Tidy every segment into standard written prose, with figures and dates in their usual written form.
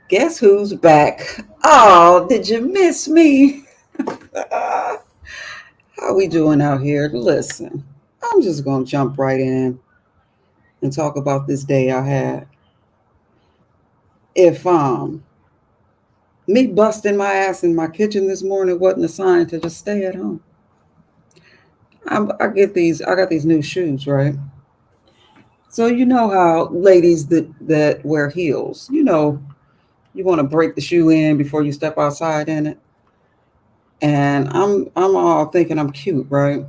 Guess who's back? Oh, did you miss me? How we doing out here? Listen, I'm just gonna jump right in and talk about this day I had. If me busting my ass in my kitchen this morning wasn't a sign to just stay at home. I got these new shoes, right? So you know how ladies that wear heels, you want to break the shoe in before you step outside in it. And I'm all thinking I'm cute, right?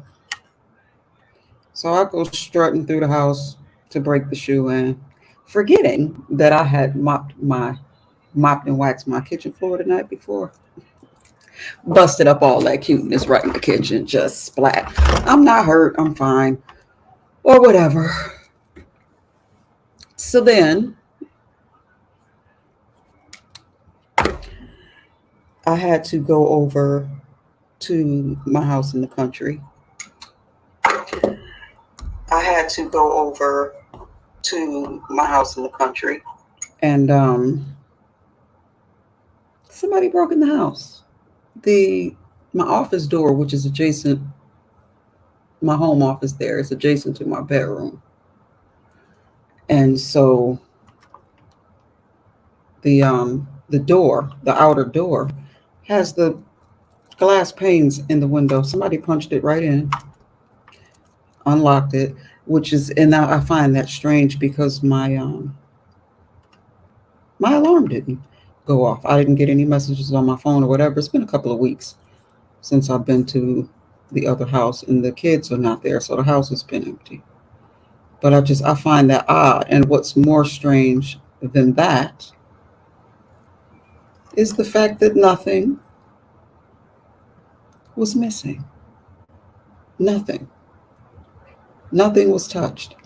So I go strutting through the house to break the shoe in, forgetting that I had mopped and waxed my kitchen floor the night before. Busted up all that cuteness right in the kitchen, just splat. I'm not hurt, I'm fine. Or whatever. So then I had to go over to my house in the country. I had to go over to my house in the country. And somebody broke in the house. The My office door, which is adjacent, my home office there is adjacent to my bedroom, and so the door, the outer door, has the glass panes in the window. Somebody punched it right in, unlocked it, which is, and now I find that strange because my alarm didn't go off. I didn't get any messages on my phone or whatever. It's been a couple of weeks since I've been to the other house, and the kids are not there, so the house has been empty. But I find that odd. And what's more strange than that is the fact that nothing was missing. Nothing. Nothing was touched.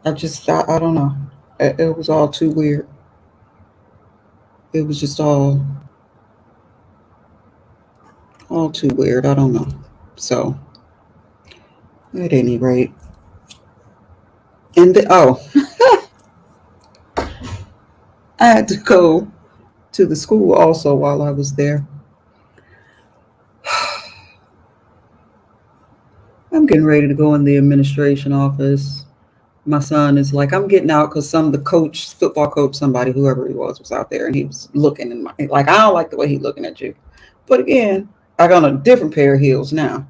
I don't know. It was all too weird. It was just all too weird. I don't know. So at any rate, oh, I had to go to the school also while I was there. I'm getting ready to go in the administration office. My son is like, I'm getting out because some of the coach, football coach, somebody, whoever he was out there, and he was looking in my like, I don't like the way he's looking at you. But again, I got a different pair of heels now.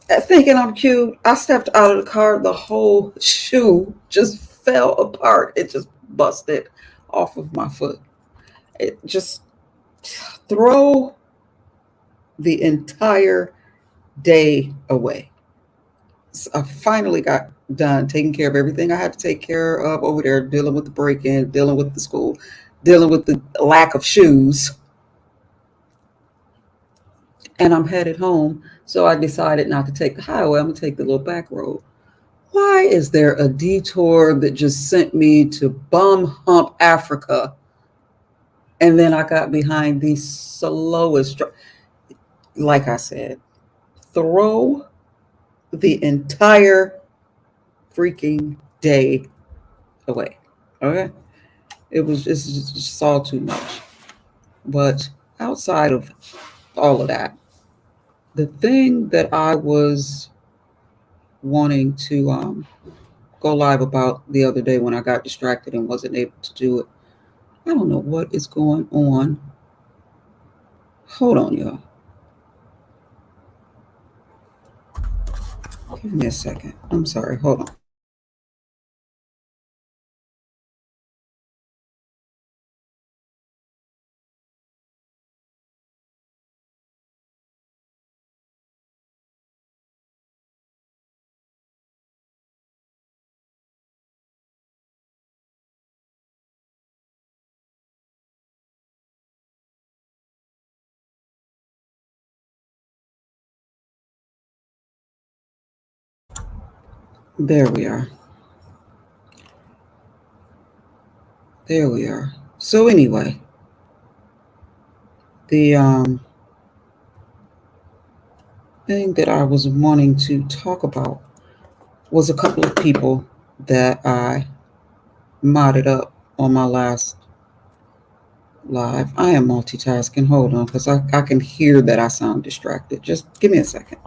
Thinking I'm cute, I stepped out of the car. The whole shoe just fell apart. It just busted off of my foot. It just throw the entire day away. So I finally got done taking care of everything I had to take care of over there, dealing with the break in, dealing with the school, dealing with the lack of shoes. And I'm headed home. So I decided not to take the highway. I'm going to take the little back road. Why is there a detour that just sent me to Bum Hump, Africa? And then I got behind the slowest, like I said, throw the entire freaking day away. Okay. It's just all too much. But outside of all of that, the thing that I was wanting to go live about the other day when I got distracted and wasn't able to do it, I don't know what is going on. Hold on, y'all. Give me a second. I'm sorry. Hold on. There we are. There we are. So anyway, the thing that I was wanting to talk about was a couple of people that I modded up on my last live. I am multitasking. Hold on, because I can hear that I sound distracted. Just give me a second.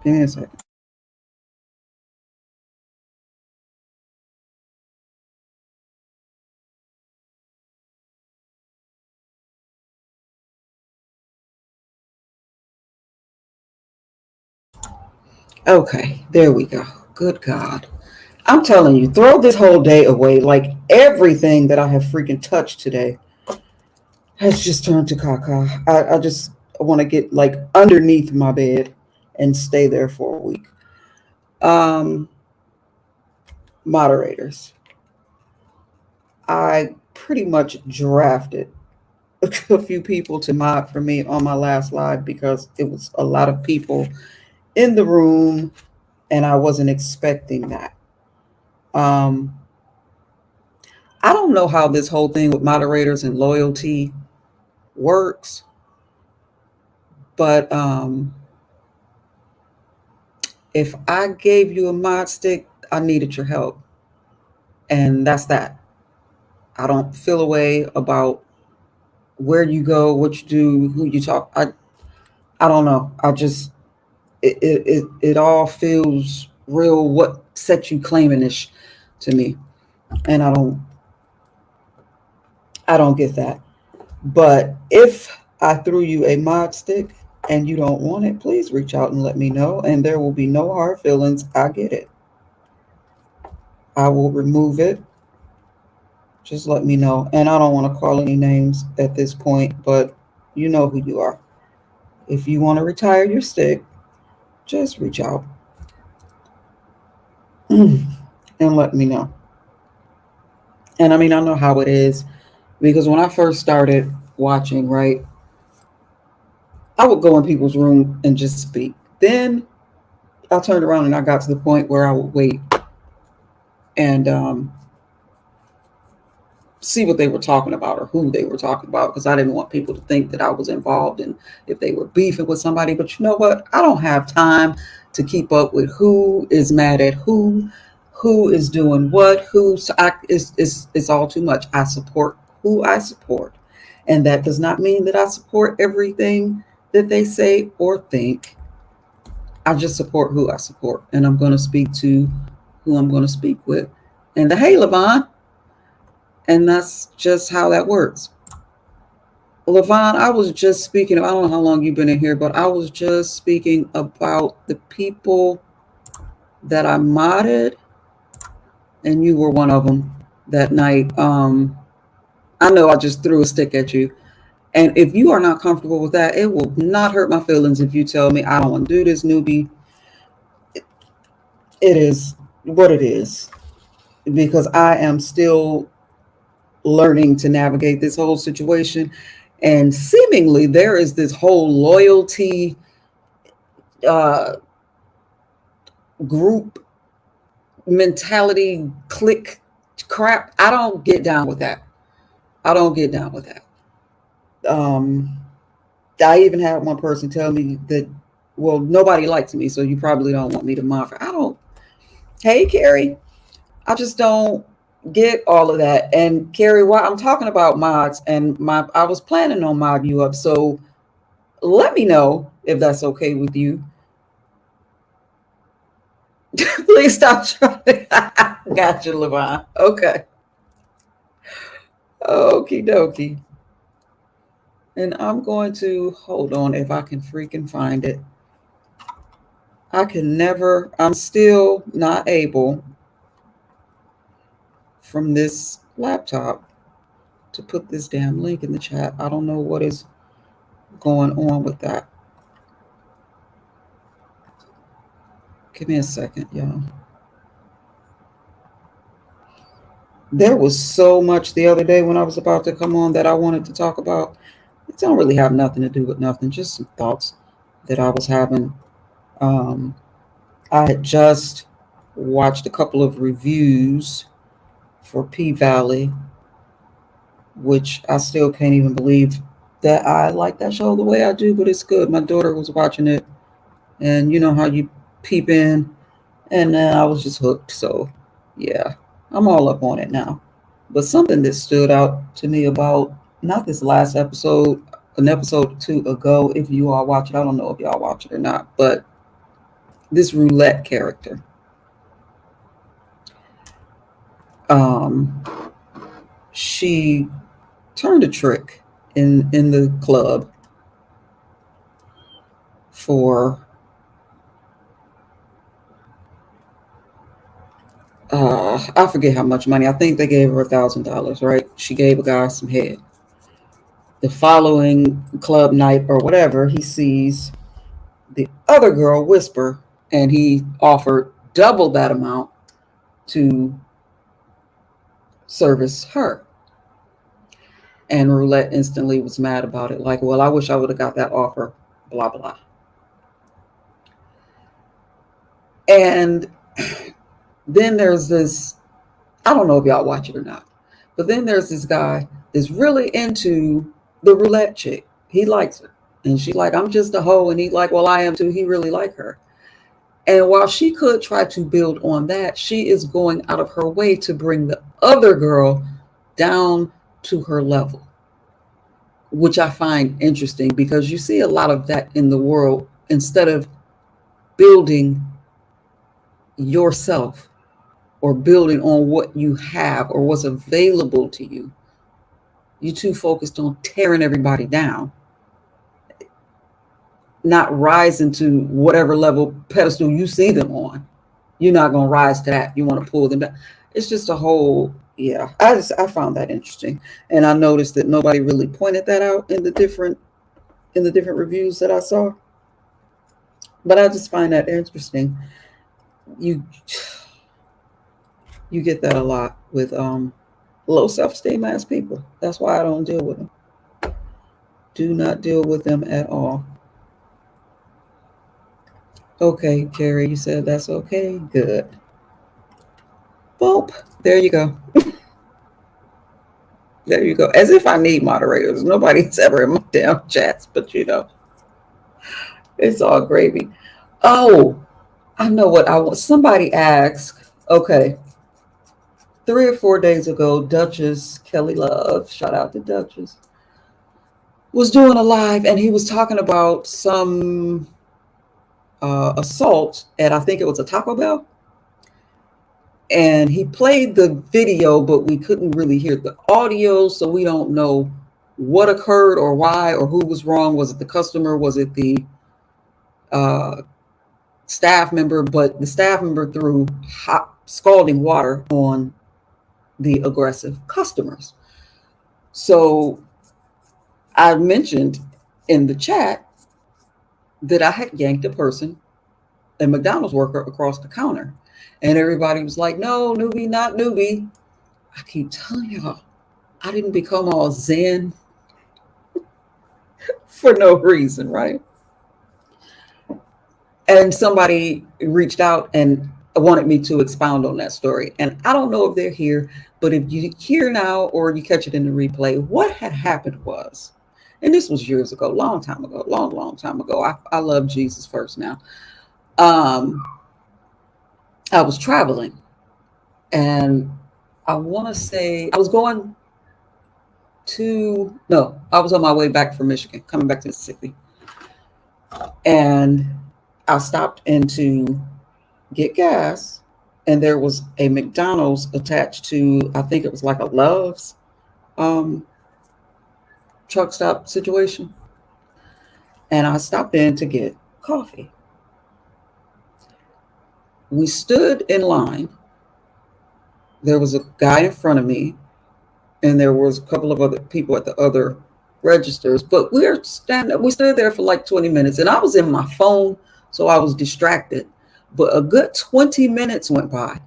Give me a second. Okay, there we go. Good God. I'm telling you, throw this whole day away. Like everything that I have freaking touched today has just turned to caca. I just want to get like underneath my bed and stay there for a week. Um, Moderators. I pretty much drafted a few people to mod for me on my last live because it was a lot of people in the room and I wasn't expecting that. Um, I don't know how this whole thing with moderators and loyalty works, but if I gave you a mod stick, I needed your help. And that's that. I don't feel a way about where you go, what you do, who you talk. I don't know. I just it all feels real. What set you claiming this to me, and I don't get that. But if I threw you a mod stick and you don't want it, please reach out and let me know, and there will be no hard feelings. I get it. I will remove it. Just let me know. And I don't want to call any names at this point, but you know who you are. If you want to retire your stick, just reach out and let me know. And I mean, I know how it is because when I first started watching, right, I would go in people's room and just speak. Then I turned around and I got to the point where I would wait and see what they were talking about or who they were talking about because I didn't want people to think that I was involved in if they were beefing with somebody. But you know what? I don't have time to keep up with who is mad at who is doing what, it's all too much. I support who I support. And that does not mean that I support everything that they say or think. I just support who I support. And I'm going to speak to who I'm going to speak with. And hey, Levon, and that's just how that works. Levon, I was just speaking, I don't know how long you've been in here, but I was just speaking about the people that I modded, and you were one of them that night. I know I just threw a stick at you. And if you are not comfortable with that, it will not hurt my feelings if you tell me I don't want to do this, newbie. It is what it is because I am still learning to navigate this whole situation. And seemingly, there is this whole loyalty uh, group mentality, click crap. I don't get down with that. I don't get down with that. Um, I even had one person tell me that, well, nobody likes me, so you probably don't want me to mod. I don't. Hey, Carrie, I just don't get all of that. And Carrie, while I'm talking about mods, and I was planning on modding you up, so let me know if that's okay with you. Please stop trying. Gotcha, Levon. Okay. Okie dokie. And I'm going to hold on if I can freaking find it. I can never, I'm still not able from this laptop to put this damn link in the chat. I don't know what is going on with that. Give me a second, y'all. There was so much the other day when I was about to come on that I wanted to talk about. It don't really have nothing to do with nothing, just some thoughts that I was having. Um, I had just watched a couple of reviews for P Valley, which I still can't even believe that I like that show the way I do, but it's good. My daughter was watching it, and you know how you peep in, and then I was just hooked. So, yeah, I'm all up on it now. But something that stood out to me about not this last episode, an episode or two ago, if you all watch it, I don't know if y'all watch it or not, but this roulette character. Um, she turned a trick in the club for I forget how much money. I think they gave her $1,000, right? She gave a guy some head. The following club night or whatever, he sees the other girl whisper, and he offered double that amount to service her. And Roulette instantly was mad about it, like, well, I wish I would have got that offer, blah, blah. And then there's this, I don't know if y'all watch it or not, but then there's this guy that's really into the roulette chick. He likes her. And she like, I'm just a hoe. And he like, well, I am too. He really like her. And while she could try to build on that, she is going out of her way to bring the other girl down to her level, which I find interesting because you see a lot of that in the world. Instead of building yourself or building on what you have or what's available to you, you're too focused on tearing everybody down, not rising to whatever level pedestal you see them on. You're not going to rise to that. You want to pull them back. It's just a whole, yeah. I found that interesting, and I noticed that nobody really pointed that out in the different reviews that I saw. But I just find that interesting. You you get that a lot with low self-esteem ass people. That's why I don't deal with them. Do not deal with them at all. Okay, Carrie, you said that's okay. Good. Boop. There you go. There you go. As if I need moderators. Nobody's ever in my damn chats, but it's all gravy. Oh, I know what I want. Somebody asked, okay, 3 or 4 days ago, Duchess Kelly Love, shout out to Duchess, was doing a live and he was talking about some assault at, I think it was a Taco Bell. And he played the video, but we couldn't really hear the audio, so we don't know what occurred or why or who was wrong. Was it the customer? Was it the staff member? But the staff member threw hot, scalding water on the aggressive customers. So I mentioned in the chat that I had yanked a McDonald's worker, across the counter. And everybody was like, no, newbie, not newbie. I keep telling y'all, I didn't become all zen for no reason, right? And somebody reached out and wanted me to expound on that story. And I don't know if they're here, but if you hear now or you catch it in the replay, what had happened was, and this was years ago, long time ago, long time ago. I love Jesus first now. I was traveling, and I want to say I was going to, no, I was on my way back from Michigan, coming back to Mississippi. And I stopped in to get gas, and there was a McDonald's attached to, I think it was like a Love's truck stop situation. And I stopped in to get coffee. We stood in line. There was a guy in front of me, and there was a couple of other people at the other registers. But we stood there for like 20 minutes, and I was in my phone, so I was distracted. But a good 20 minutes went by,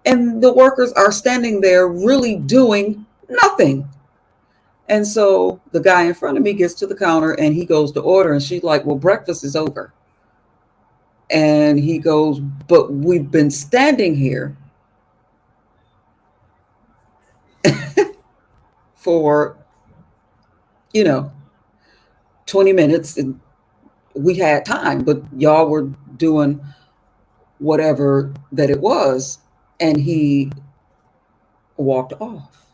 and the workers are standing there really doing nothing. And so the guy in front of me gets to the counter, and he goes to order, and she's like, well, breakfast is over. And he goes, but we've been standing here for, 20 minutes, and we had time, but y'all were doing whatever that it was. And he walked off.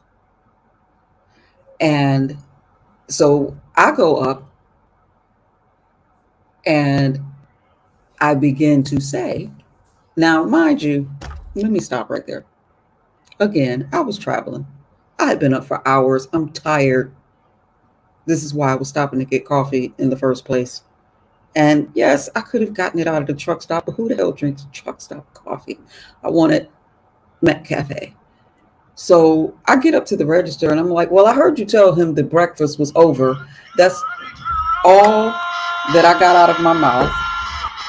And so I go up and I begin to say, now, mind you, let me stop right there. Again, I was traveling. I had been up for hours. I'm tired. This is why I was stopping to get coffee in the first place. And yes, I could have gotten it out of the truck stop, but who the hell drinks truck stop coffee? I wanted Met Cafe. So I get up to the register and I'm like, well, I heard you tell him that breakfast was over. That's all that I got out of my mouth.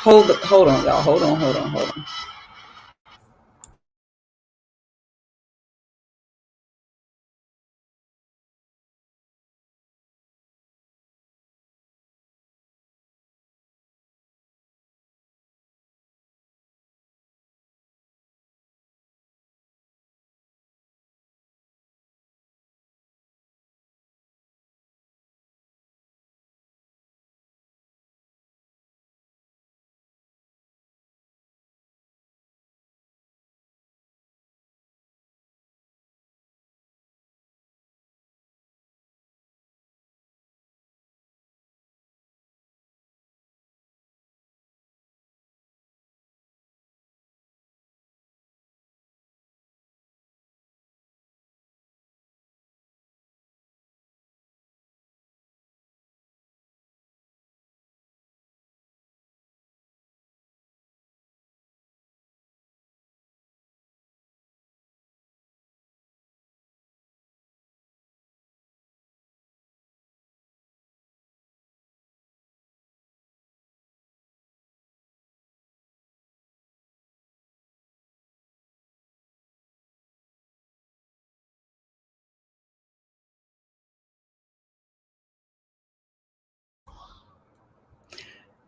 Hold on, y'all. Hold on.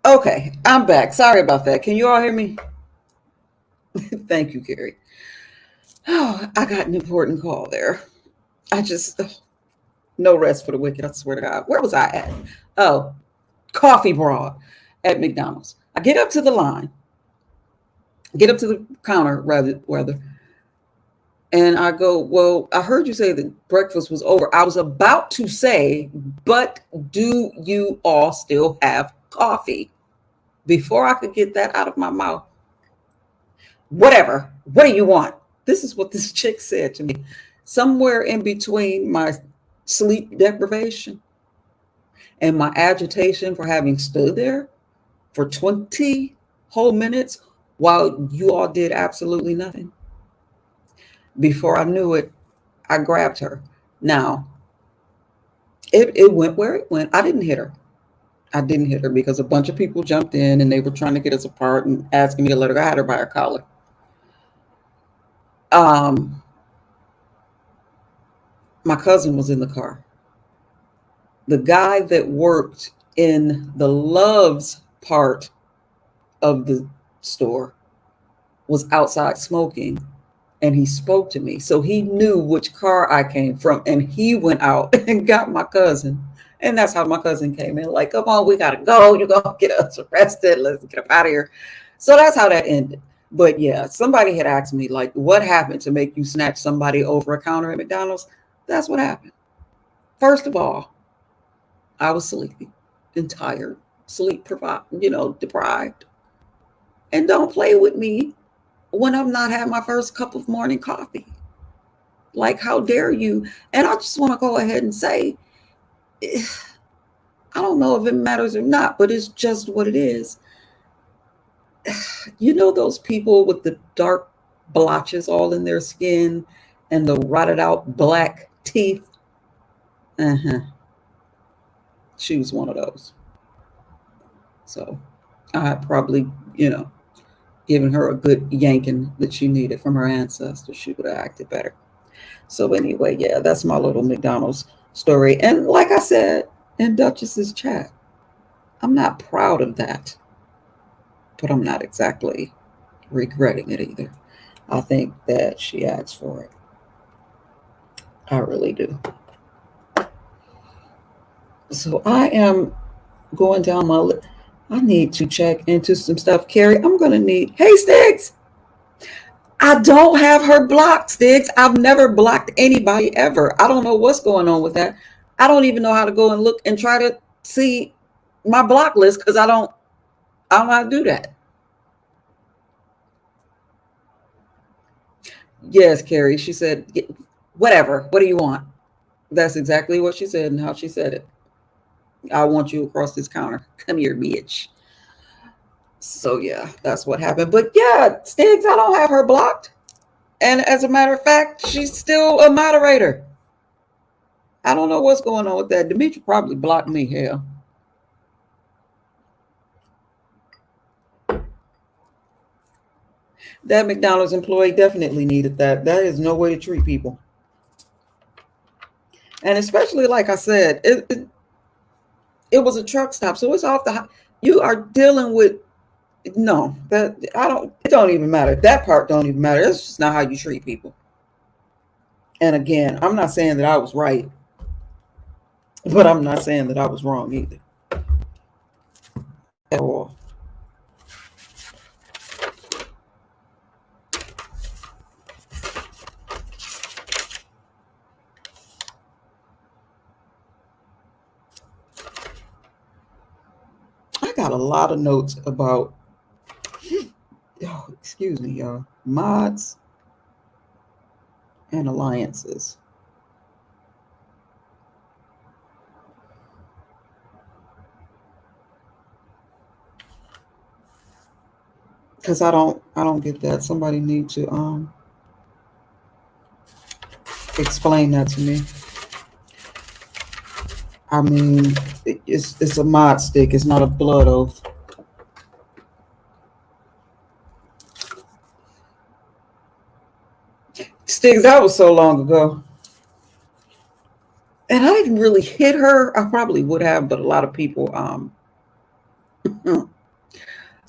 Okay, I'm back. Sorry about that. Can you all hear me? Thank you, Carrie. Oh, I got an important call there. I just, no rest for the wicked, I swear to God. Where was I at? Oh, coffee broad at McDonald's. I get up to the line, get up to the counter, rather, and I go, well, I heard you say that breakfast was over. I was about to say, but do you all still have coffee? Before I could get that out of my mouth, whatever. What do you want? This is what this chick said to me. Somewhere in between my sleep deprivation and my agitation for having stood there for 20 whole minutes while you all did absolutely nothing. Before I knew it, I grabbed her. Now, it went where it went. I didn't hit her. I didn't hit her because a bunch of people jumped in and they were trying to get us apart and asking me to let her go. I had her by her collar. Um, my cousin was in the car. The guy that worked in the Loves part of the store was outside smoking and he spoke to me. So he knew which car I came from and he went out and got my cousin. And that's how my cousin came in. Like, come on, we got to go. You're going to get us arrested. Let's get up out of here. So that's how that ended. But yeah, somebody had asked me, like, what happened to make you snatch somebody over a counter at McDonald's? That's what happened. First of all, I was sleepy and tired, deprived. And don't play with me when I'm not having my first cup of morning coffee. Like, how dare you? And I just want to go ahead and say, I don't know if it matters or not, but it's just what it is. You know, those people with the dark blotches all in their skin and the rotted out black teeth? Uh-huh. She was one of those. So I probably, given her a good yanking that she needed from her ancestors, she would have acted better. So anyway, yeah, that's my little McDonald's story. And like I said in Duchess's chat, I'm not proud of that, but I'm not exactly regretting it either. I think that she asked for it. I really do. So I am going down my list. I need to check into some stuff. Carrie, I'm going to need, hey, Sticks, I don't have her blocked, Stiggs. I've never blocked anybody ever. I don't know what's going on with that. I don't even know how to go and look and try to see my block list because I don't know how to do that. Yes, Carrie. She said, whatever. What do you want? That's exactly what she said and how she said it. I want you across this counter. Come here, bitch. So yeah, that's what happened. But yeah, Stiggs, I don't have her blocked. And as a matter of fact, she's still a moderator. I don't know what's going on with that. Demetri probably blocked me. Hell. That McDonald's employee definitely needed that. That is no way to treat people. And especially, like I said, it was a truck stop. So it's off the, you are dealing with, no, that, I don't, it don't even matter. That part don't even matter. That's just not how you treat people. And again, I'm not saying that I was right, but I'm not saying that I was wrong either. At all. I got a lot of notes about, oh, excuse me, y'all, mods and alliances. Because I don't get that. Somebody need to explain that to me. I mean, it's a mod stick. It's not a blood oath. Sticks, that was so long ago. And I didn't really hit her. I probably would have, but a lot of people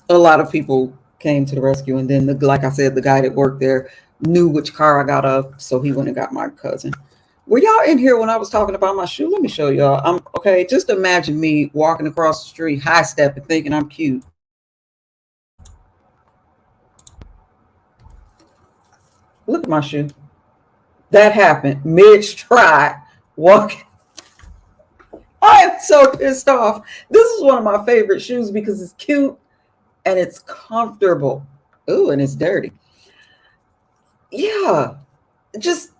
a lot of people came to the rescue, and then like I said, the guy that worked there knew which car I got up, so he went and got my cousin. Were y'all in here when I was talking about my shoe? Let me show y'all. I'm okay. Just imagine me walking across the street, high stepping, thinking I'm cute. Look at my shoe. That happened mid stride walking. I am so pissed off. This is one of my favorite shoes because it's cute and it's comfortable. Ooh, and it's dirty. Yeah, just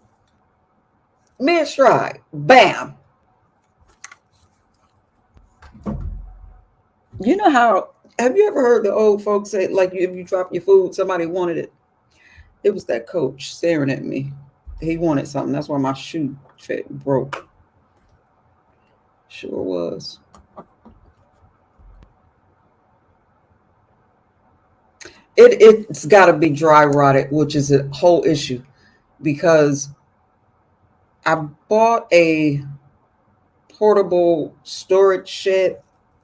mid stride, bam. You know how? Have you ever heard the old folks say, like, if you drop your food, somebody wanted it? It was that coach staring at me. He wanted something. That's why my shoe fit broke. Sure was. It's got to be dry rotted, which is a whole issue because I bought a portable storage shed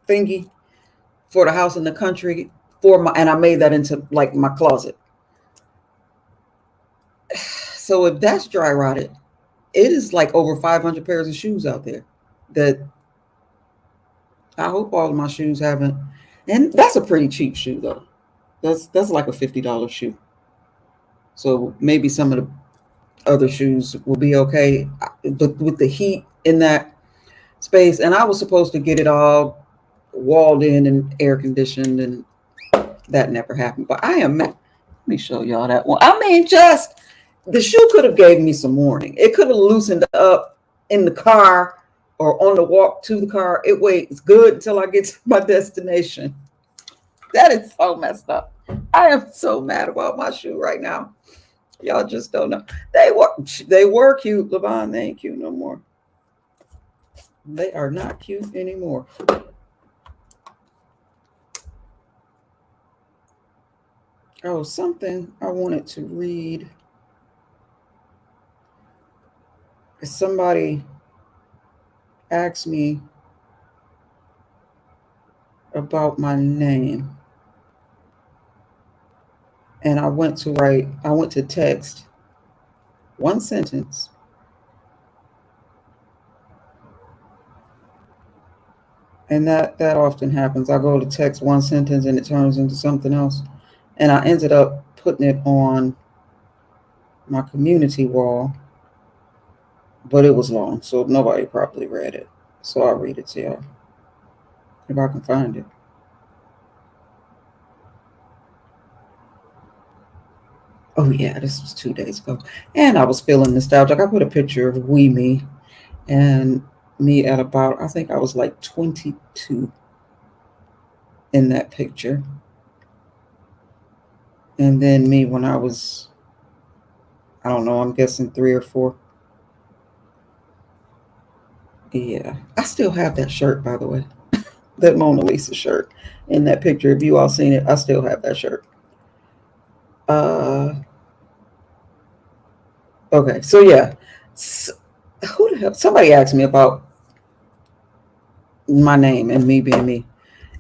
thingy for the house in the country and I made that into like my closet. So if that's dry rotted, it is like over 500 pairs of shoes out there that I hope all of my shoes haven't. And that's a pretty cheap shoe though. That's like a $50 shoe. So maybe some of the other shoes will be okay, but with the heat in that space, and I was supposed to get it all walled in and air conditioned, and that never happened. But I am. Let me show y'all that one. I mean, just the shoe could have gave me some warning. It could have loosened up in the car or on the walk to the car. It waits good until I get to my destination. That is so messed up. I am so mad about my shoe right now. Y'all just don't know. They were cute, Levon. They ain't cute no more. They are not cute anymore. Oh, something I wanted to read. Somebody asked me about my name. And I went to text one sentence. And that often happens. I go to text one sentence and it turns into something else. And I ended up putting it on my community wall, but it was long, so nobody probably read it. So I'll read it to y'all if I can find it. Oh yeah, this was 2 days ago, and I was feeling nostalgic. I put a picture of wee me and me at about, I think I was like 22 in that picture, and then me when I was, I don't know, I'm guessing 3 or 4. Yeah, I still have that shirt, by the way, that Mona Lisa shirt in that picture. If you all seen it, I still have that shirt. Uh, okay, so yeah, who the hell? Somebody asked me about my name and me being me,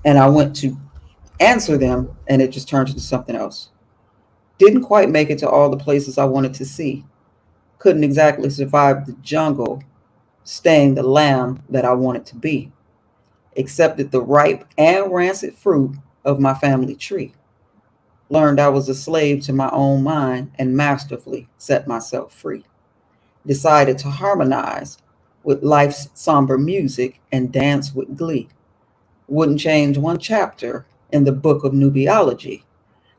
and I went to answer them, and it just turned into something else. Didn't quite make it to all the places I wanted to see. Couldn't exactly survive the jungle, staying the lamb that I wanted to be. Accepted the ripe and rancid fruit of my family tree. Learned I was a slave to my own mind and masterfully set myself free. Decided to harmonize with life's somber music and dance with glee. Wouldn't change one chapter in the book of nubiology,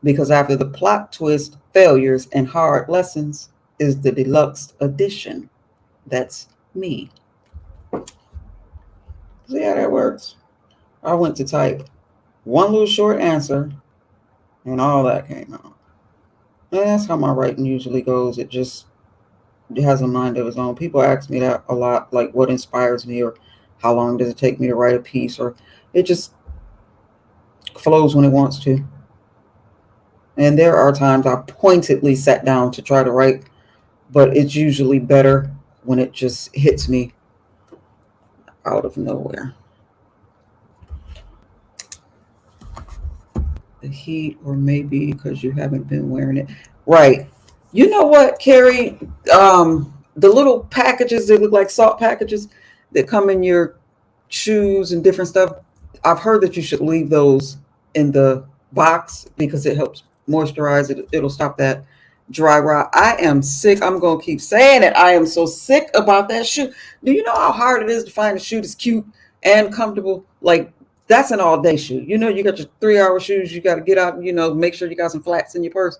because after the plot twist, failures, and hard lessons is the deluxe edition. That's me. See how that works? I went to type one little short answer, and all that came out. And that's how my writing usually goes. It has a mind of its own. People ask me that a lot, like what inspires me, or how long does it take me to write a piece, or it just flows when it wants to. And there are times I pointedly sat down to try to write, but it's usually better when it just hits me out of nowhere. The heat, or maybe because you haven't been wearing it. Right. You know what, Carrie? The little packages that look like salt packages that come in your shoes and different stuff. I've heard that you should leave those in the box because it helps moisturize it. It'll stop that dry rot. I am sick. I'm gonna keep saying it. I am so sick about that shoe. Do you know how hard it is to find a shoe that's cute and comfortable? Like, that's an all day shoe. You know, you got your 3 hour shoes. You got to get out. Make sure you got some flats in your purse.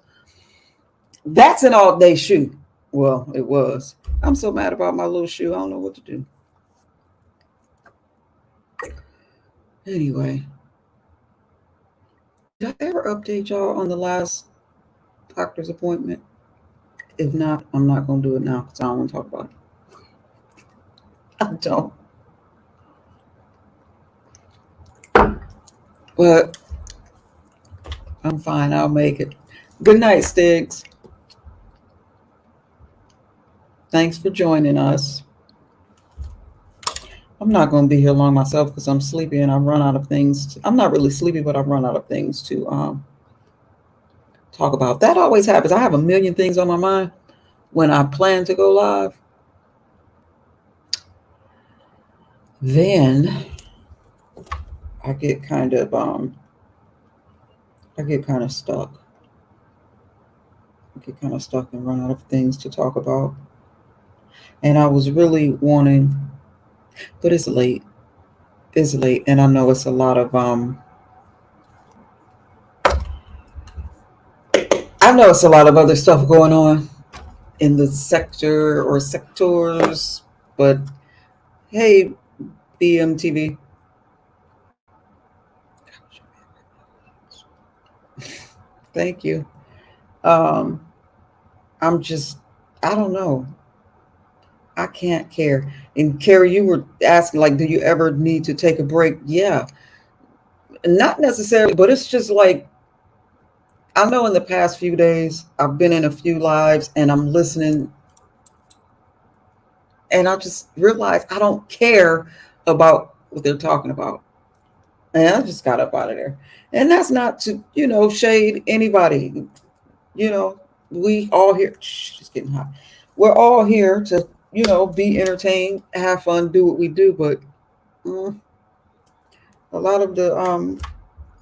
That's an all day shoe. Well, it was. I'm so mad about my little shoe. I don't know what to do. Anyway, did I ever update y'all on the last doctor's appointment? If not, I'm not going to do it now because I don't want to talk about it. I don't. But I'm fine. I'll make it. Good night, Stiggs. Thanks for joining us. I'm not going to be here long myself because I'm sleepy and I've run out of things. I'm not really sleepy, but I've run out of things to talk about. That always happens. I have a million things on my mind when I plan to go live. Then I get kind of stuck. I get kind of stuck and run out of things to talk about. And I was really wanting, but it's late. It's late, and I know it's a lot of I know it's a lot of other stuff going on in the sector or sectors, but hey, BMTV. Thank you. Um, I'm just, I don't know. I can't care. And Carrie, you were asking, like, do you ever need to take a break? Yeah, not necessarily, but it's just like, I know in the past few days, I've been in a few lives and I'm listening, and I just realized I don't care about what they're talking about. And I just got up out of there. And that's not to, shade anybody. You know, we all here, just getting hot. We're all here to, be entertained, have fun, do what we do. But mm, a lot of the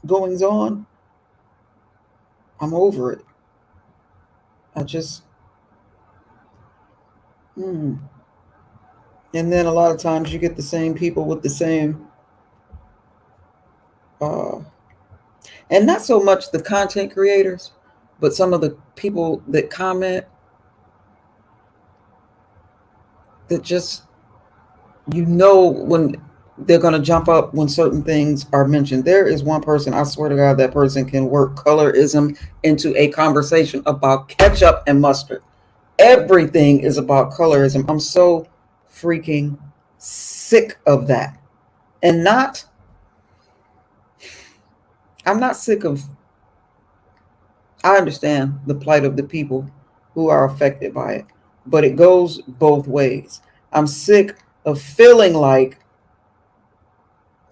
goings on, I'm over it. I just, Hmm. And then a lot of times you get the same people with the same, uh, and not so much the content creators, but some of the people that comment that just, when they're going to jump up when certain things are mentioned. There is one person, I swear to God, that person can work colorism into a conversation about ketchup and mustard. Everything is about colorism. I'm so freaking sick of that. And not, I'm not sick of, I understand the plight of the people who are affected by it, but it goes both ways. I'm sick of feeling like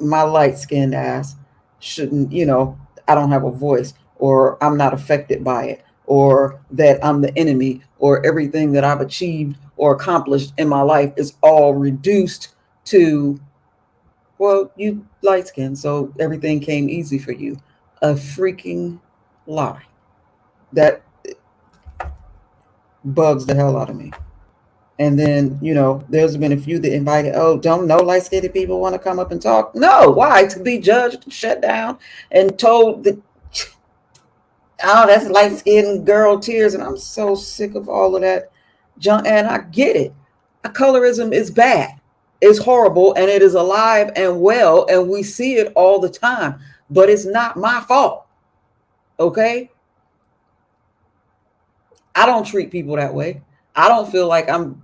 my light skinned ass shouldn't, I don't have a voice, or I'm not affected by it, or that I'm the enemy, or everything that I've achieved or accomplished in my life is all reduced to, well, you light skinned, so everything came easy for you. A freaking lie. That bugs the hell out of me. And then, there's been a few that invited, oh, don't know light skinned people want to come up and talk. No, why? To be judged, shut down, and told that, oh, that's light skinned girl tears. And I'm so sick of all of that junk. And I get it. Colorism is bad, it's horrible, and it is alive and well. And we see it all the time. But it's not my fault. Okay? I don't treat people that way. I don't feel like I'm.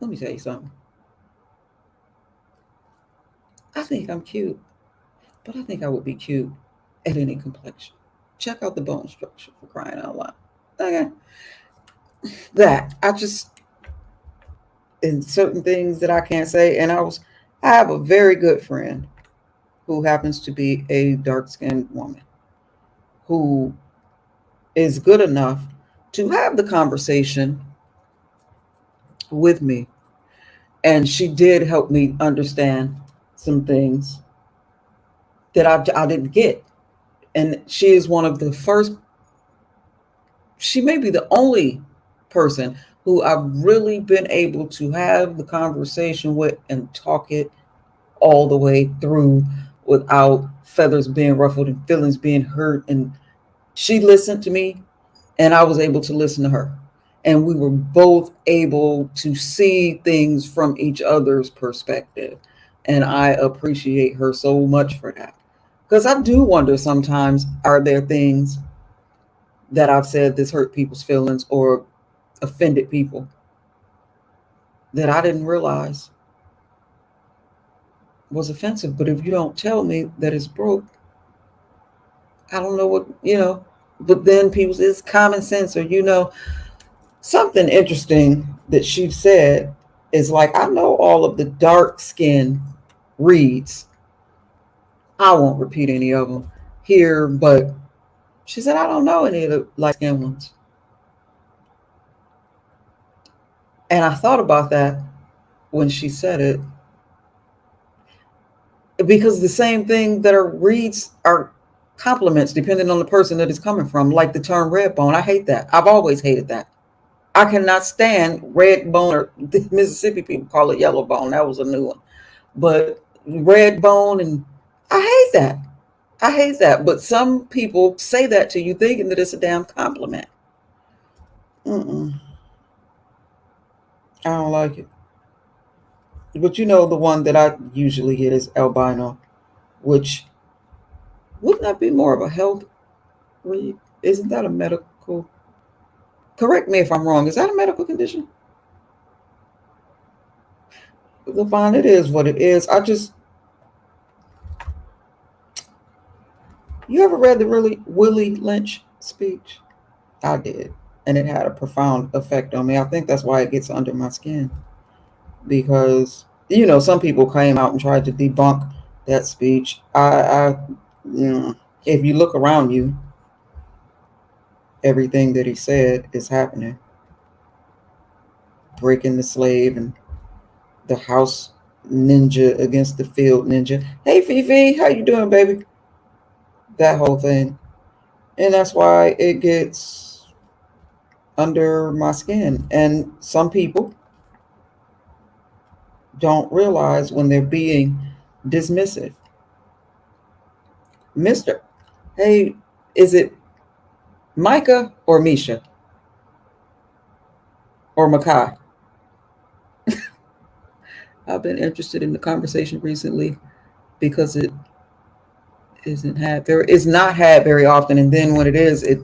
Let me tell you something. I think I'm cute, but I think I would be cute at any complexion. Check out the bone structure, for crying out loud. Okay. That I just, in certain things that I can't say, and I have a very good friend who happens to be a dark skinned woman who is good enough to have the conversation with me, and she did help me understand some things that I didn't get. And she is one of the first, she may be the only person who I've really been able to have the conversation with and talk it all the way through without feathers being ruffled and feelings being hurt. And she listened to me, and I was able to listen to her. And we were both able to see things from each other's perspective. And I appreciate her so much for that. Because I do wonder sometimes, are there things that I've said this hurt people's feelings or offended people that I didn't realize was offensive? But if you don't tell me that it's broke, I don't know what. But then people say it's common sense, or something interesting that she said is like, I know all of the dark skin reads. I won't repeat any of them here, but she said, I don't know any of the light skinned ones. And I thought about that when she said it, because the same thing that are reads are compliments depending on the person that it's coming from, like the term red bone. I hate that. I've always hated that. I cannot stand red bone, or the Mississippi people call it yellow bone. That was a new one. But red bone, and I hate that. I hate that. But some people say that to you thinking that it's a damn compliment. Mm-mm, I don't like it. But the one that I usually get is albino, which wouldn't that be more of a health read? Isn't that a medical? Correct me if I'm wrong. Is that a medical condition? Levon, it is what it is. You ever read the really Willie Lynch speech? I did. And it had a profound effect on me. I think that's why it gets under my skin. Because, some people came out and tried to debunk that speech. If you look around you, everything that he said is happening. Breaking the slave, and the house ninja against the field ninja. Hey Fifi, how you doing, baby? That whole thing. And that's why it gets under my skin. And some people don't realize when they're being dismissive. Mister, hey, is it Micah or Misha or Makai? I've been interested in the conversation recently because it is not had very often, and then when it is, it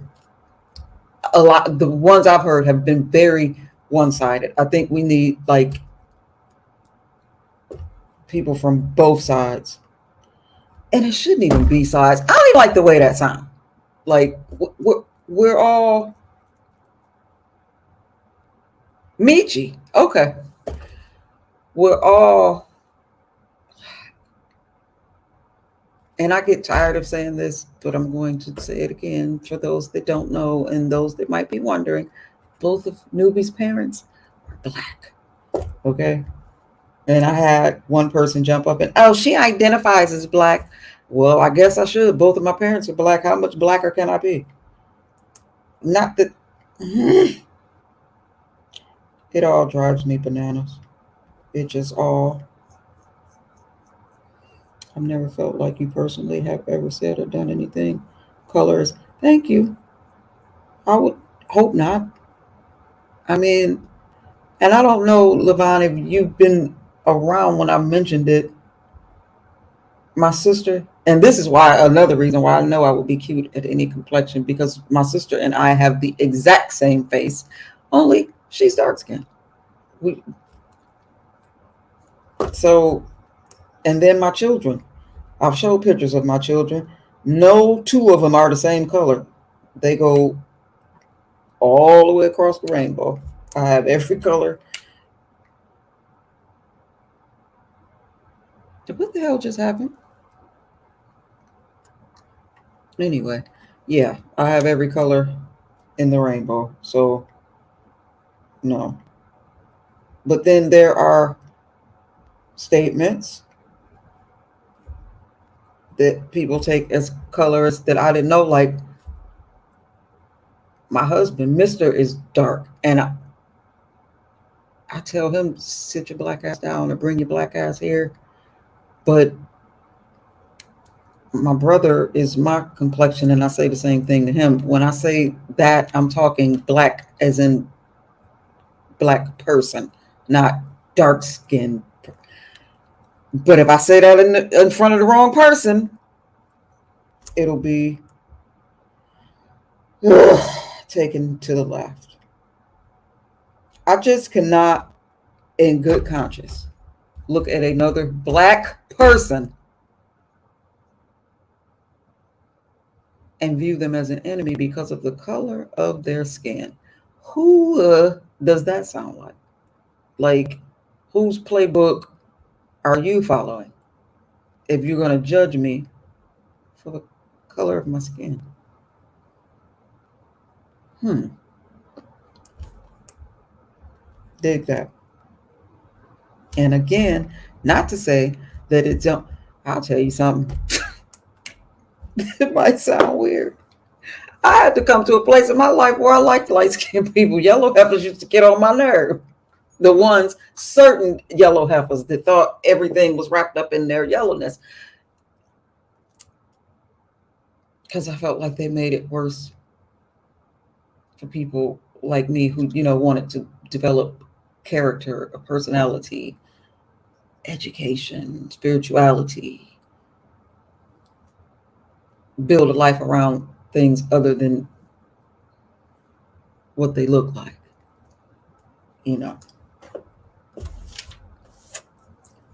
a lot the ones I've heard have been very one-sided. I think we need like people from both sides, and it shouldn't even be sides. I don't even like the way that sounds. Like we're all Michi. Okay, we're all, and I get tired of saying this, but I'm going to say it again for those that don't know and those that might be wondering. Both of Newbie's parents are black. Okay. And I had one person jump up and, oh, she identifies as black. Well, I guess I should. Both of my parents are black. How much blacker can I be? Not that it all drives me bananas. It just all. I've never felt like you personally have ever said or done anything. Colors. Thank you. I would hope not. I mean, and I don't know, Levon, if you've been around when I mentioned it. My sister, and this is why another reason why I know I would be cute at any complexion, because my sister and I have the exact same face, only she's dark skinned. We so, and then my children. I've showed pictures of my children. No two of them are the same color. They go all the way across the rainbow. I have every color. What the hell just happened? Anyway, yeah, I have every color in the rainbow. So, no. But then there are statements that people take as colors that I didn't know. Like my husband, Mr. is dark. And I tell him, sit your black ass down or bring your black ass here. But my brother is my complexion, and I say the same thing to him. When I say that, I'm talking black as in black person, not dark skin. But if I say that in front of the wrong person, it'll be taken to the left. I just cannot, in good conscience, look at another black person and view them as an enemy because of the color of their skin. Who does that sound like? Like, whose playbook are you following if you're going to judge me for the color of my skin? Dig that. And again, not to say that it don't. I'll tell you something. It might sound weird. I had to come to a place in my life where I liked light skinned people. Yellow heifers used to get on my nerve. The ones, certain yellow heifers that thought everything was wrapped up in their yellowness. Because I felt like they made it worse for people like me who, wanted to develop character, a personality, education, spirituality, build a life around things other than what they look like.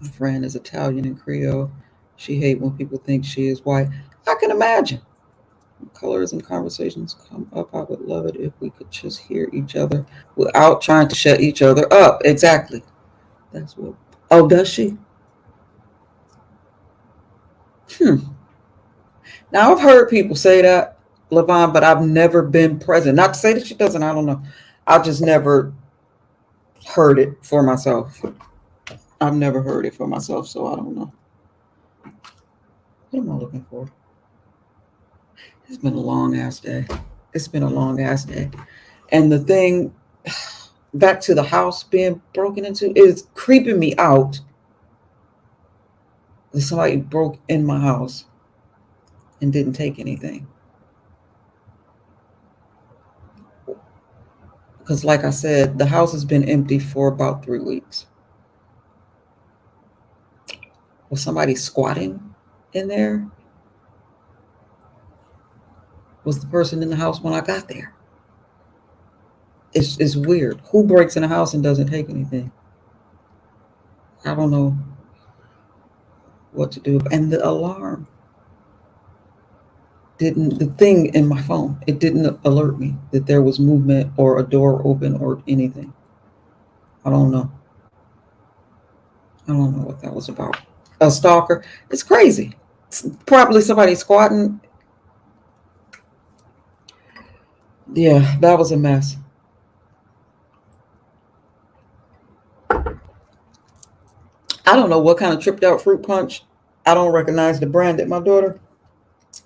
My friend is Italian and Creole. She hates when people think she is white. I can imagine. When colors and conversations come up, I would love it if we could just hear each other without trying to shut each other up. Exactly. That's what. Oh, does she? Now, I've heard people say that, Levon, but I've never been present. Not to say that she doesn't, I don't know. I've just never heard it for myself. I've never heard it for myself, so I don't know. What am I looking for? It's been a long ass day. And the thing, back to the house being broken into, is creeping me out that somebody broke in my house and didn't take anything. Because, like I said, the house has been empty for about 3 weeks. Was somebody squatting in there? Was the person in the house when I got there? It's weird. Who breaks in a house and doesn't take anything? I don't know what to do. And the alarm didn't, the thing in my phone, it didn't alert me that there was movement or a door open or anything. I don't know. I don't know what that was about. A stalker. It's crazy. It's probably somebody squatting. Yeah, that was a mess. I don't know what kind of tripped out fruit punch. I don't recognize the brand at my daughter,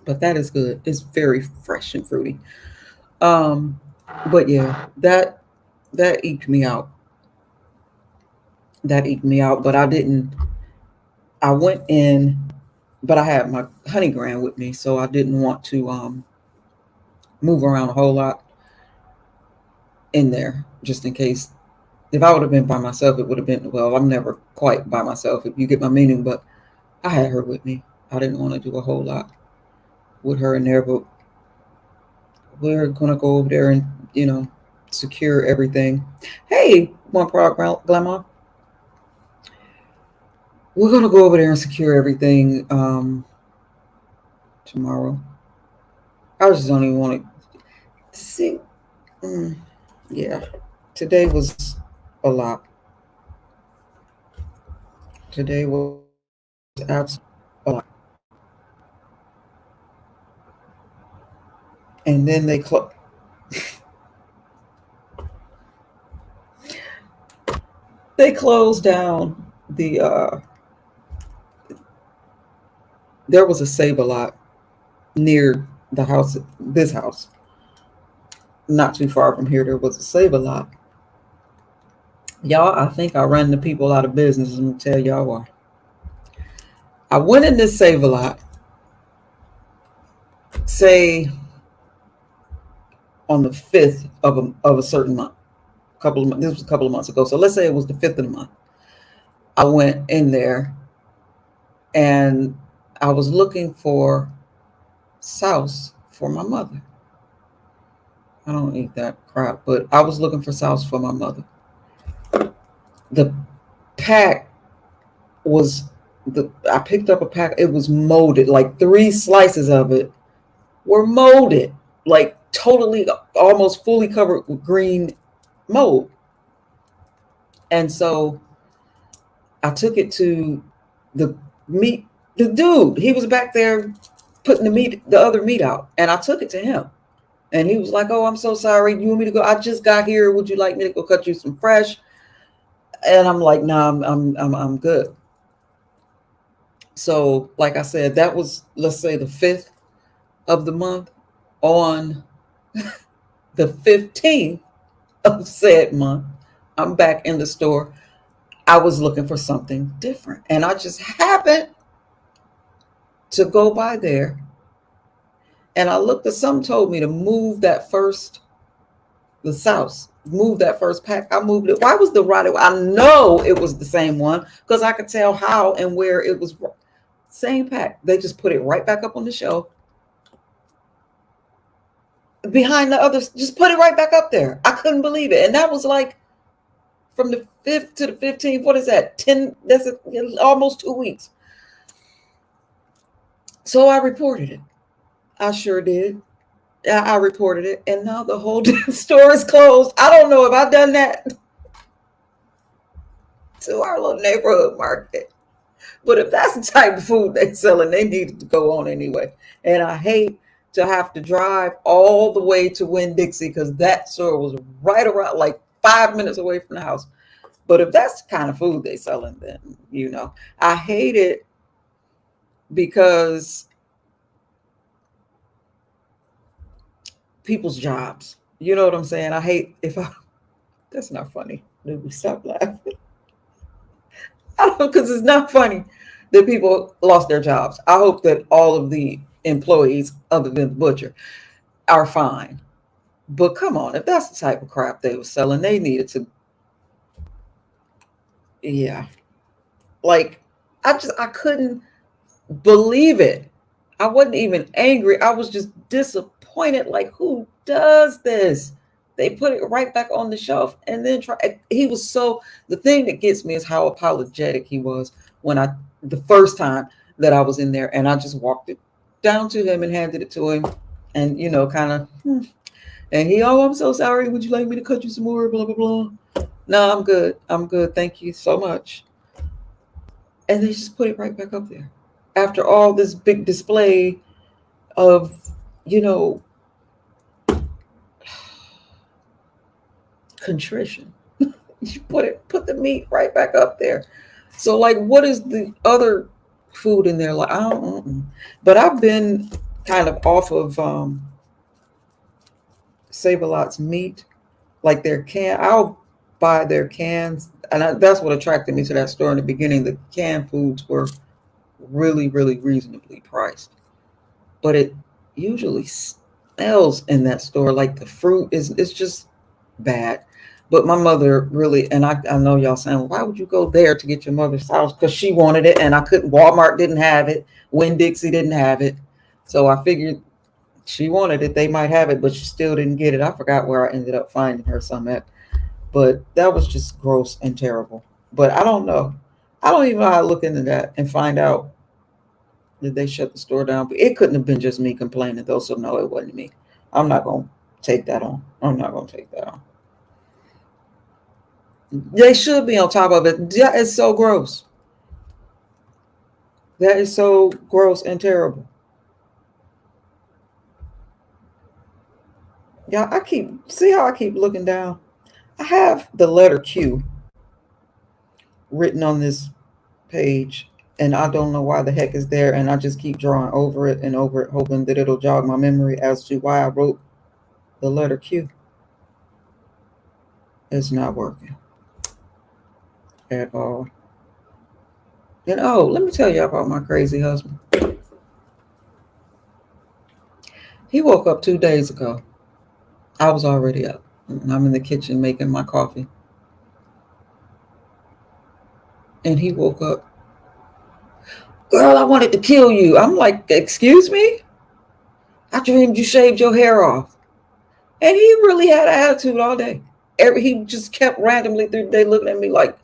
but that is good. It's very fresh and fruity. Um, but yeah, that eked me out. That eked me out. But I didn't. I went in, but I had my honey grand with me, so I didn't want to move around a whole lot in there, just in case. If I would have been by myself, it would have been, well, I'm never quite by myself, if you get my meaning, but I had her with me. I didn't want to do a whole lot with her in there, but we're gonna go over there and secure everything. Hey, one product glamour. We're gonna go over there and secure everything tomorrow. I just don't even want to see. Mm, yeah, today was a lot. Today was absolutely a lot. And then they closed down the. There was a Save-A-Lot near the house, this house, not too far from here. There was a Save-A-Lot. Y'all, I think I ran the people out of business. I'm gonna tell y'all why. I went in this Save-A-Lot, say on the 5th of a certain month. This was a couple of months ago. So let's say it was the 5th of the month. I went in there and I was looking for sauce for my mother. I don't eat that crap, but I was looking for sauce for my mother. The pack was I picked up a pack. It was molded, like 3 slices of it were molded, like totally, almost fully covered with green mold. And so I took it to the meat. The dude, he was back there putting the other meat out, and I took it to him. And he was like, "Oh, I'm so sorry. You want me to go? I just got here. Would you like me to go cut you some fresh?" And I'm like, "Nah, I'm good." So, like I said, that was, let's say, the 5th of the month. On the 15th of said month, I'm back in the store. I was looking for something different, and I just happened to go by there, and I looked at, some told me to move the sauce, move that first pack. I moved it. Why was the right? I know it was the same one because I could tell how and where it was. Same pack. They just put it right back up on the shelf behind the others. Just put it right back up there. I couldn't believe it, and that was like from the 5th to the 15th. What is that? 10. That's almost 2 weeks. So I reported it. I sure did. I reported it, and now the whole damn store is closed. I don't know if I've done that to our little neighborhood market, but if that's the type of food they're selling, they needed to go on anyway. And I hate to have to drive all the way to Winn-Dixie because that store was right around, like 5 minutes away from the house. But if that's the kind of food they selling, then I hate it because people's jobs. You know what I'm saying? I hate if I. That's not funny. Let me stop laughing. I don't because it's not funny that people lost their jobs. I hope that all of the employees, other than the butcher, are fine. But come on, if that's the type of crap they were selling, they needed to. Yeah, like I couldn't believe it. I wasn't even angry. I was just disappointed. Like, who does this? They put it right back on the shelf and then try. He was so. The thing that gets me is how apologetic he was when the first time that I was in there, and I just walked it down to him and handed it to him, and kind of. And he, oh, I'm so sorry. Would you like me to cut you some more? Blah blah blah. No, I'm good. I'm good. Thank you so much. And they just put it right back up there after all this big display of you know contrition. You put the meat right back up there. So like, what is the other food in there like? I don't know. But I've been kind of off of Save a Lot's meat, like their can. I'll buy their cans, and that's what attracted me to that store in the beginning. The canned foods were really, really reasonably priced, but it usually smells in that store like the fruit is it's just bad. But my mother really, and I know y'all saying, well, why would you go there to get your mother's house? Because she wanted it, and I couldn't. Walmart didn't have it. Winn Dixie didn't have it, so I figured she wanted it. They might have it, but she still didn't get it. I forgot where I ended up finding her some at, but that was just gross and terrible. But I don't know. I don't even know how to look into that and find out did they shut the store down? But it couldn't have been just me complaining though, so no, it wasn't me. I'm not gonna take that on. I'm not gonna take that on. They should be on top of it. That is so gross. That is so gross and terrible. Yeah, I keep see how I keep looking down. I have the letter Q written on this page, and I don't know why the heck is there, and I just keep drawing over it and over it, hoping that it'll jog my memory as to why I wrote the letter Q. It's not working at all. And oh, let me tell you about my crazy husband. He woke up 2 days ago. I was already up. I'm in the kitchen making my coffee. And he woke up, girl, I wanted to kill you. I'm like, excuse me? I dreamed you shaved your hair off. And he really had an attitude all day. He just kept randomly through the day looking at me like,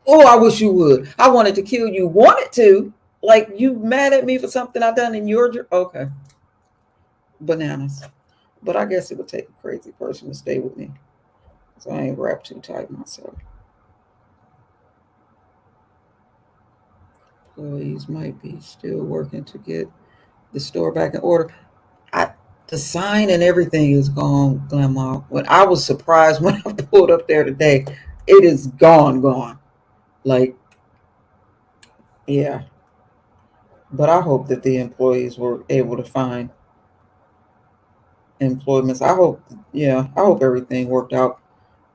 oh, I wish you would. I wanted to kill you. Wanted to. Like, you mad at me for something I done in your okay. Bananas. But I guess it would take a crazy person to stay with me. So I ain't wrapped too tight myself. Employees might be still working to get the store back in order. I the sign and everything is gone, Grandma. When I was surprised when I pulled up there today, it is gone. Like, yeah. But I hope that the employees were able to find employments. I hope everything worked out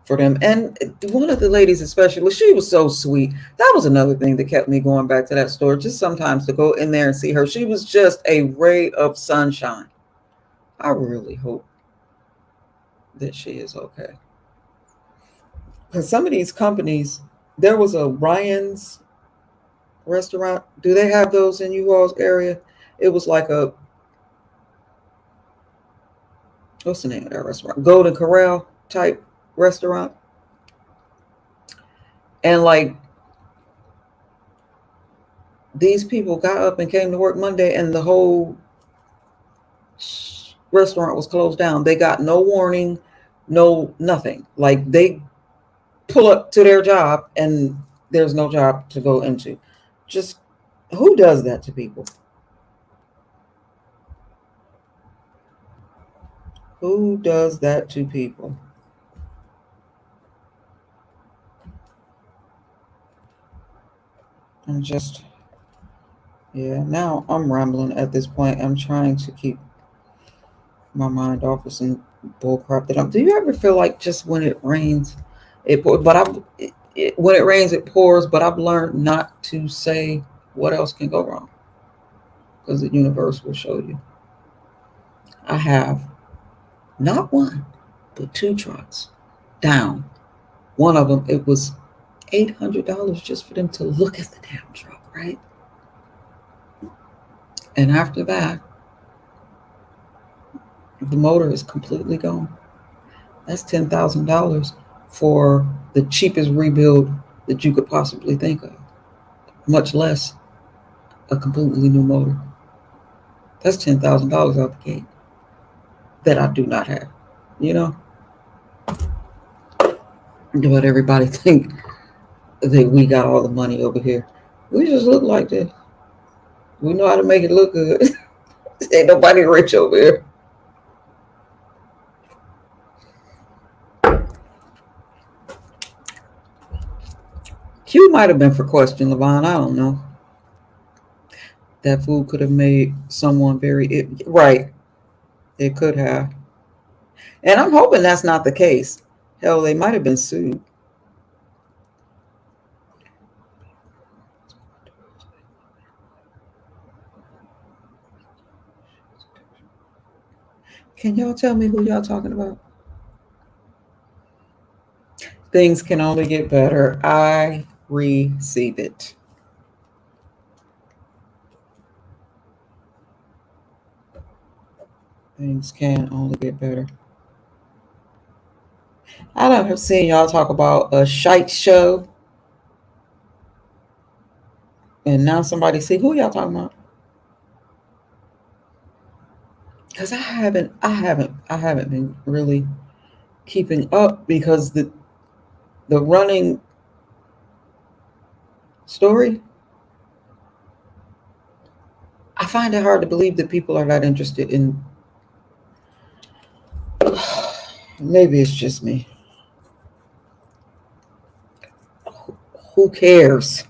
for them. And one of the ladies, especially, she was so sweet. That was another thing that kept me going back to that store. Just sometimes to go in there and see her. She was just a ray of sunshine. I really hope that she is okay. Because some of these companies, there was a Ryan's restaurant. Do they have those in you all's area? It was like a, what's the name of that restaurant? Golden Corral type restaurant. And like, these people got up and came to work Monday, and the whole restaurant was closed down. They got no warning, no nothing. Like, they pull up to their job and there's no job to go into. Just who does that to people? Who does that to people? I'm just, yeah, now I'm rambling at this point. I'm trying to keep my mind off of some bullcrap that I'm. Do you ever feel like just when it rains, it pours? But when it rains, it pours. But I've learned not to say what else can go wrong because the universe will show you. I have not one, but two trucks down. One of them, it was $800 just for them to look at the damn truck, right? And after that, the motor is completely gone. That's $10,000 for the cheapest rebuild that you could possibly think of, much less a completely new motor. That's $10,000 out the gate that I do not have, you know? But everybody think that we got all the money over here. We just look like this. We know how to make it look good. Ain't nobody rich over here. Q might have been for question, Levon. I don't know. That food could have made someone right. It could have. And I'm hoping that's not the case. Hell, they might have been sued. Can y'all tell me who y'all talking about? Things can only get better. I receive it. Things can only get better. I don't have seen y'all talk about a shite show. And now somebody see who y'all talking about. Because I haven't been really keeping up because the running story, I find it hard to believe that people are not interested in. Maybe it's just me. Who cares?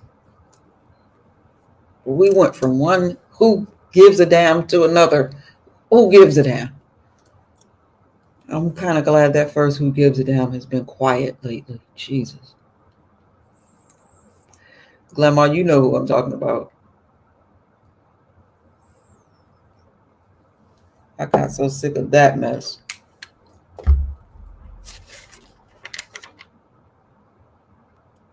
We went from one who gives a damn to another who gives a damn. I'm kind of glad that first who gives a damn has been quiet lately. Jesus. Grandma, you know who I'm talking about. I got so sick of that mess.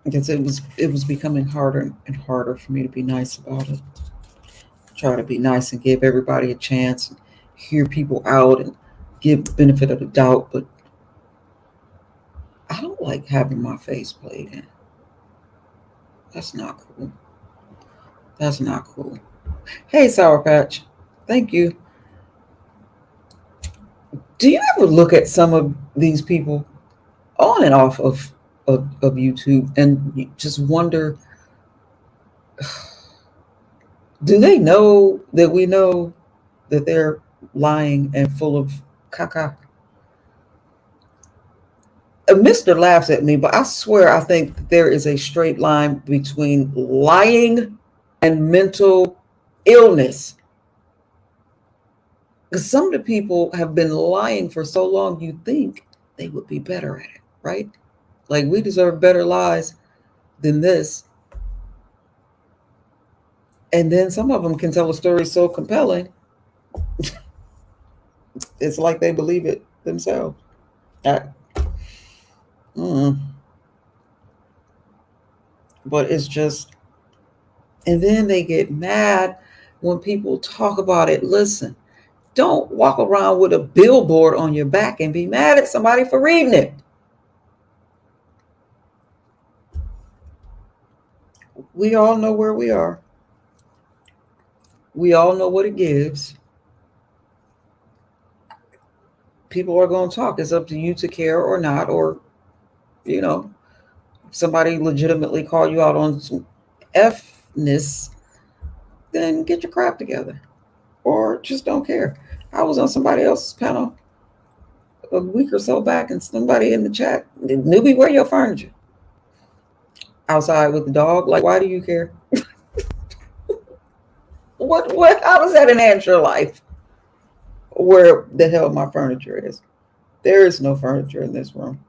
Because it was becoming harder and harder for me to be nice about it. Try to be nice and give everybody a chance and hear people out and give the benefit of the doubt, but I don't like having my face played in. That's not cool. That's not cool. Hey, Sour Patch. Thank you. Do you ever look at some of these people on and off of YouTube and you just wonder, do they know that we know that they're lying and full of caca? Mr. laughs at me, but I swear I think there is a straight line between lying and mental illness. Because some of the people have been lying for so long, you think they would be better at it, right? Like we deserve better lies than this. And then some of them can tell a story so compelling, it's like they believe it themselves. I, mm. But it's just, and then they get mad when people talk about it. Listen, don't walk around with a billboard on your back and be mad at somebody for reading it. We all know where we are. We all know what it gives. People are going to talk. It's up to you to care or not, or, you know, somebody legitimately call you out on some F-ness, then get your crap together. Or just don't care. I was on somebody else's panel a week or so back, and somebody in the chat, newbie, where your furniture? Outside with the dog? Like, why do you care? What, how does that enhance your life? Where the hell my furniture is? There is no furniture in this room.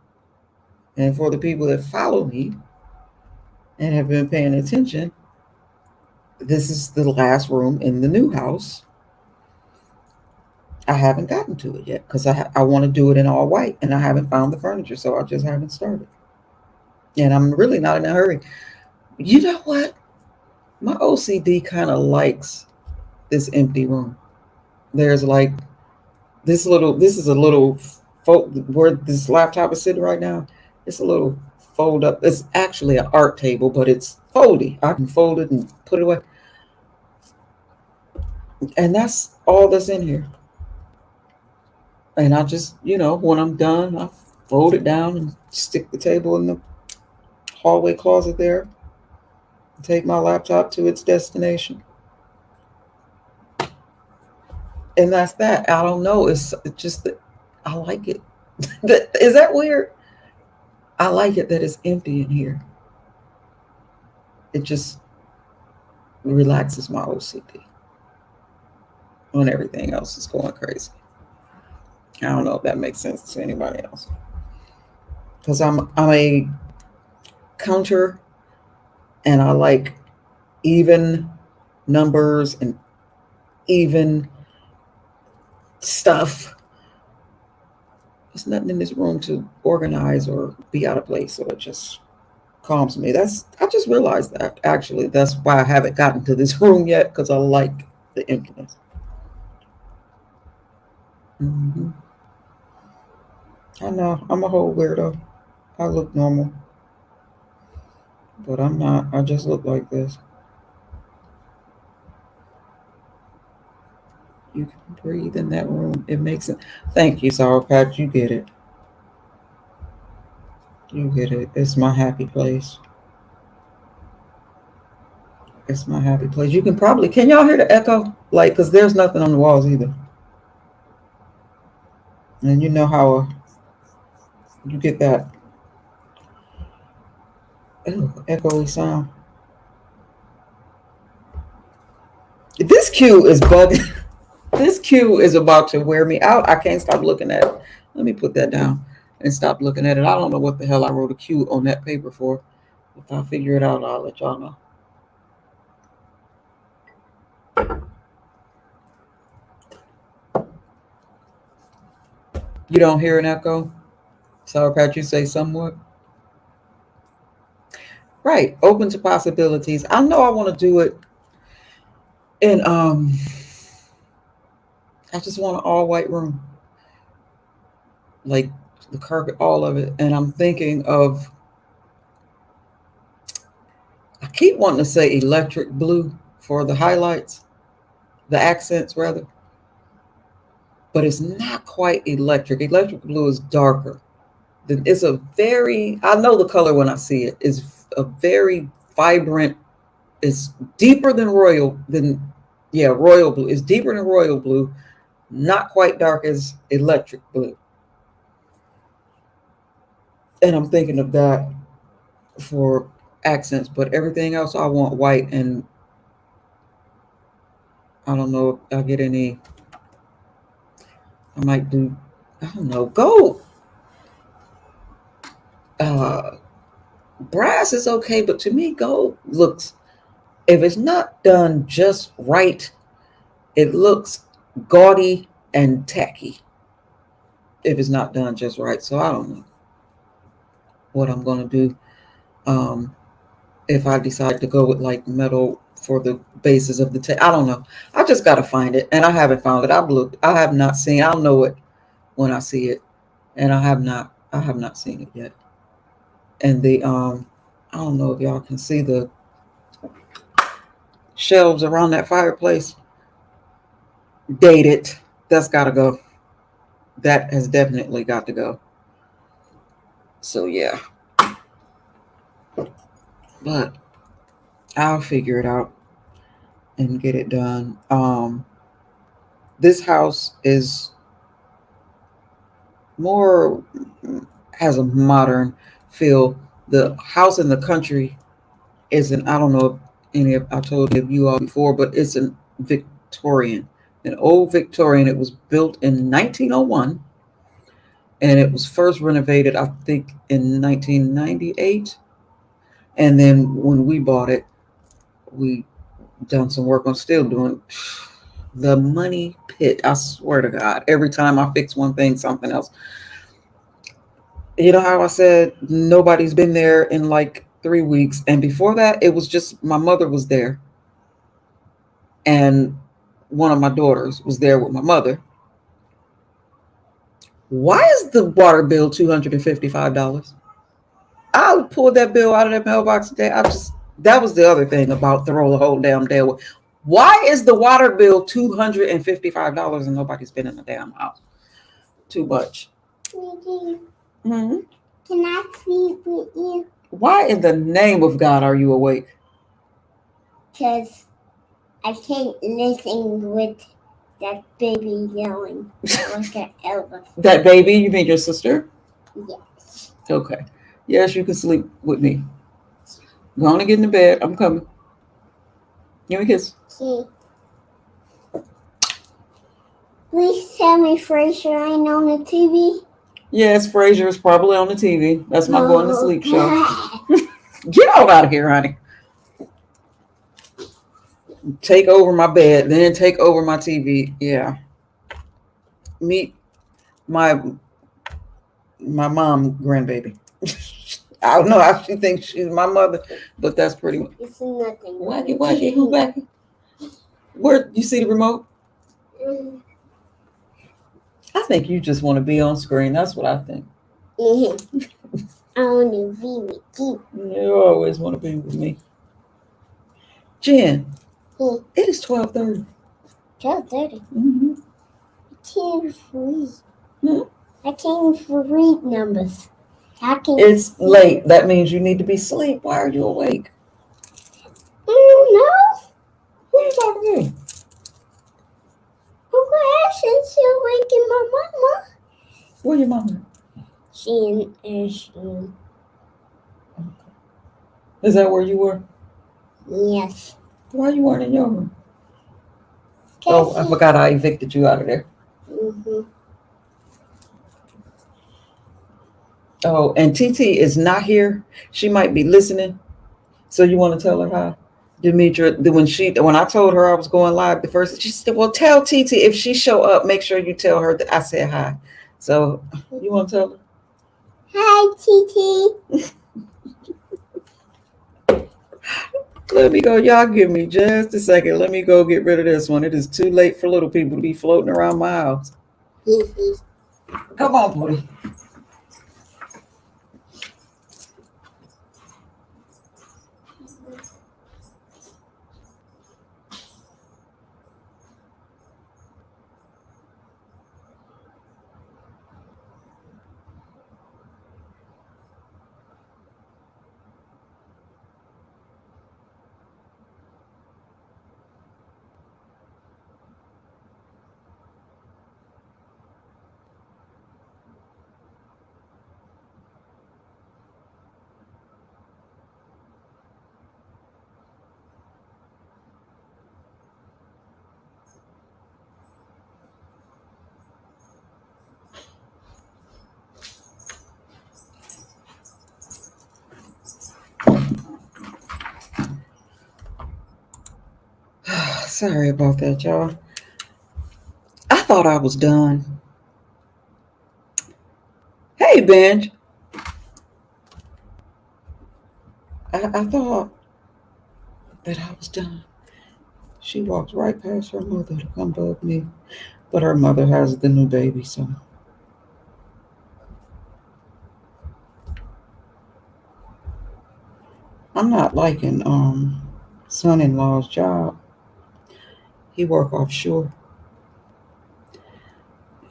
And for the people that follow me and have been paying attention, this is the last room in the new house. I haven't gotten to it yet because I want to do it in all white and I haven't found the furniture, so I just haven't started. And I'm really not in a hurry. You know what? My OCD kind of likes this empty room. There's like this is a little where this laptop is sitting right now. It's a little fold up. It's actually an art table, but it's foldy. I can fold it and put it away. And that's all that's in here. And I just, when I'm done, I fold it down and stick the table in the hallway closet there. Take my laptop to its destination. And that's that. I don't know. It's just that I like it. Is that weird? I like it that it's empty in here. It just relaxes my OCD when everything else is going crazy. I don't know if that makes sense to anybody else. Because I'm a counter and I like even numbers and even stuff. There's nothing in this room to organize or be out of place, so it just calms me. I just realized that actually that's why I haven't gotten to this room yet, because I like the emptiness. Mm-hmm. I know I'm a whole weirdo. I look normal, but I'm not. I just look like this. You can breathe in that room. It makes it. Thank you, Sour Patch. You get it. You get it. It's my happy place. It's my happy place. You can probably. Can y'all hear the echo? Like, because there's nothing on the walls either. And you know how you get that echoey sound. This cue is bugging. This cue is about to wear me out. I can't stop looking at it. Let me put that down and stop looking at it. I don't know what the hell I wrote a cue on that paper for. If I figure it out, I'll let y'all know. You don't hear an echo? Sour Patch, you say somewhat? Right. Open to possibilities. I know I want to do it. And I just want an all white room. Like the carpet, all of it. And I'm thinking of, I keep wanting to say electric blue for the highlights, the accents rather. But it's not quite electric. Electric blue is darker. It's a very, I know the color when I see it, is a very vibrant, it's deeper than royal blue. It's deeper than royal blue, not quite dark as electric blue. And I'm thinking of that for accents, but everything else I want white, and I don't know if I'll get any. I might do, I don't know, gold. Brass is okay, but to me, gold looks, if it's not done just right, it looks gaudy and tacky if it's not done just right. So I don't know what I'm going to do if I decide to go with like metal for the bases of the tape. I don't know. I just got to find it, and I haven't found it. I've looked. I have not seen. I'll know it when I see it, and I have not seen it yet. And the I don't know if y'all can see the shelves around that fireplace. Dated. That's got to go. That has definitely got to go. So yeah. But I'll figure it out and get it done. This house is more, has a modern feel. The house in the country isn't, I don't know if I told you all before, but it's an Victorian, an old Victorian. It was built in 1901, and it was first renovated, I think, in 1998. And then when we bought it, we done some work on still doing the money pit. I swear to God, every time I fix one thing, something else. You know how I said nobody's been there in like 3 weeks, and before that, it was just my mother was there, and one of my daughters was there with my mother. Why is the water bill $255? I pulled that bill out of that mailbox today. That was the other thing about throw the whole damn day away. Why is the water bill $255 and nobody's been in the damn house? Too much. Mm-hmm. Can I sleep with you? Why in the name of God are you awake? Because I can't listen with that baby yelling like an elephant. That baby? You mean your sister? Yes. Okay. Yes, you can sleep with me. Go on and get in the bed. I'm coming. Give me a kiss. Okay. Please tell me Frasier ain't on the TV. Yes, Frasier is probably on the TV. That's my going to sleep show. Get out of here, honey. Take over my bed, then take over my TV. Yeah. Meet my mom grandbaby. I don't know how she thinks she's my mother, but that's pretty much. It's nothing. Wacky, who wacky? Where you see the remote? I think you just want to be on screen. That's what I think. I want to be with you. You always want to be with me. Jen, it is 12:30. 12:30. Mm-hmm. I can't read. Hmm? I can't even read numbers. It's late. That means you need to be asleep. Why are you awake? I don't know. Who are you talking to? Uncle Ashton's still waking my mama. Where your mama? She in Ashton. Is that where you were? Yes. Why you weren't in your room? Oh, I forgot I evicted you out of there. Mm-hmm. Oh, and TT is not here. She might be listening. So you want to tell her hi? Demetra, when I told her I was going live the first, she said, well, tell TT if she show up, make sure you tell her that I said hi. So you want to tell her? Hi, TT. Let me go. Y'all give me just a second. Let me go get rid of this one. It is too late for little people to be floating around my house. Come on, Pootie. Sorry about that, y'all. I thought I was done. Hey, Benj. I thought that I was done. She walks right past her mother to come bug me. But her mother has the new baby, so. I'm not liking son-in-law's job. He work offshore.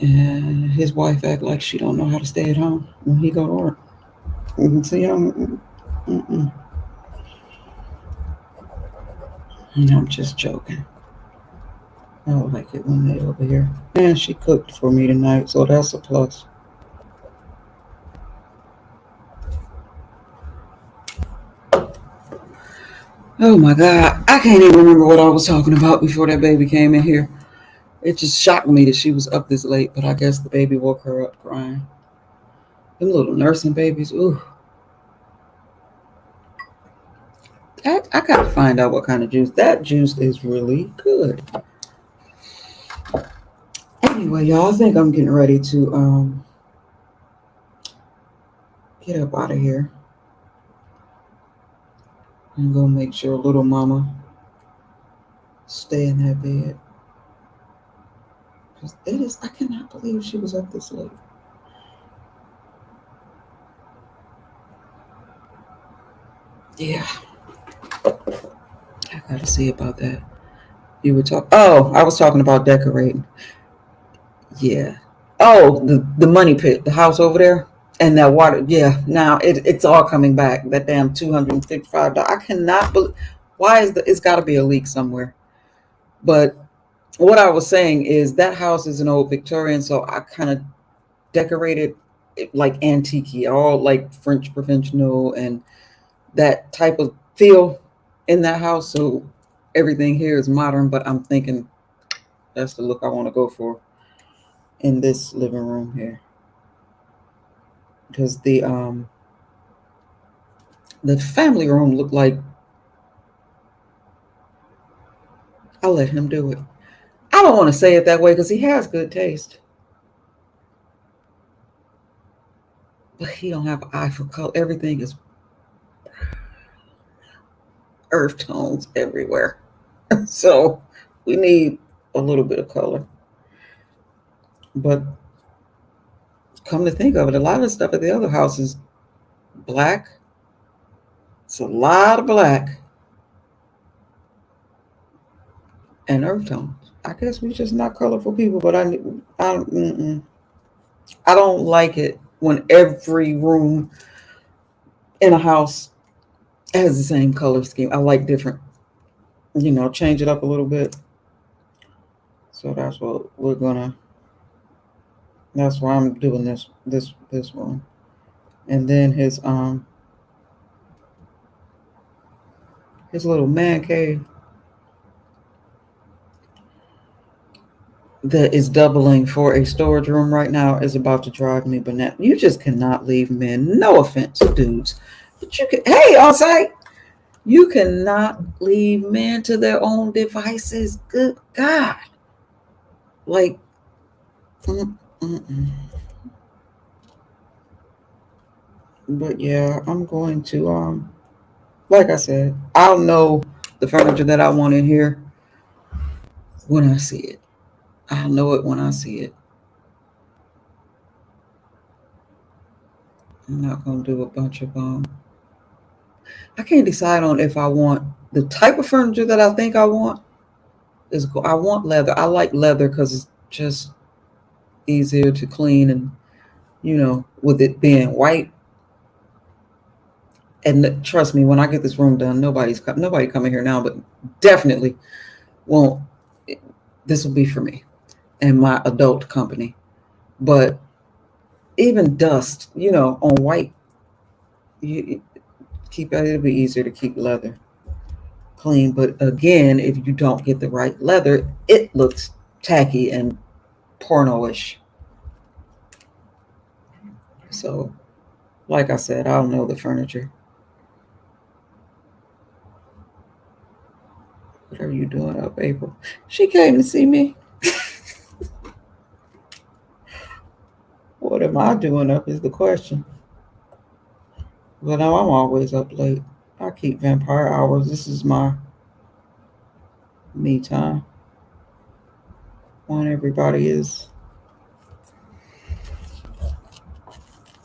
And his wife act like she don't know how to stay at home when he go to work. See, I'm just joking. I don't like it when they over here. And she cooked for me tonight, so that's a plus. Oh my God, I can't even remember what I was talking about before that baby came in here. It just shocked me that she was up this late, but I guess the baby woke her up crying. Them little nursing babies. Ooh. I gotta find out what kind of juice. That juice is really good. Anyway, y'all, I think I'm getting ready to get up out of here and go make sure little mama stay in that bed. Cause it is, I cannot believe she was up this late. Yeah, I gotta see about that. You were talking. Oh, I was talking about decorating. Yeah. Oh, the money pit, the house over there, and that water. Yeah. Now it's all coming back. That damn $255. I cannot believe. Why is the? It's got to be a leak somewhere. But what I was saying is that house is an old Victorian, so I kind of decorated it like antique, all like French provincial and that type of feel in that house. So everything here is modern, but I'm thinking that's the look I want to go for in this living room here, because the family room looked like, I'll let him do it. I don't want to say it that way because he has good taste, but he don't have an eye for color. Everything is earth tones everywhere. So we need a little bit of color. But come to think of it, a lot of the stuff at the other house is black. It's a lot of black and earth tones. I guess we're just not colorful people, but I don't like it when every room in a house has the same color scheme. I like different, change it up a little bit. So that's what we're gonna. That's why I'm doing this room, and then his little man cave that is doubling for a storage room right now is about to drive me bananas. You just cannot leave men. No offense, dudes, but you can. Hey, on site, you cannot leave men to their own devices. Good God, like. Mm. But yeah, I'm going to like I said, I'll know the furniture that I want in here when I see it. I'll know it when I see it. I'm not gonna do a bunch of I can't decide on if I want the type of furniture that I think I want I want leather. I like leather because it's just easier to clean, and with it being white. And trust me, when I get this room done, nobody coming here now, but definitely won't. This will be for me and my adult company. But even dust, on white, you it'll be easier to keep leather clean. But again, if you don't get the right leather, it looks tacky and porno-ish. So, like I said, I'll know the furniture. What are you doing up, April? She came to see me. What am I doing up is the question. But now I'm always up late. I keep vampire hours. This is my me time when everybody is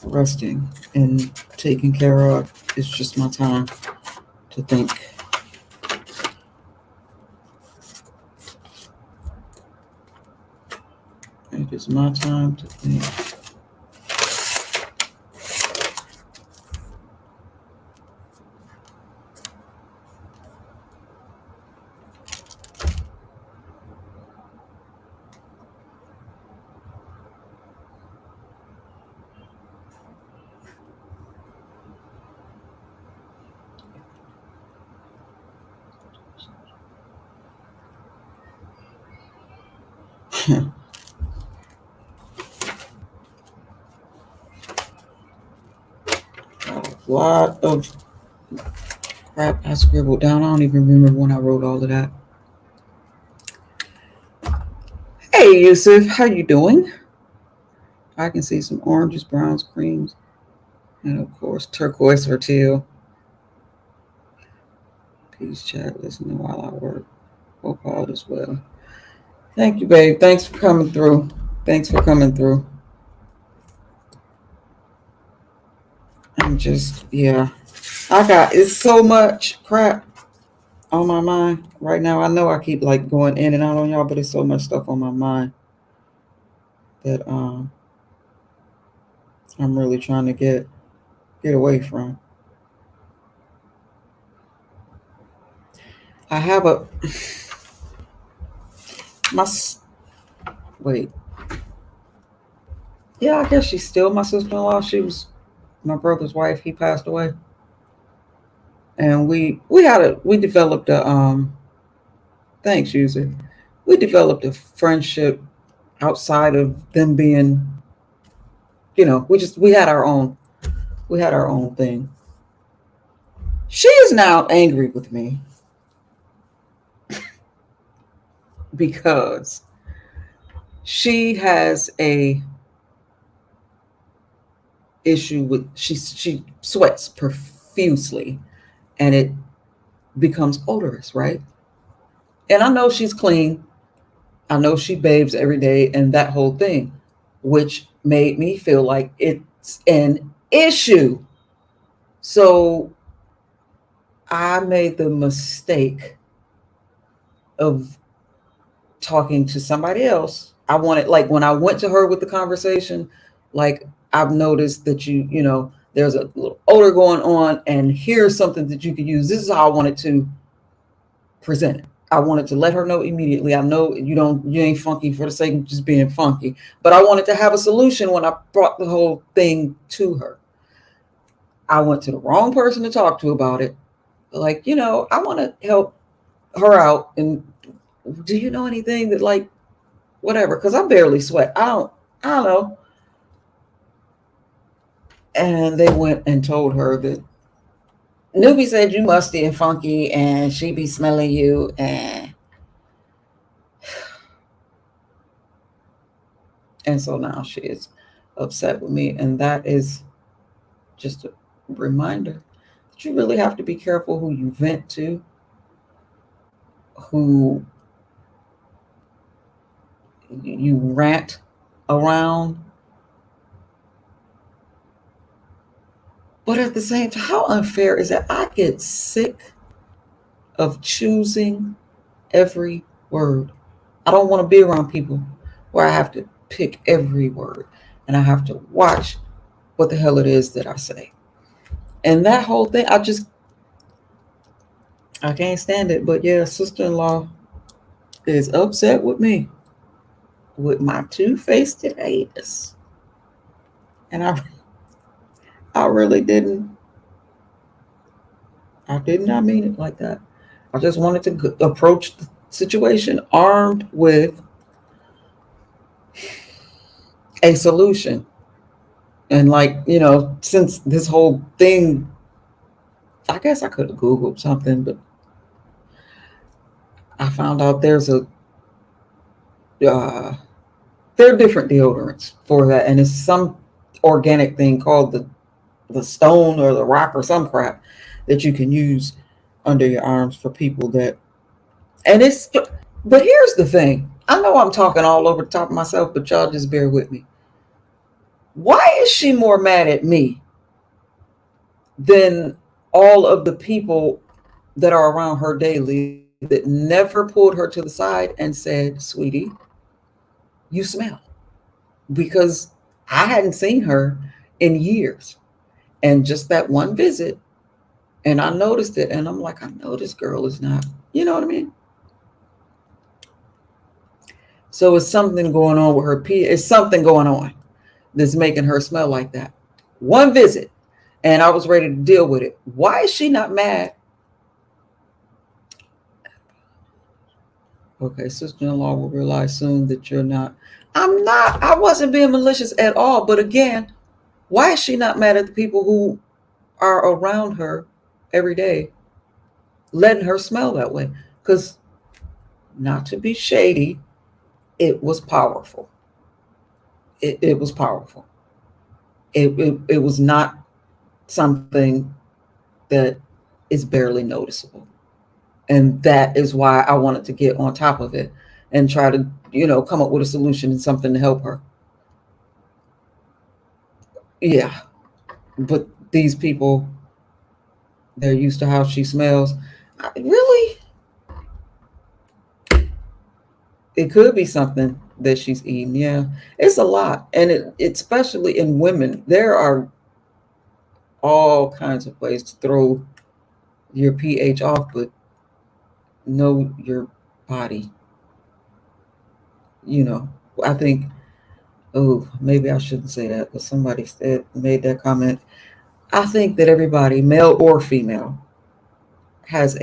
resting and taken care of. It's just my time to think. It is my time to think. lot of crap I scribbled down. I don't even remember when I wrote all of that. Hey, Yusuf, how you doing? I can see some oranges, browns, creams, and of course turquoise or teal. Peace chat, listening while I work. Hope all is well. Thank you, babe. Thanks for coming through. Thanks for coming through. I'm just, yeah. It's so much crap on my mind right now. I know I keep like going in and out on y'all, but it's so much stuff on my mind that I'm really trying to get away from. I have a my wait. Yeah, I guess she's still my sister-in-law. She was my brother's wife. He passed away, and we developed a thanks, user. We developed a friendship outside of them being, we had our own thing. She is now angry with me because she has a issue with she sweats profusely and it becomes odorous, right? And I know she's clean. I know she bathes every day and that whole thing, which made me feel like it's an issue. So I made the mistake of talking to somebody else. I wanted, like, when I went to her with the conversation, like, I've noticed that there's a little odor going on, and here's something that you could use. This is how I wanted to present it. I wanted to let her know immediately. I know you ain't funky for the sake of just being funky, but I wanted to have a solution when I brought the whole thing to her. I went to the wrong person to talk to about it. Like, I want to help her out. And do you know anything that, like, whatever? Because I barely sweat. I don't know. And they went and told her that Newbie said you musty and funky and she be smelling you. And so now she is upset with me. And that is just a reminder that you really have to be careful who you vent to, who you rant around. But at the same time, how unfair is that? I get sick of choosing every word. I don't want to be around people where I have to pick every word and I have to watch what the hell it is that I say. And that whole thing, I can't stand it. But yeah, sister-in-law is upset with me with my two-faced anus. And I really didn't. I did not mean it like that. I just wanted to approach the situation armed with a solution. And since this whole thing, I guess I could have Googled something, but I found out there are different deodorants for that, and it's some organic thing called the stone or the rock or some crap that you can use under your arms for people that, but here's the thing. I know I'm talking all over the top of myself, but y'all just bear with me. Why is she more mad at me than all of the people that are around her daily that never pulled her to the side and said, sweetie, you smell? Because I hadn't seen her in years. And just that one visit, and I noticed it, and I'm like, I know this girl is not, you know what I mean? So it's something going on with her pee. It's something going on that's making her smell like that. One visit, and I was ready to deal with it. Why is she not mad? Okay, sister-in-law will realize soon that you're not. I'm not. I wasn't being malicious at all. But again, why is she not mad at the people who are around her every day, letting her smell that way. Because, not to be shady, it was powerful. It was powerful. It was not something that is barely noticeable. And that is why I wanted to get on top of it and try to, come up with a solution and something to help her. Yeah. But these people, they're used to how she smells. Really? It could be something that she's eating. Yeah. It's a lot. And especially in women, there are all kinds of ways to throw your pH off, but know your body. You know, I think, oh, maybe I shouldn't say that because somebody made that comment. I think that everybody, male or female, has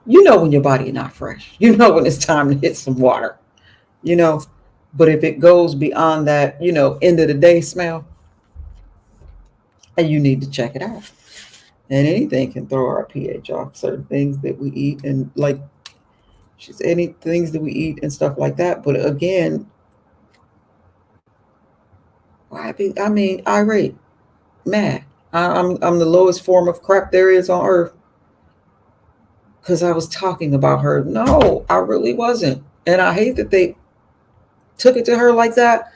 when your body is not fresh. When it's time to hit some water, you know. But if it goes beyond that, end of the day smell, and you need to check it out. And anything can throw our pH off. Certain things that we eat, and like she said, any things that we eat and stuff like that. But again, I mean, irate, mad. I'm the lowest form of crap there is on earth because I was talking about her. No, I really wasn't. And I hate that they took it to her like that.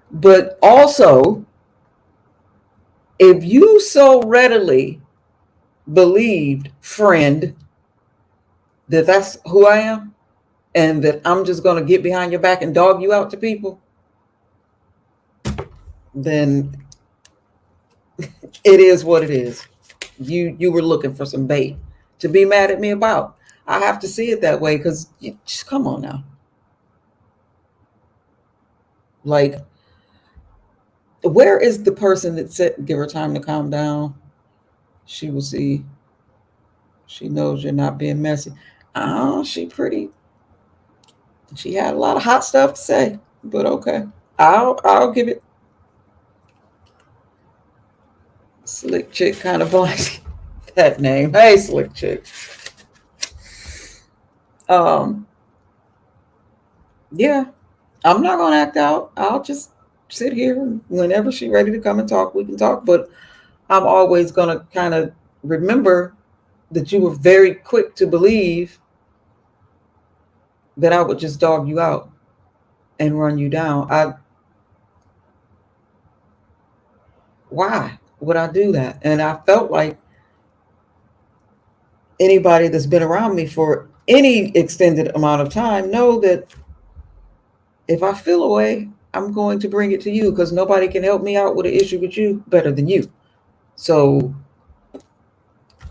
But also, if you so readily believed, friend, that that's who I am and that I'm just going to get behind your back and dog you out to people, then it is what it is. You were looking for some bait to be mad at me about. I have to see it that way because just come on now. Like, where is the person that said, give her time to calm down? She will see. She knows you're not being messy. Oh, she pretty. She had a lot of hot stuff to say, but okay. I'll give it. Slick chick kind of like that name. Hey, slick chick. Um, yeah, I'm not gonna act out. I'll just sit here. Whenever she's ready to come and talk, we can talk. But I'm always gonna kind of remember that you were very quick to believe that I would just dog you out and run you down. Why would I do that? And I felt like anybody that's been around me for any extended amount of time know that if I feel a way, I'm going to bring it to you because nobody can help me out with an issue with you better than you. So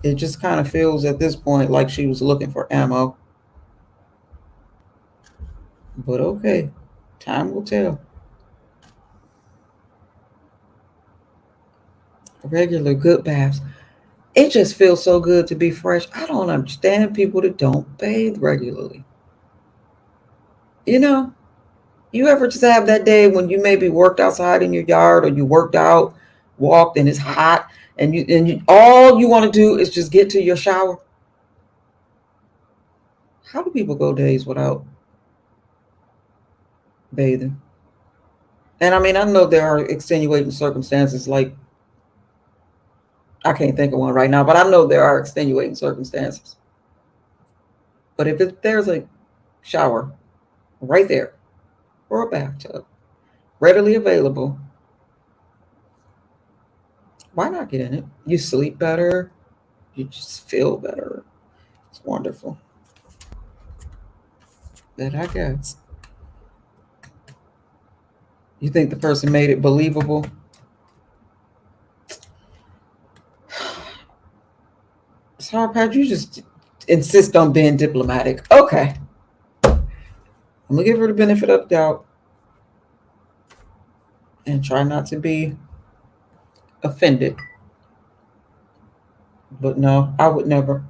it just kind of feels at this point like she was looking for ammo. But okay, time will tell. Regular good baths. It just feels so good to be fresh. I don't understand people that don't bathe regularly. You know, you ever just have that day when you maybe worked outside in your yard or you worked out, walked, and it's hot, and all you want to do is just get to your shower? How do people go days without bathing? And I mean, I know there are extenuating circumstances, like I can't think of one right now, but I know there are extenuating circumstances. But if there's a shower right there or a bathtub readily available, why not get in it? You sleep better, you just feel better. It's wonderful. That I guess. You think the person made it believable? Sorry, Pat, you just insist on being diplomatic. Okay. I'm gonna give her the benefit of the doubt and try not to be offended. But no, I would never.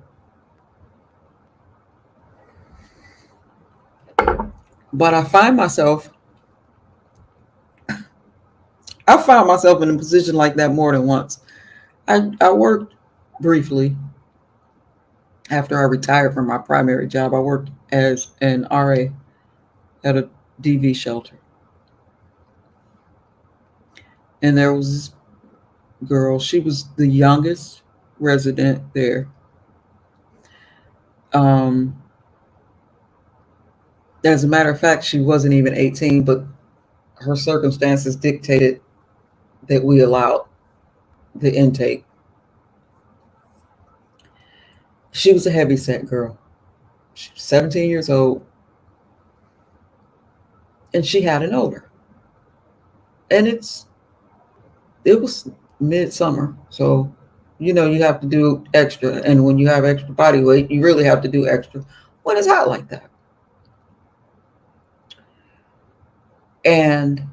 But I find myself I found myself in a position like that more than once. I worked briefly after I retired from my primary job. I worked as an RA at a DV shelter. And there was this girl, she was the youngest resident there. Um, as a matter of fact, she wasn't even 18, but her circumstances dictated that we allowed the intake. She was a heavy set girl. She was 17 years old, and she had an odor. And it was midsummer, so you have to do extra. And when you have extra body weight, you really have to do extra when it's hot like that. And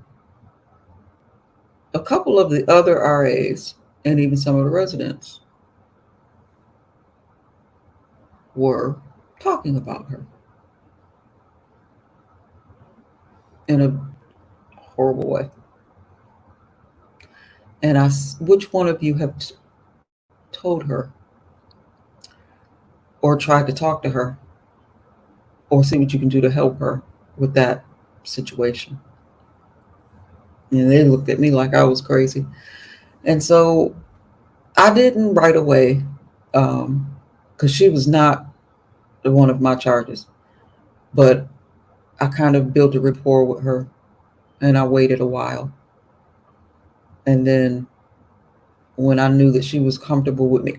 a couple of the other RAs and even some of the residents were talking about her in a horrible way. And which one of you have told her or tried to talk to her or see what you can do to help her with that situation? And they looked at me like I was crazy. And so I didn't right away, because she was not one of my charges, but I kind of built a rapport with her, and I waited a while. And then when I knew that she was comfortable with me,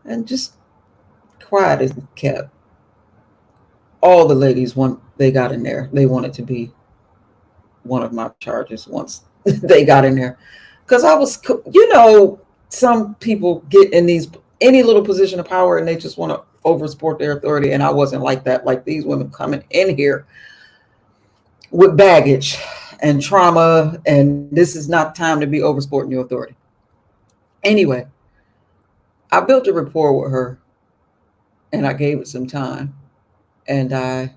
and just quiet as kept, all the ladies, when they got in there, they wanted to be one of my charges once they got in there. Because I was, some people get in any little position of power and they just want to oversport their authority. And I wasn't like that. Like these women coming in here with baggage and trauma, and this is not time to be oversporting your authority. Anyway, I built a rapport with her, and I gave it some time, and I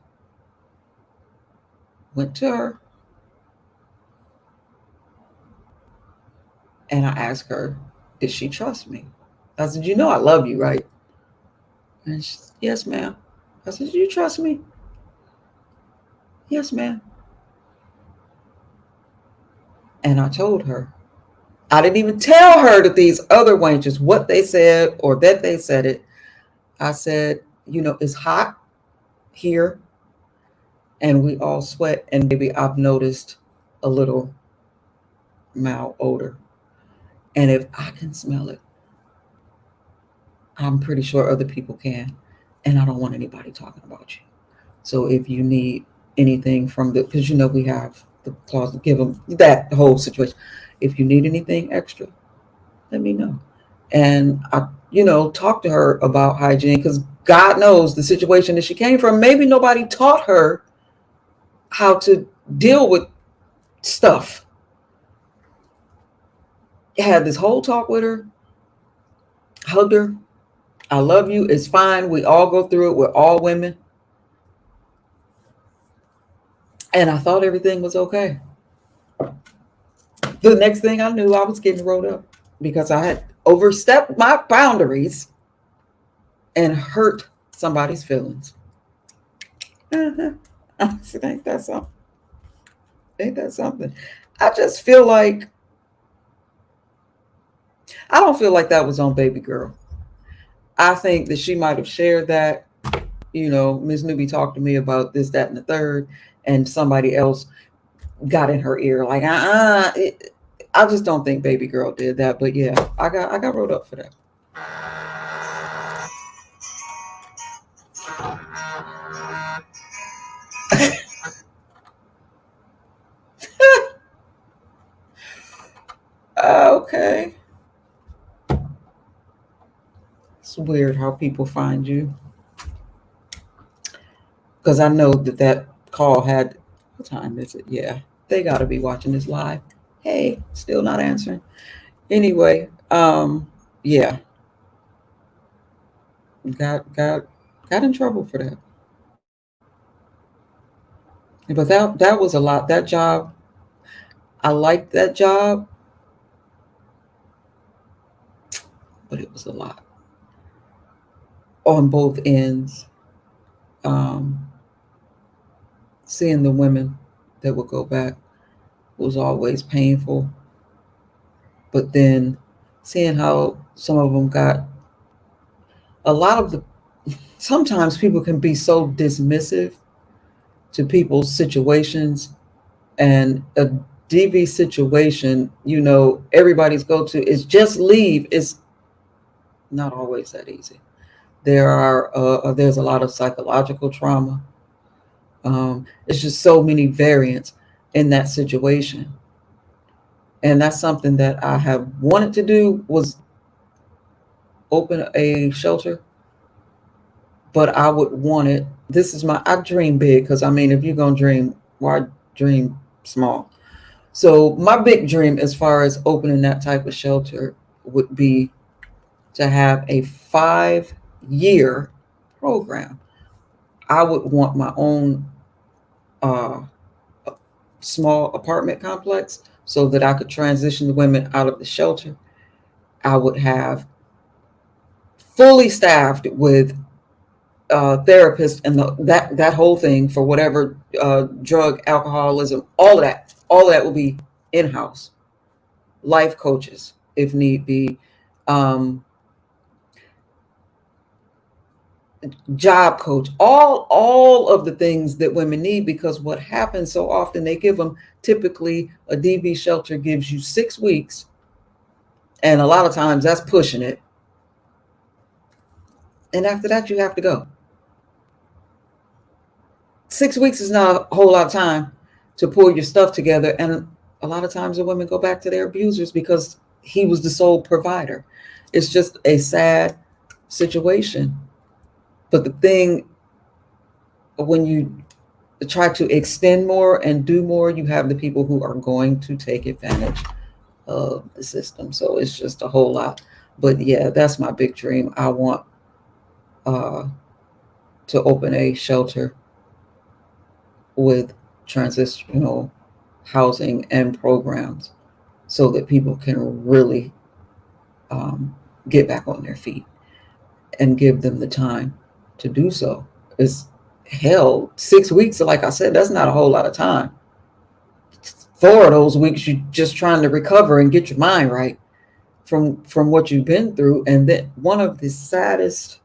went to her and I asked her, did she trust me? I said, I love you, right? And she said, yes, ma'am. I said, do you trust me? Yes, ma'am. And I told her. I didn't even tell her that these other wenches, what they said or that they said it. I said, it's hot here and we all sweat, and maybe I've noticed a little malodor. And if I can smell it, I'm pretty sure other people can. And I don't want anybody talking about you. So if you need anything from because we have the clause to give them that whole situation. If you need anything extra, let me know. And I, talk to her about hygiene, because God knows the situation that she came from. Maybe nobody taught her how to deal with stuff. I had this whole talk with her, hugged her. I love you. It's fine. We all go through it. We're all women. And I thought everything was okay. The next thing I knew, I was getting rolled up because I had overstepped my boundaries and hurt somebody's feelings. I said, ain't that something? Ain't that something? I just feel like, I don't feel like that was on baby girl. I think that she might have shared that, Ms. Newbie talked to me about this, that, and the third, and somebody else got in her ear like, I just don't think baby girl did that. But yeah, I got rolled up for that. Okay. It's weird how people find you. Because I know that call had, what time is it? Yeah, they got to be watching this live. Hey, still not answering. Anyway, yeah, got in trouble for that. But that was a lot. That job, I liked that job, but it was a lot on both ends. Seeing the women that would go back was always painful, but then seeing how some of them got a lot of the sometimes people can be so dismissive to people's situations, and a DV situation, everybody's go to is just leave. It's not always that easy. There's a lot of psychological trauma. It's just so many variants in that situation, and that's something that I have wanted to do, was open a shelter. But I would want it. I dream big, because if you're gonna dream, why dream small? So my big dream as far as opening that type of shelter would be to have a 5-year program. I would want my own small apartment complex so that I could transition the women out of the shelter. I would have fully staffed with therapists and that whole thing for whatever drug, alcoholism, all of that will be in-house. Life coaches, if need be, job coach, all of the things that women need, because what happens so often, they give them, typically a DV shelter gives you 6 weeks, and a lot of times that's pushing it, and after that you have to go. 6 weeks is not a whole lot of time to pull your stuff together, and a lot of times the women go back to their abusers because he was the sole provider. It's just a sad situation. But the thing, when you try to extend more and do more, you have the people who are going to take advantage of the system. So it's just a whole lot. But yeah, that's my big dream. I want to open a shelter with transitional housing and programs so that people can really get back on their feet, and give them the time to do so. It's hell, 6 weeks, like I said, that's not a whole lot of time. 4 of those weeks you're just trying to recover and get your mind right from what you've been through. And then one of the saddest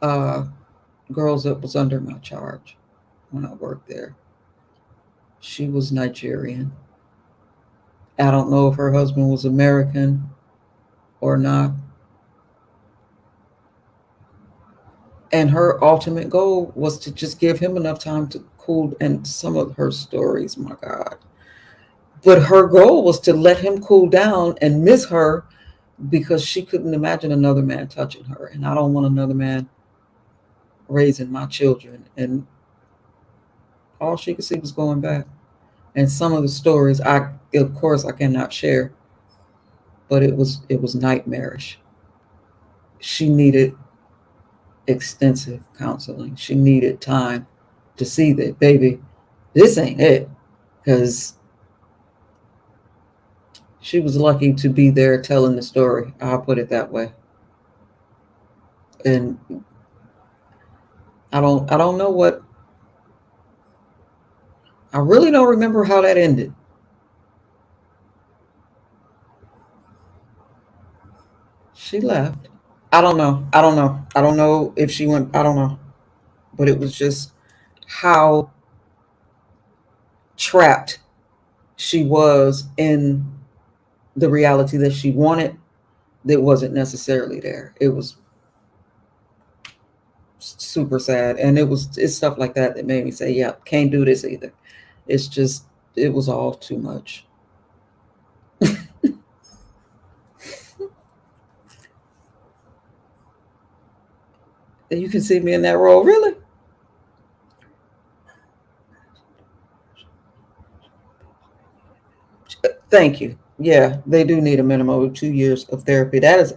girls that was under my charge when I worked there, she was Nigerian. I don't know if her husband was American or not. And her ultimate goal was to just give him enough time to cool. And some of her stories, my God. But her goal was to let him cool down and miss her, because she couldn't imagine another man touching her. And I don't want another man raising my children. And all she could see was going back. And some of the stories, of course, I cannot share, but it was nightmarish. She needed extensive counseling. She needed time to see that, baby, this ain't it. Because she was lucky to be there telling the story. I'll put it that way. And I don't know what, I really don't remember how that ended. She left. I don't know. I don't know if she went, I don't know. But it was just how trapped she was in the reality that she wanted that wasn't necessarily there. It was super sad. And it's stuff like that that made me say, yeah, can't do this either. It's just, it was all too much. You can see me in that role, really? Thank you. Yeah, they do need a minimum of 2 years of therapy. That is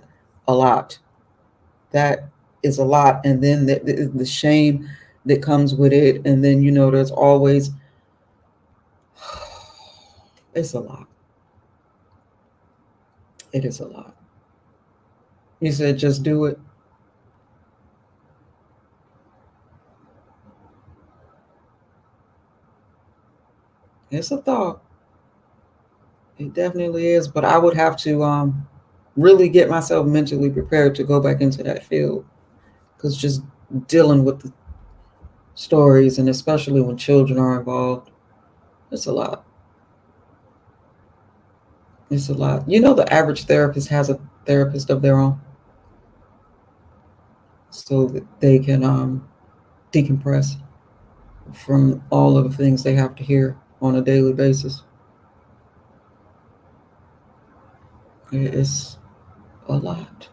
a lot. That is a lot. And then the shame that comes with it. And then, there's always, it's a lot. It is a lot. You said just do it. It's a thought. It definitely is. But I would have to really get myself mentally prepared to go back into that field. Because just dealing with the stories, and especially when children are involved, it's a lot. It's a lot. You know, the average therapist has a therapist of their own so that they can decompress from all of the things they have to hear on a daily basis. It's a lot.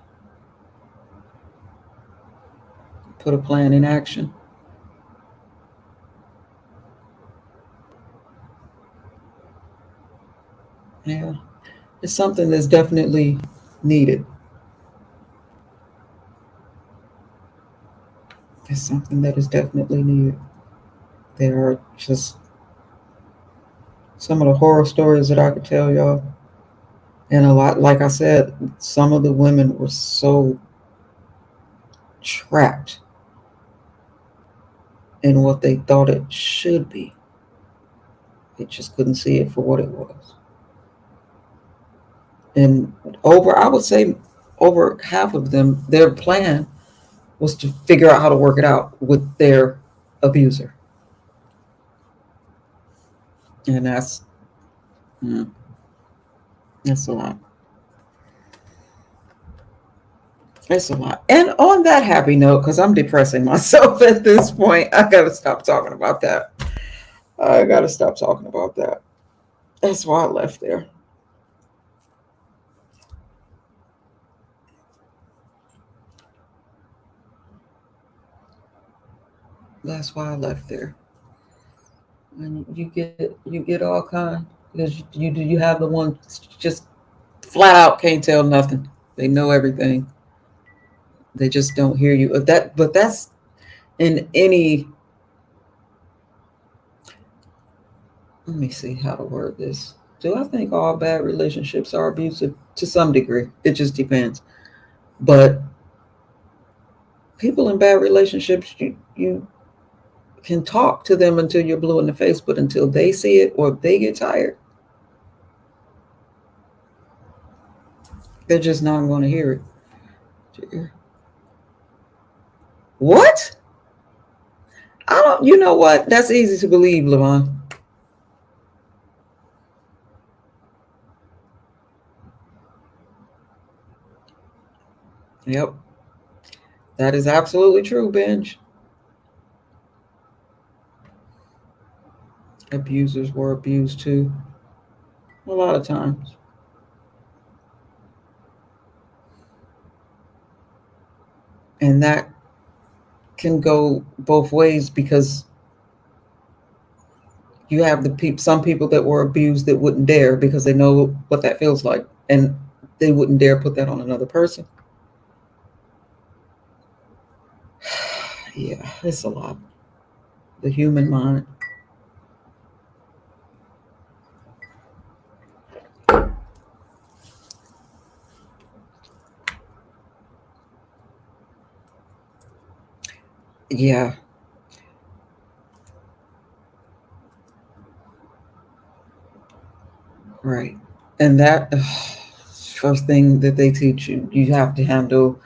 Put a plan in action. Yeah, it's something that's definitely needed. It's something that is definitely needed. There are just some of the horror stories that I could tell y'all. And a lot, like I said, some of the women were so trapped in what they thought it should be. They just couldn't see it for what it was. And I would say, over half of them, their plan was to figure out how to work it out with their abuser. And mm, that's a lot. It's a lot. And on that happy note, because I'm depressing myself at this point, I got to stop talking about that. I got to stop talking about that. That's why I left there. That's why I left there. And you get all kind, because you have the one just flat out can't tell nothing. They know everything. They just don't hear you. But that's in any. Let me see how to word this. Do I think all bad relationships are abusive? To some degree, it just depends. But people in bad relationships, you can talk to them until you're blue in the face, but until they see it or they get tired, they're just not going to hear it. What? I don't. You know what? That's easy to believe, Levon. Yep, that is absolutely true, Benj. Abusers were abused too, a lot of times. And that can go both ways, because you have some people that were abused that wouldn't dare, because they know what that feels like, and they wouldn't dare put that on another person. Yeah, it's a lot. The human mind. Yeah, right. And that first thing that they teach you, you have to handle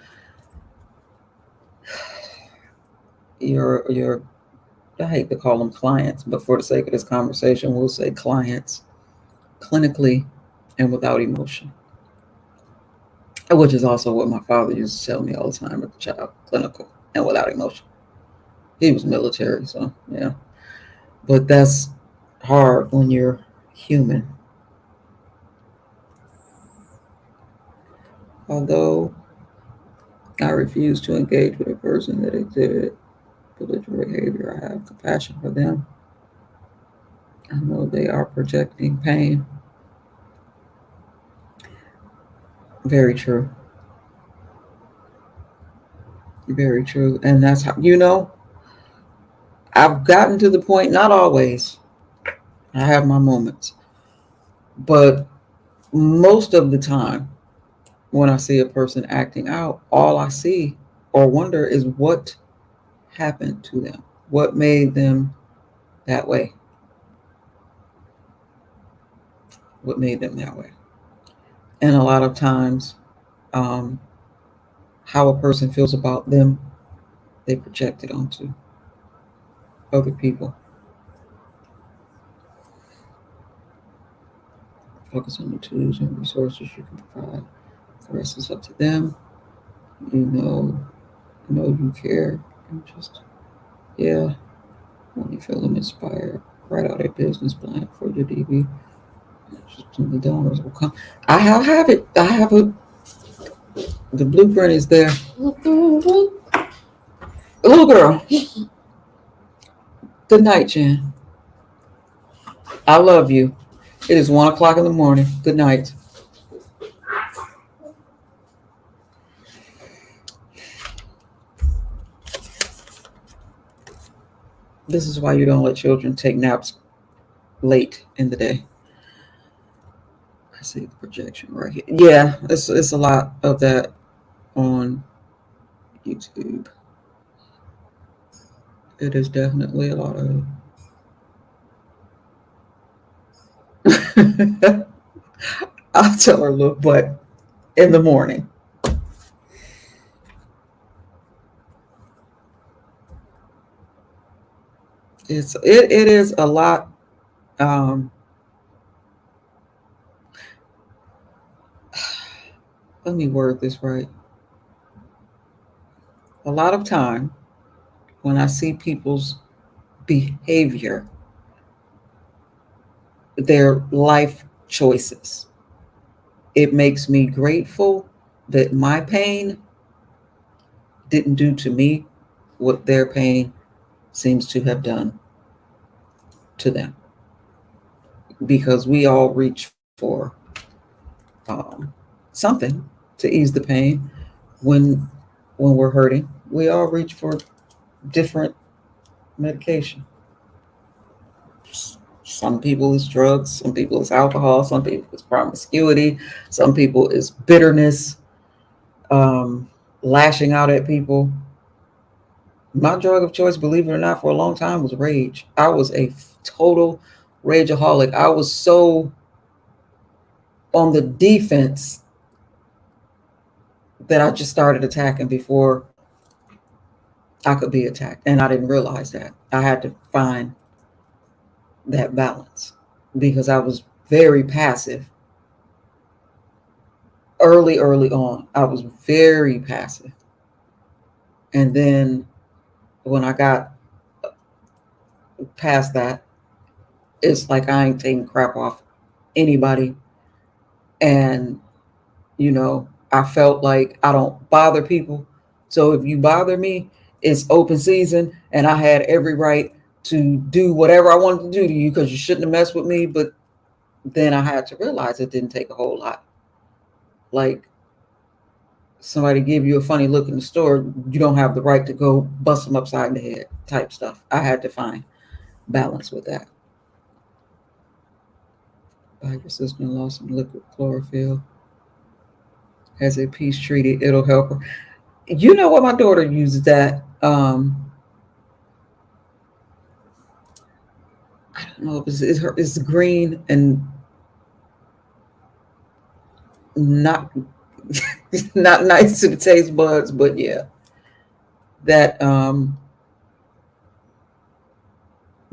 your. I hate to call them clients, but for the sake of this conversation, we'll say clients, clinically and without emotion, which is also what my father used to tell me all the time as a child: clinical and without emotion. He was military, so yeah. But that's hard when you're human. Although I refuse to engage with a person that exhibits belligerent behavior, I have compassion for them. I know they are projecting pain. Very true. Very true. And that's how, I've gotten to the point, not always, I have my moments, but most of the time, when I see a person acting out, all I see or wonder is what happened to them, what made them that way, what made them that way. And a lot of times, um, how a person feels about them, they project it onto other people. Focus on the tools and resources you can provide. The rest is up to them. You care. And just, yeah, when you feel them inspired, write out a business plan for your DB. Just, the donors will come. I'll have it. I have a. The blueprint is there. You doing good? Little girl. Good night, Jan. I love you. It is 1 o'clock in the morning. Good night. This is why you don't let children take naps late in the day. I see the projection right here. Yeah, it's a lot of that on YouTube. It is definitely a lot of it. I'll tell her, look, but in the morning. It is a lot. Um, let me word this right. A lot of time when I see people's behavior, their life choices, it makes me grateful that my pain didn't do to me what their pain seems to have done to them. Because we all reach for something to ease the pain when we're hurting. We all reach for different medication. Some people it's drugs, some people it's alcohol, some people it's promiscuity, some people it's bitterness, lashing out at people. My drug of choice, believe it or not, for a long time was rage. I was a total rageaholic. I was so on the defense that I just started attacking before I could be attacked. And I didn't realize that. I had to find that balance because I was very passive. Early on, I was very passive. And then when I got past that, it's like I ain't taking crap off anybody. And, I felt like I don't bother people. So if you bother me, it's open season. And I had every right to do whatever I wanted to do to you because you shouldn't have messed with me. But then I had to realize it didn't take a whole lot. Like somebody give you a funny look in the store, you don't have the right to go bust them upside the head type stuff. I had to find balance with that. Buy your sister-in-law some liquid chlorophyll as a peace treaty. It'll help her. You know what? My daughter uses that. I don't know if it's green and not not nice to the taste buds, but yeah, that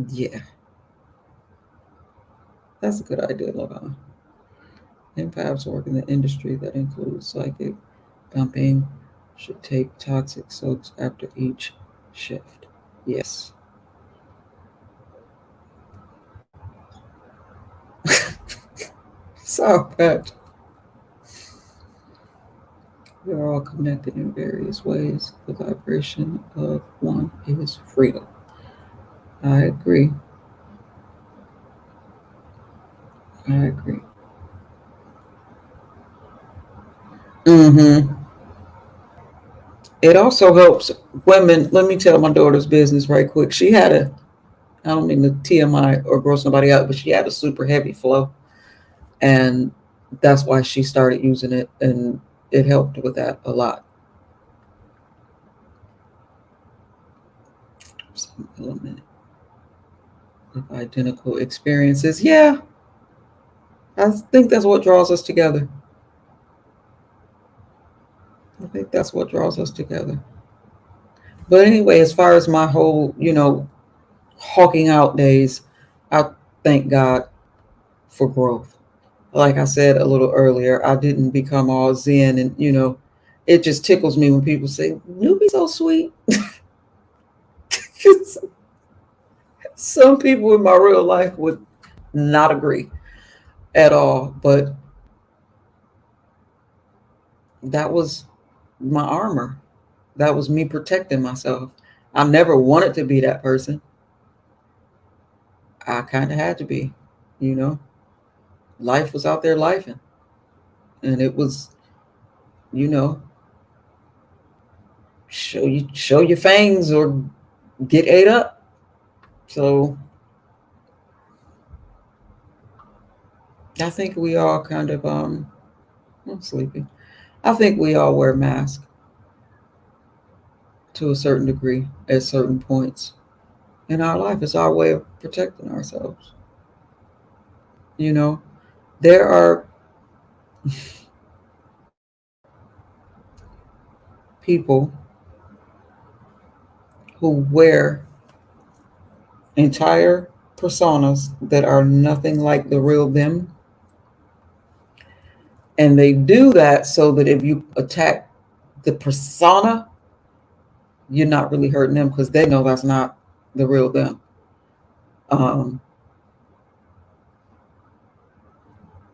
yeah, that's a good idea, Lavon. Empaths work in the industry that includes psychic dumping should take toxic soaks after each shift. Yes. So bad. We are all connected in various ways. The vibration of one is freedom. I agree. Mm-hmm. It also helps women. Let me tell my daughter's business right quick. She had I don't mean to TMI or grow somebody out, but she had a super heavy flow. And that's why she started using it. And it helped with that a lot. Some element of identical experiences. Yeah, I think that's what draws us together. I think that's what draws us together. But anyway, as far as my whole, hulking out days, I thank God for growth. Like I said a little earlier, I didn't become all zen, and it just tickles me when people say, "Newbie's so sweet." Some people in my real life would not agree at all, but that was my armor. That was me protecting myself. I never wanted to be that person. I kind of had to be, you know. Life was out there lifing, and it was, you know, show your fangs or get ate up. So I think we all kind of I'm sleepy. I think we all wear masks to a certain degree at certain points in our life. It's our way of protecting ourselves. You know, there are people who wear entire personas that are nothing like the real them. And they do that so that if you attack the persona, you're not really hurting them because they know that's not the real them. Um,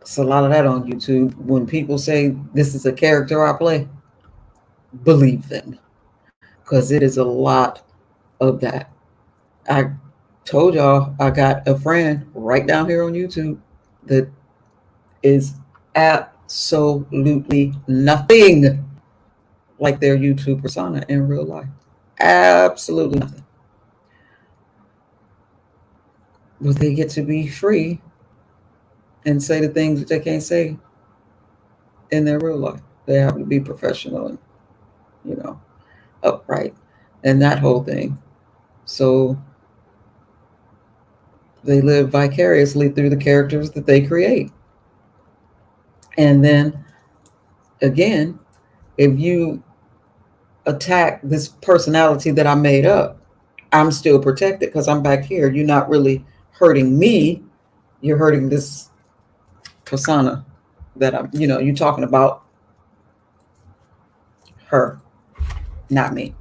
it's a lot of that on YouTube. When people say this is a character I play, believe them because it is a lot of that. I told y'all I got a friend right down here on YouTube that is absolutely nothing like their YouTube persona in real life. Absolutely nothing. But they get to be free and say the things that they can't say in their real life. They have to be professional and, you know, upright and that whole thing. So they live vicariously through the characters that they create. And then again, if you attack this personality that I made up, I'm still protected because I'm back here. You're not really hurting me. You're hurting this persona that you're talking about her, not me,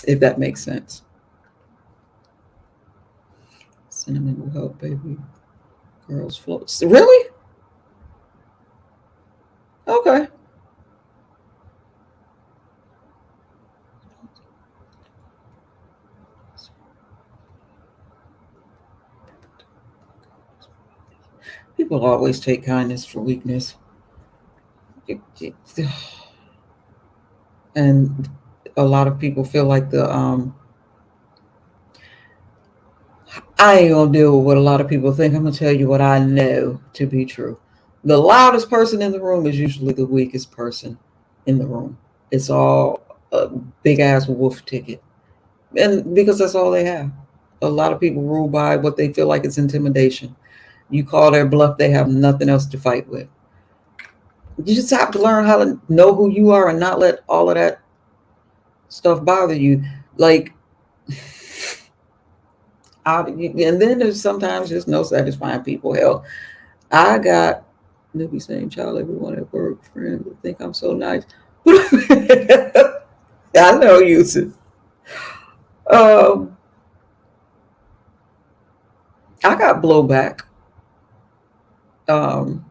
if that makes sense. Cinnamon will help baby girls float. Really? Okay. People always take kindness for weakness. And a lot of people feel like I ain't gonna deal with what a lot of people think. I'm gonna tell you what I know to be true. The loudest person in the room is usually the weakest person in the room. It's all a big ass wolf ticket. And because that's all they have. A lot of people rule by what they feel like it's intimidation. You call their bluff, they have nothing else to fight with. You just have to learn how to know who you are and not let all of that stuff bother you. Like, and then there's sometimes just no satisfying people. Hell, I got newbie saying, "Child, everyone at work, friends would think I'm so nice." I know, Yusuf. Um, I got blowback um,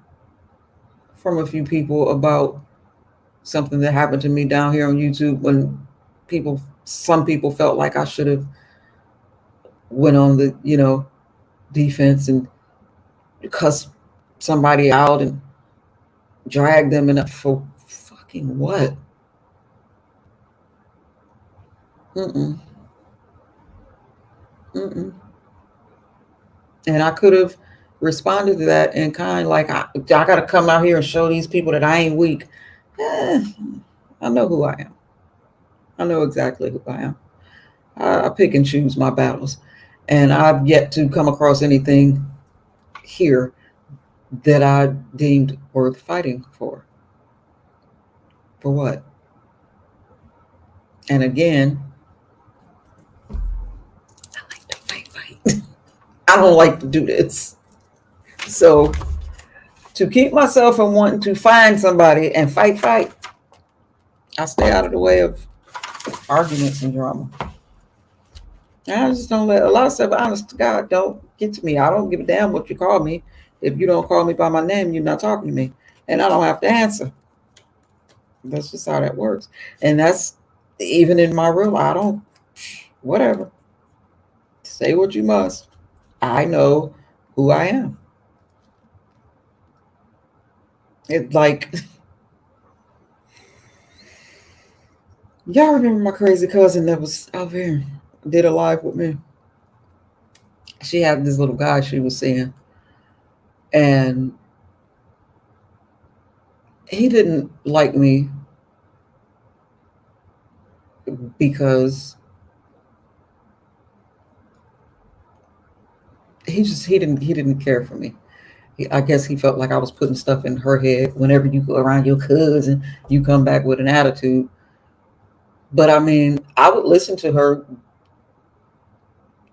from a few people about something that happened to me down here on YouTube when some people felt like I should have went on the defense and cuss somebody out and drag them in a for fucking what? Mm-mm. Mm-mm. And I could have responded to that in kind, like I got to come out here and show these people that I ain't weak. Eh, I know who I am. I know exactly who I am. I pick and choose my battles. And I've yet to come across anything here that I deemed worth fighting for. For what? And again, I like to fight. I don't like to do this. So to keep myself from wanting to find somebody and fight, I stay out of the way of arguments and drama. I just don't let a lot of stuff, honest to God, don't get to me. I don't give a damn what you call me. If you don't call me by my name, you're not talking to me. And I don't have to answer. That's just how that works. And that's even in my real, I don't, whatever. Say what you must. I know who I am. It's like, y'all remember my crazy cousin that was out here, did a live with me? She had this little guy she was seeing, and he didn't like me because he didn't care for me. I guess he felt like I was putting stuff in her head. Whenever you go around your cousin, you come back with an attitude. But I mean, I would listen to her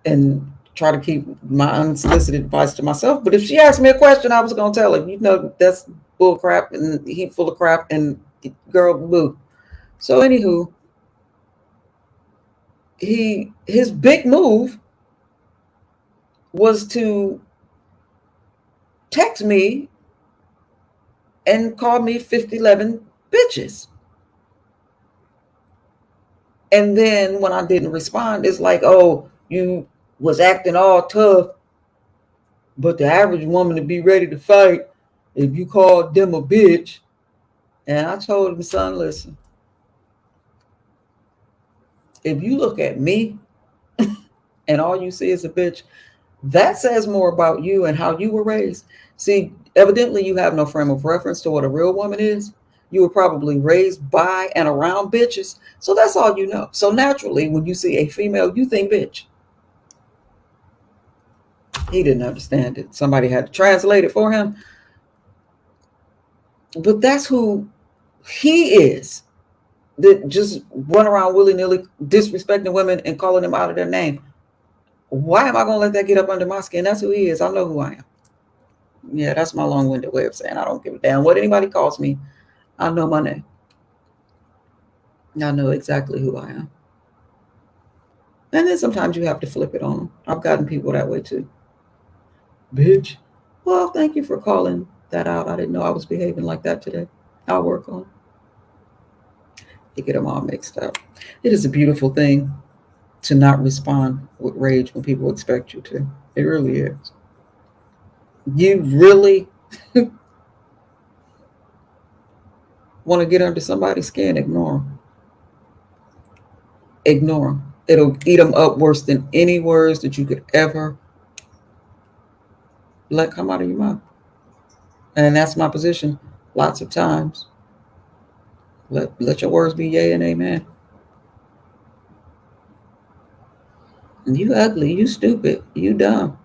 and try to keep my unsolicited advice to myself. But if she asked me a question, I was going to tell her, that's bull crap and he full of crap and girl, boo. So anywho, his big move was to text me and call me 5011 bitches. And then when I didn't respond, it's like, oh, you was acting all tough, but the average woman to be ready to fight if you called them a bitch. And I told him, son, listen, if you look at me and all you see is a bitch, that says more about you and how you were raised. See, evidently you have no frame of reference to what a real woman is. You were probably raised by and around bitches. So that's all you know. So naturally, when you see a female, you think bitch. He didn't understand it. Somebody had to translate it for him. But that's who he is. That just run around willy-nilly disrespecting women and calling them out of their name. Why am I going to let that get up under my skin? That's who he is. I know who I am. Yeah, that's my long-winded way of saying I don't give a damn what anybody calls me. I know my name. I know exactly who I am. And then sometimes you have to flip it on them. I've gotten people that way too. Bitch. Well, thank you for calling that out. I didn't know I was behaving like that today. I'll work on it. You get them all mixed up. It is a beautiful thing to not respond with rage when people expect you to. It really is. You really want to get under somebody's skin, ignore them. Ignore them. It'll eat them up worse than any words that you could ever let come out of your mouth. And that's my position lots of times. Let your words be yay and amen. You ugly, you stupid, you dumb,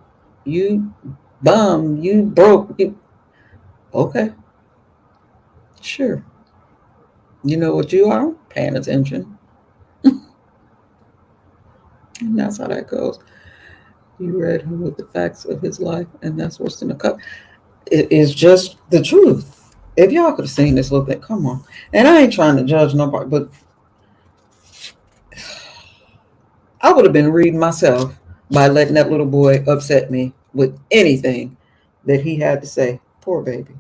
you bum, you broke. Okay, sure. You know what you are? Paying attention. And that's how that goes. You read him with the facts of his life, and that's what's in the cup. It is just the truth. If y'all could have seen this little bit, come on. And I ain't trying to judge nobody, but I would have been reading myself by letting that little boy upset me with anything that he had to say. Poor baby.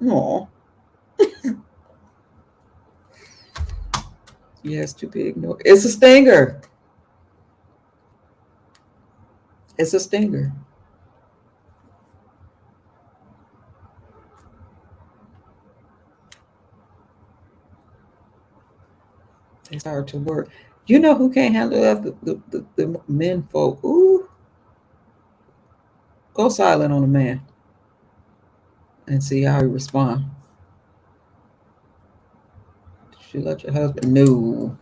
Aw. Yes, to be ignored. It's a stinger. It's a stinger. They start to work. You know who can't handle that? The men folk. Ooh. Go silent on a man and see how he responds. She let your husband? No,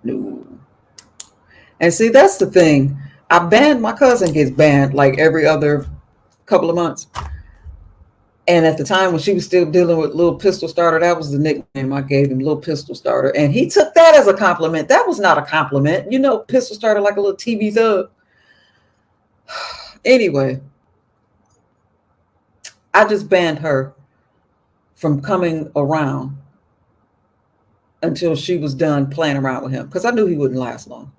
no. And see, that's the thing. My cousin gets banned like every other couple of months. And at the time when she was still dealing with Little Pistol Starter, that was the nickname I gave him, Little Pistol Starter. And he took that as a compliment. That was not a compliment. You know, Pistol Starter like a little TV thug. Anyway, I just banned her from coming around until she was done playing around with him because I knew he wouldn't last long.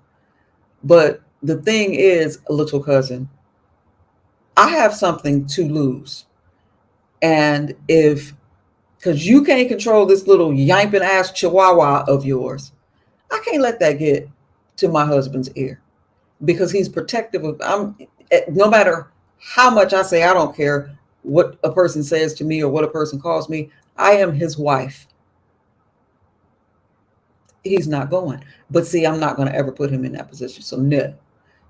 But the thing is, little cousin, I have something to lose. And because you can't control this little yimping ass chihuahua of yours, I can't let that get to my husband's ear because he's protective of, no matter how much I say, I don't care what a person says to me or what a person calls me, I am his wife. He's not going. But see, I'm not going to ever put him in that position. So no,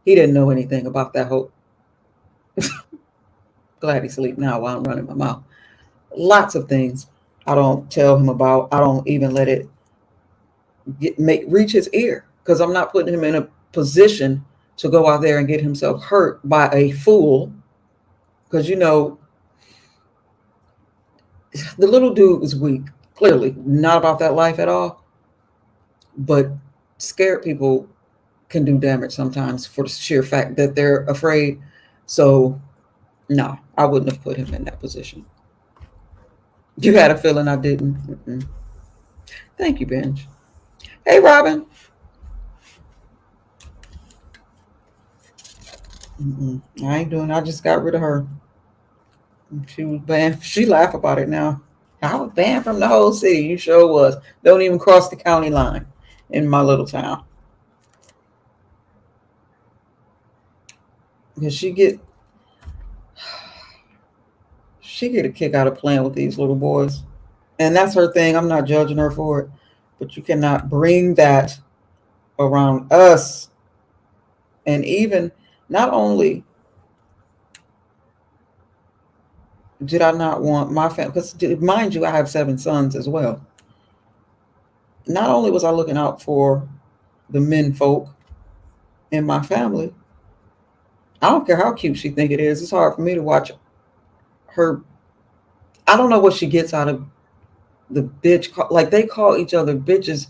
he didn't know anything about that whole. Glad he's asleep now while I'm running my mouth. Lots of things I don't tell him about. I don't even let it reach his ear because I'm not putting him in a position to go out there and get himself hurt by a fool. Because, you know, the little dude was weak. Clearly not about that life at all. But scared people can do damage sometimes for the sheer fact that they're afraid. So no, I wouldn't have put him in that position. You had a feeling I didn't. Mm-mm. Thank you, Benj. Hey, Robin. I ain't doing. I just got rid of her. She was banned. She laugh about it now. I was banned from the whole city. You sure was. Don't even cross the county line in my little town. Because she get a kick out of playing with these little boys. And that's her thing. I'm not judging her for it. But you cannot bring that around us. And even not only did I not want my family, because mind you, I have 7 sons as well. Not only was I looking out for the men folk in my family, I don't care how cute she think it is. It's hard for me to watch her. I don't know what she gets out of the bitch. Like they call each other bitches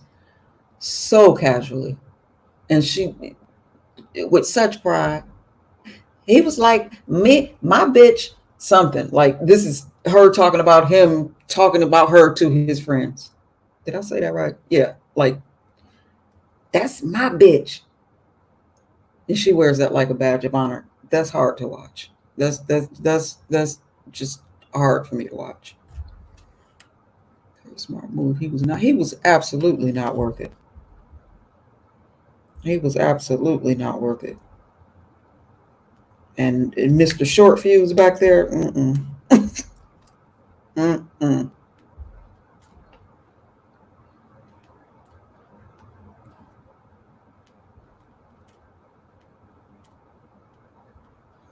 so casually. And she, with such pride, he was like, me, my bitch, something. Like this is her talking about him, talking about her to his friends. Did I say that right? Yeah. Like, that's my bitch. And she wears that like a badge of honor. That's hard to watch. That's just hard for me to watch. Smart move. He was absolutely not worth it. He was absolutely not worth it. And Mr. Short Fuse back there,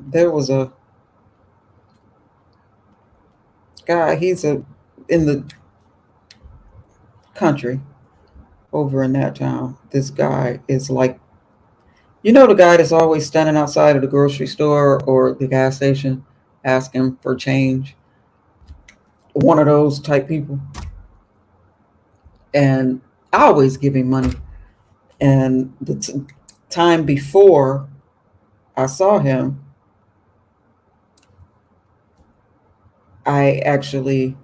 There was a guy, in the country over in that town. This guy is like, you know, the guy that's always standing outside of the grocery store or the gas station asking for change. One of those type people. And I always give him money. And the time before I saw him, I actually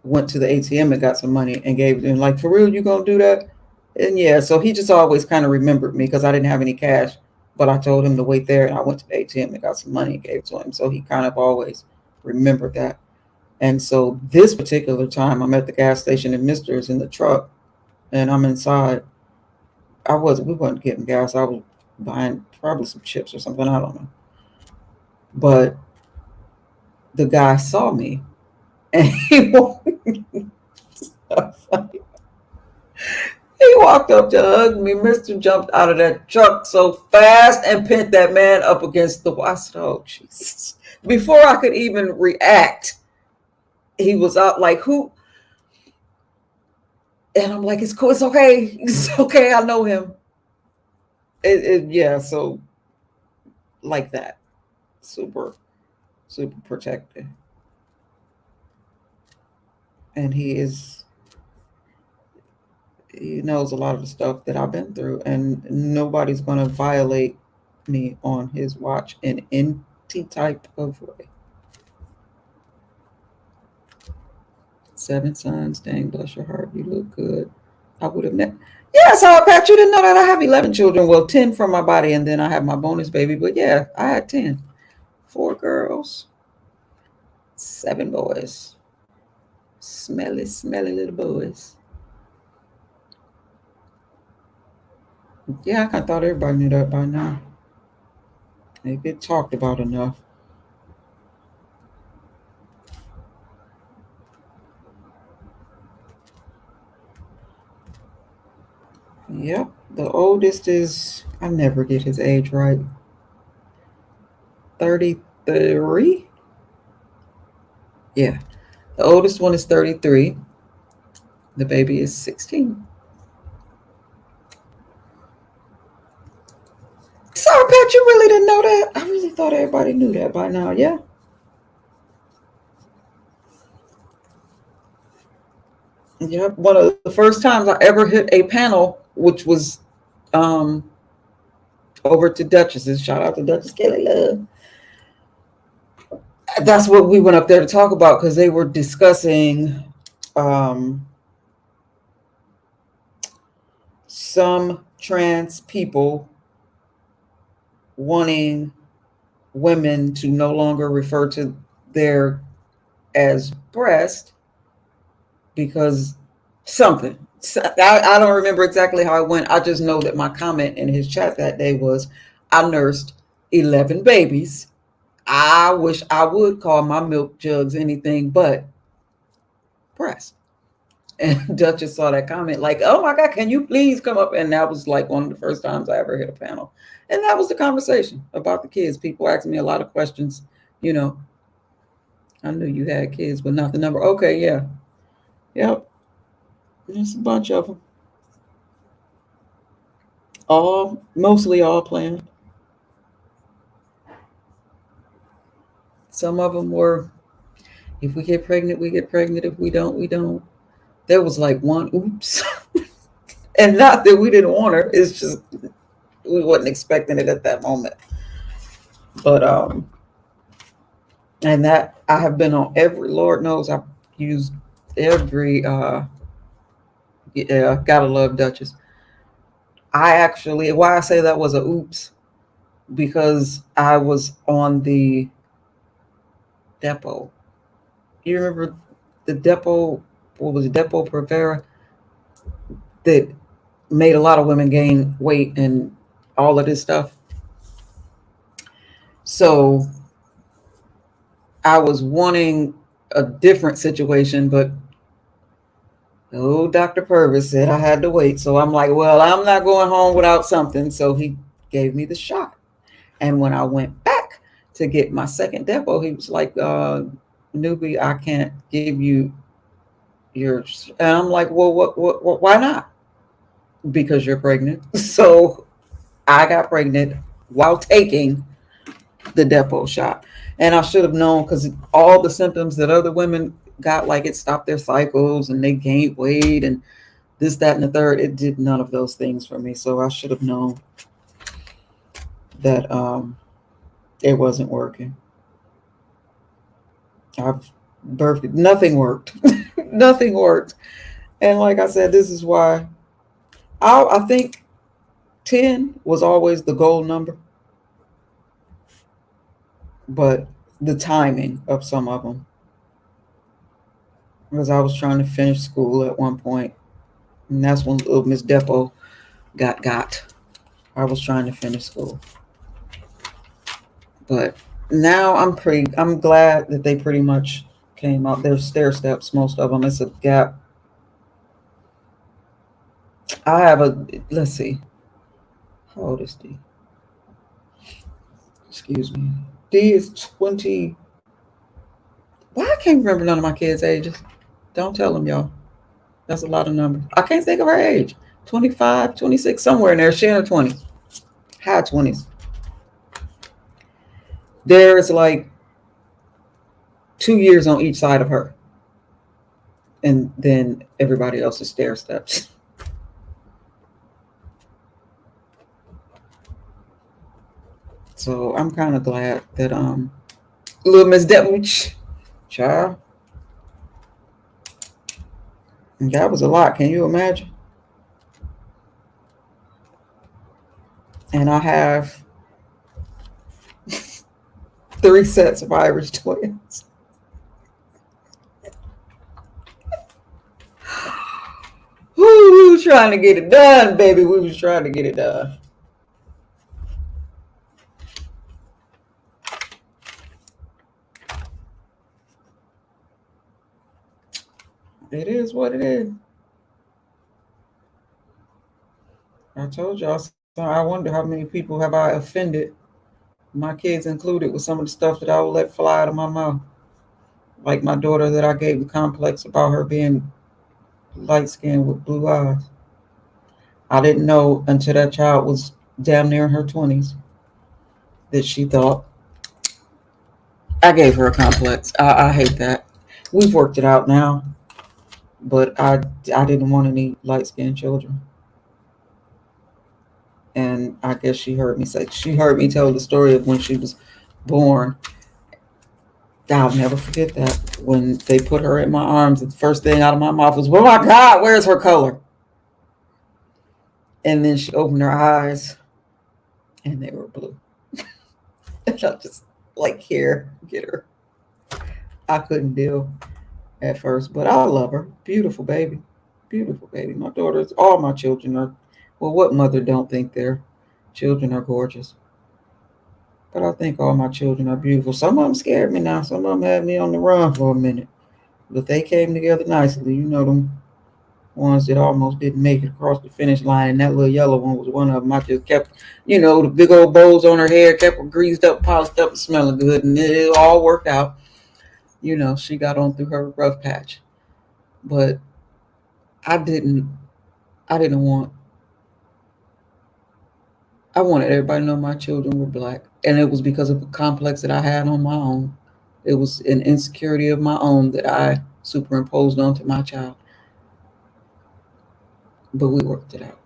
went to the ATM and got some money and gave him, like, for real, you gonna do that? And yeah, so he just always kind of remembered me because I didn't have any cash, but I told him to wait there and I went to the ATM and got some money and gave it to him. So he kind of always remembered that. And so this particular time I'm at the gas station and Mr. is in the truck and I'm inside. We wasn't getting gas. I was buying probably some chips or something. I don't know. But the guy saw me and he walked up to hug me. Mr. jumped out of that truck so fast and pinned that man up against the wall. I said, oh, Jesus. Before I could even react, he was out like, who? And I'm like, it's cool. It's okay. It's okay. I know him. Yeah. So like that, super, super protective. And he knows a lot of the stuff that I've been through, and nobody's going to violate me on his watch in any type of way. 7 sons, dang, bless your heart, you look good. I would have never. Yeah, so Pat, you didn't know that I have 11 children. Well, 10 from my body, and then I have my bonus baby. But yeah, I had 10. 4 girls, 7 boys. Smelly, smelly little boys. Yeah, I kind of thought everybody knew that by now. They get talked about enough. Yep, the oldest is, I never get his age right. 33? Yeah, the oldest one is 33. The baby is 16. Sorry, Pat, you really didn't know that? I really thought everybody knew that by now, yeah? Yep, one of the first times I ever hit a panel, which was um, over to Duchess's. Shout out to Duchess Kelly Love. That's what we went up there to talk about because they were discussing um, some trans people wanting women to no longer refer to their as breast because something. I don't remember exactly how it went. I just know that my comment in his chat that day was, I nursed 11 babies. I wish I would call my milk jugs anything but breast. And Duchess saw that comment like, oh my God, can you please come up? And that was like one of the first times I ever hit a panel. And that was the conversation about the kids. People asked me a lot of questions. You know, I knew you had kids, but not the number. Okay, yeah. Yep. There's a bunch of them. Mostly all planned. Some of them were, if we get pregnant, we get pregnant. If we don't, we don't. There was like one oops. And not that we didn't want her. It's just we wasn't expecting it at that moment. But and that I have been on every, Lord knows I've used every yeah, gotta love Duchess. I actually, why I say that was a oops, because I was on the depot. You remember the depot, what was it, Depot Provera, that made a lot of women gain weight and all of this stuff. So I was wanting a different situation, but oh, Dr. Purvis said I had to wait. So I'm like, well, I'm not going home without something. So he gave me the shot. And when I went back to get my second depot, he was like, newbie, I can't give you yours. And I'm like, well, why not? Because you're pregnant. So I got pregnant while taking the depot shot. And I should have known because all the symptoms that other women got, like it stopped their cycles and they gained weight and this, that, and the third, it did none of those things for me. So I should have known that it wasn't working. I've birthed, nothing worked. Nothing worked. And like I said, this is why I think 10 was always the goal number, but the timing of some of them, because I was trying to finish school at one point, and that's when little Miss Depot got. I was trying to finish school, but now I'm glad that they pretty much came out. They're stair steps, most of them. It's a gap. I have a, let's see, how old is D? Excuse me. D is 20. Why I can't remember none of my kids' ages. Don't tell them, y'all. That's a lot of numbers. I can't think of her age. 25, 26, somewhere in there. She in her 20s, high 20s. There's like 2 years on each side of her. And then everybody else is stair steps. So I'm kind of glad that little Miss Devich, child, that was a lot. Can you imagine? And I have 3 sets of Irish twins. We was trying to get it done, baby. We was trying to get it done. It is what it is. I told y'all. So I wonder how many people have I offended, my kids included, with some of the stuff that I would let fly out of my mouth. Like my daughter that I gave the complex about her being light skinned with blue eyes. I didn't know until that child was damn near in her 20s that she thought I gave her a complex. I hate that. We've worked it out now, but I didn't want any light skinned children. And I guess she heard me tell the story of when she was born. I'll never forget that. When they put her in my arms, the first thing out of my mouth was, "Oh my God, where's her color?" And then she opened her eyes and they were blue. And I just like, here, get her. I couldn't deal at first, but I love her. Beautiful baby. Beautiful baby. My daughters, all my children are, well, what mother don't think their children are gorgeous? But I think all my children are beautiful. Some of them scared me now. Some of them had me on the run for a minute. But they came together nicely. You know, them ones that almost didn't make it across the finish line. And that little yellow one was one of them. I just kept, the big old bows on her hair, kept her greased up, polished up, and smelling good. And it all worked out. She got on through her rough patch. But I didn't want, I wanted everybody to know my children were black. And it was because of a complex that I had on my own. It was an insecurity of my own that I superimposed onto my child. But we worked it out.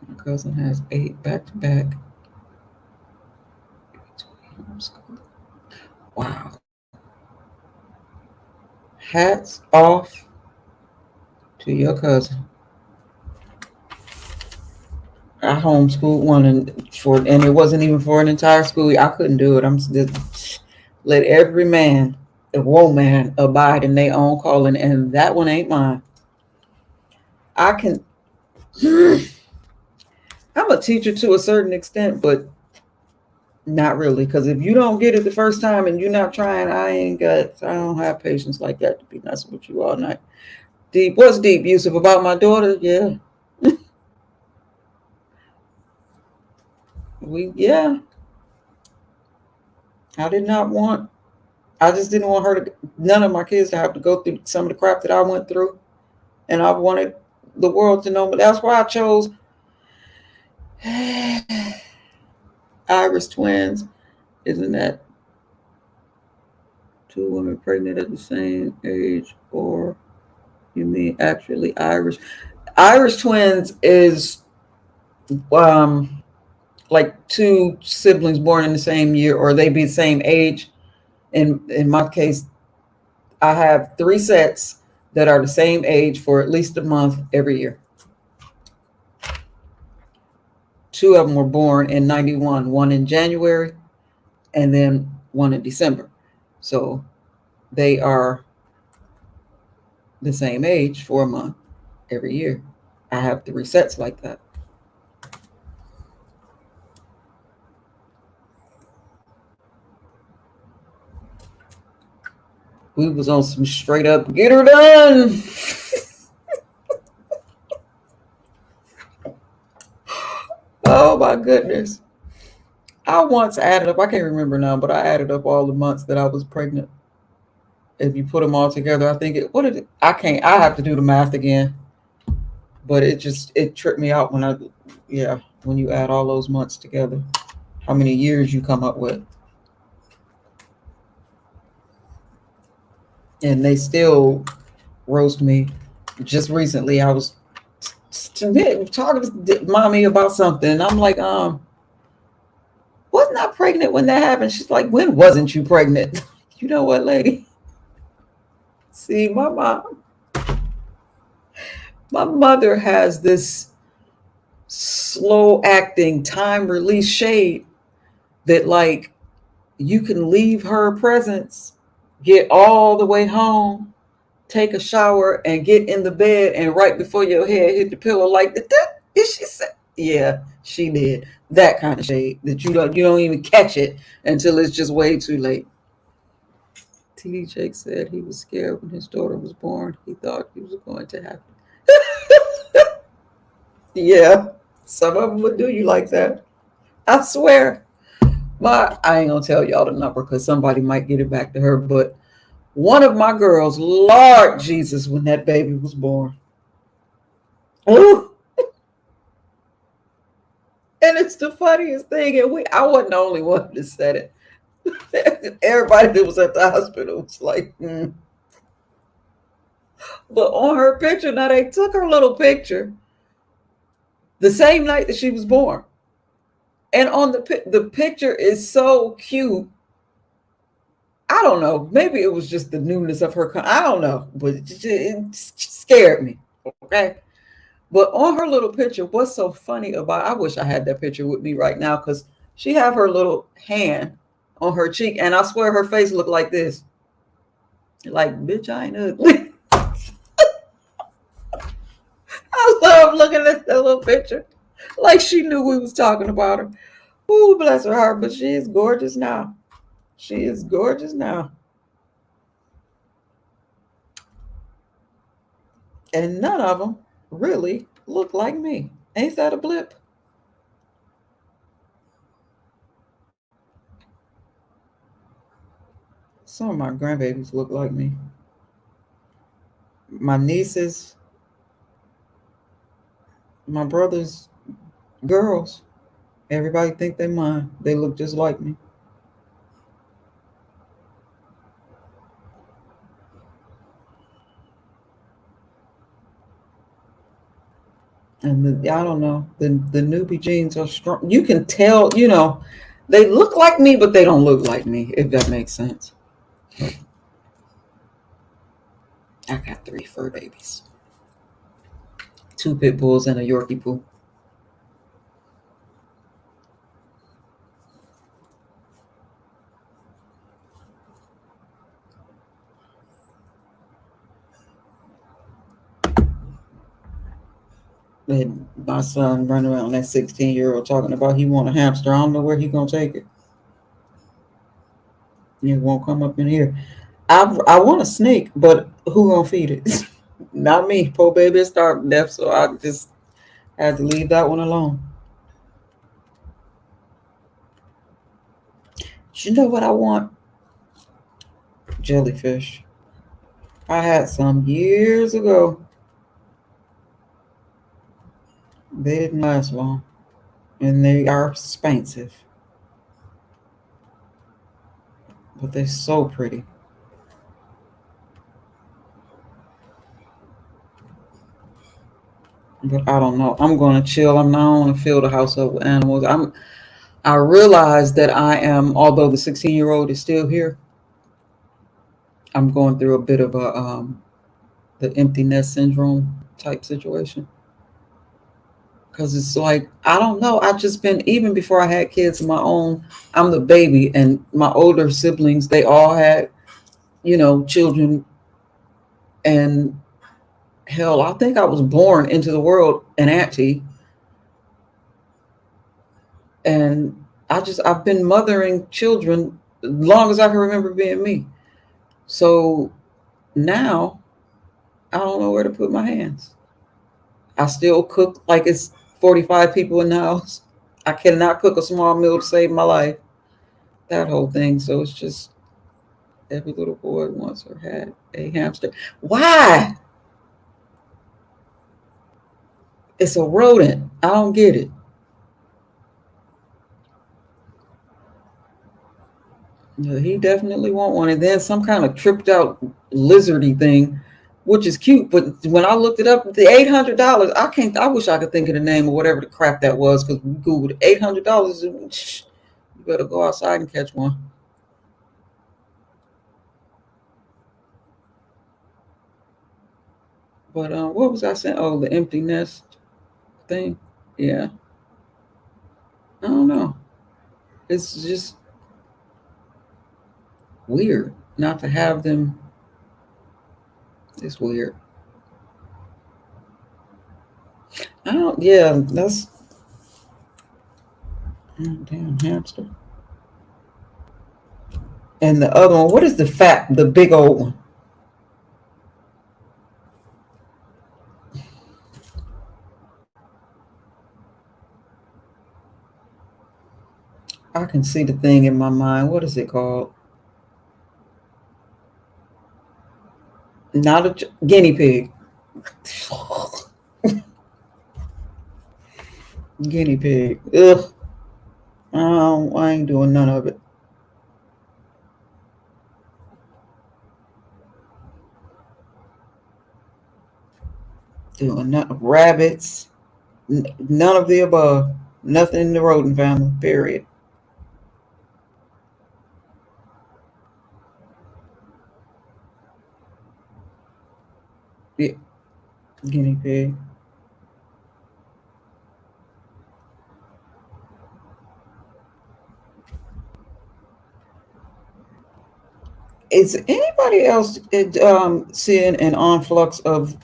My cousin has 8 back to back. Wow. Hats off to your cousin. I homeschooled one, and it wasn't even for an entire school year. I couldn't do it. I'm just, let every man, a woman, abide in their own calling, and that one ain't mine. I can. I'm a teacher to a certain extent, but not really. Because if you don't get it the first time and you're not trying, I don't have patience like that to be messing with you all night. Deep. What's deep, Yusuf? About my daughter? Yeah. Yeah. I just didn't want none of my kids to have to go through some of the crap that I went through. And I wanted the world to know, but that's why I chose Irish twins. Isn't that 2 women pregnant at the same age, or you mean actually Irish? Irish twins is like 2 siblings born in the same year, or they be the same age. In my case, I have 3 sets that are the same age for at least a month every year. 2 of them were born in 91, one in January and then one in December. So they are the same age for a month every year. I have 3 sets like that. We was on some straight up get her done. Oh my goodness. I once added up, I can't remember now, but I added up all the months that I was pregnant. If you put them all together, I think it. What did it, I can't. I have to do the math again. But it tripped me out when yeah, when you add all those months together, how many years you come up with, and they still roast me. Just recently, I was talking to mommy about something, and I'm like, wasn't I pregnant when that happened? She's like, when wasn't you pregnant? You know what, lady? See, my mother has this slow acting time release shade that like you can leave her presence, get all the way home, take a shower, and get in the bed, and right before your head hit the pillow, like that. Is she said, yeah, she did that kind of shade that you don't even catch it until it's just way too late. TD Jake said he was scared when his daughter was born. He thought he was going to happen. Yeah, some of them would do you like that. I swear. I ain't gonna tell y'all the number because somebody might get it back to her. But one of my girls, Lord Jesus, when that baby was born, ooh, and it's the funniest thing. And I wasn't the only one that said it. Everybody that was at the hospital was like, But on her picture, now they took her little picture the same night that she was born, and on the picture is so cute. I don't know. Maybe it was just the newness of her. I don't know, but it scared me. Okay. But on her little picture, what's so funny about? I wish I had that picture with me right now because she have her little hand on her cheek, and I swear her face looked like this. Like, bitch, I ain't ugly. I love looking at that little picture. Like she knew we was talking about her. Ooh, bless her heart, but she is gorgeous now. She is gorgeous now. And none of them really look like me. Ain't that a blip? Some of my grandbabies look like me. My nieces, my brother's girls, everybody think they mine. They look just like me. And I don't know, the newbie genes are strong. You can tell, they look like me, but they don't look like me, if that makes sense. I got 3 fur babies, 2 pit bulls and a Yorkie poo. And my son running around that 16-year-old talking about he want a hamster. I don't know where he gonna take it. It won't come up in here. I want a snake, but who gonna feed it? Not me. Poor baby is starving to death, so I just had to leave that one alone. You know what I want? Jellyfish. I had some years ago. They didn't last long, and they are expensive, but they're so pretty. But I don't know. I'm gonna chill. I'm not gonna fill the house up with animals. I realize that I am, although the 16-year-old is still here, I'm going through a bit of the empty nest syndrome type situation. Because it's like, I don't know. I've just been, even before I had kids of my own, I'm the baby, and my older siblings, they all had, children. And hell, I think I was born into the world an auntie. And I've been mothering children as long as I can remember being me. So now I don't know where to put my hands. I still cook like it's 45 people in the house. I cannot cook a small meal to save my life. That whole thing. So Every little boy wants or had a hamster. Why? It's a rodent. I don't get it. Yeah, he definitely want one. And then some kind of tripped out lizardy thing, which is cute. But when I looked it up, the $800, I can't. I wish I could think of the name or whatever the crap that was because we googled $800. You better go outside and catch one. But what was I saying? Oh, the empty nest thing. Yeah, I don't know. It's just weird not to have them. It's weird. I don't. Yeah, that's damn hamster. And the other one, what is the big old one? I can see the thing in my mind. What is it called? Not a guinea pig. Guinea pig. Ugh. I ain't doing none of it. Doing none. Rabbits. None of the above. Nothing in the rodent family. Period. Yeah, guinea pig. Is anybody else seeing an influx of,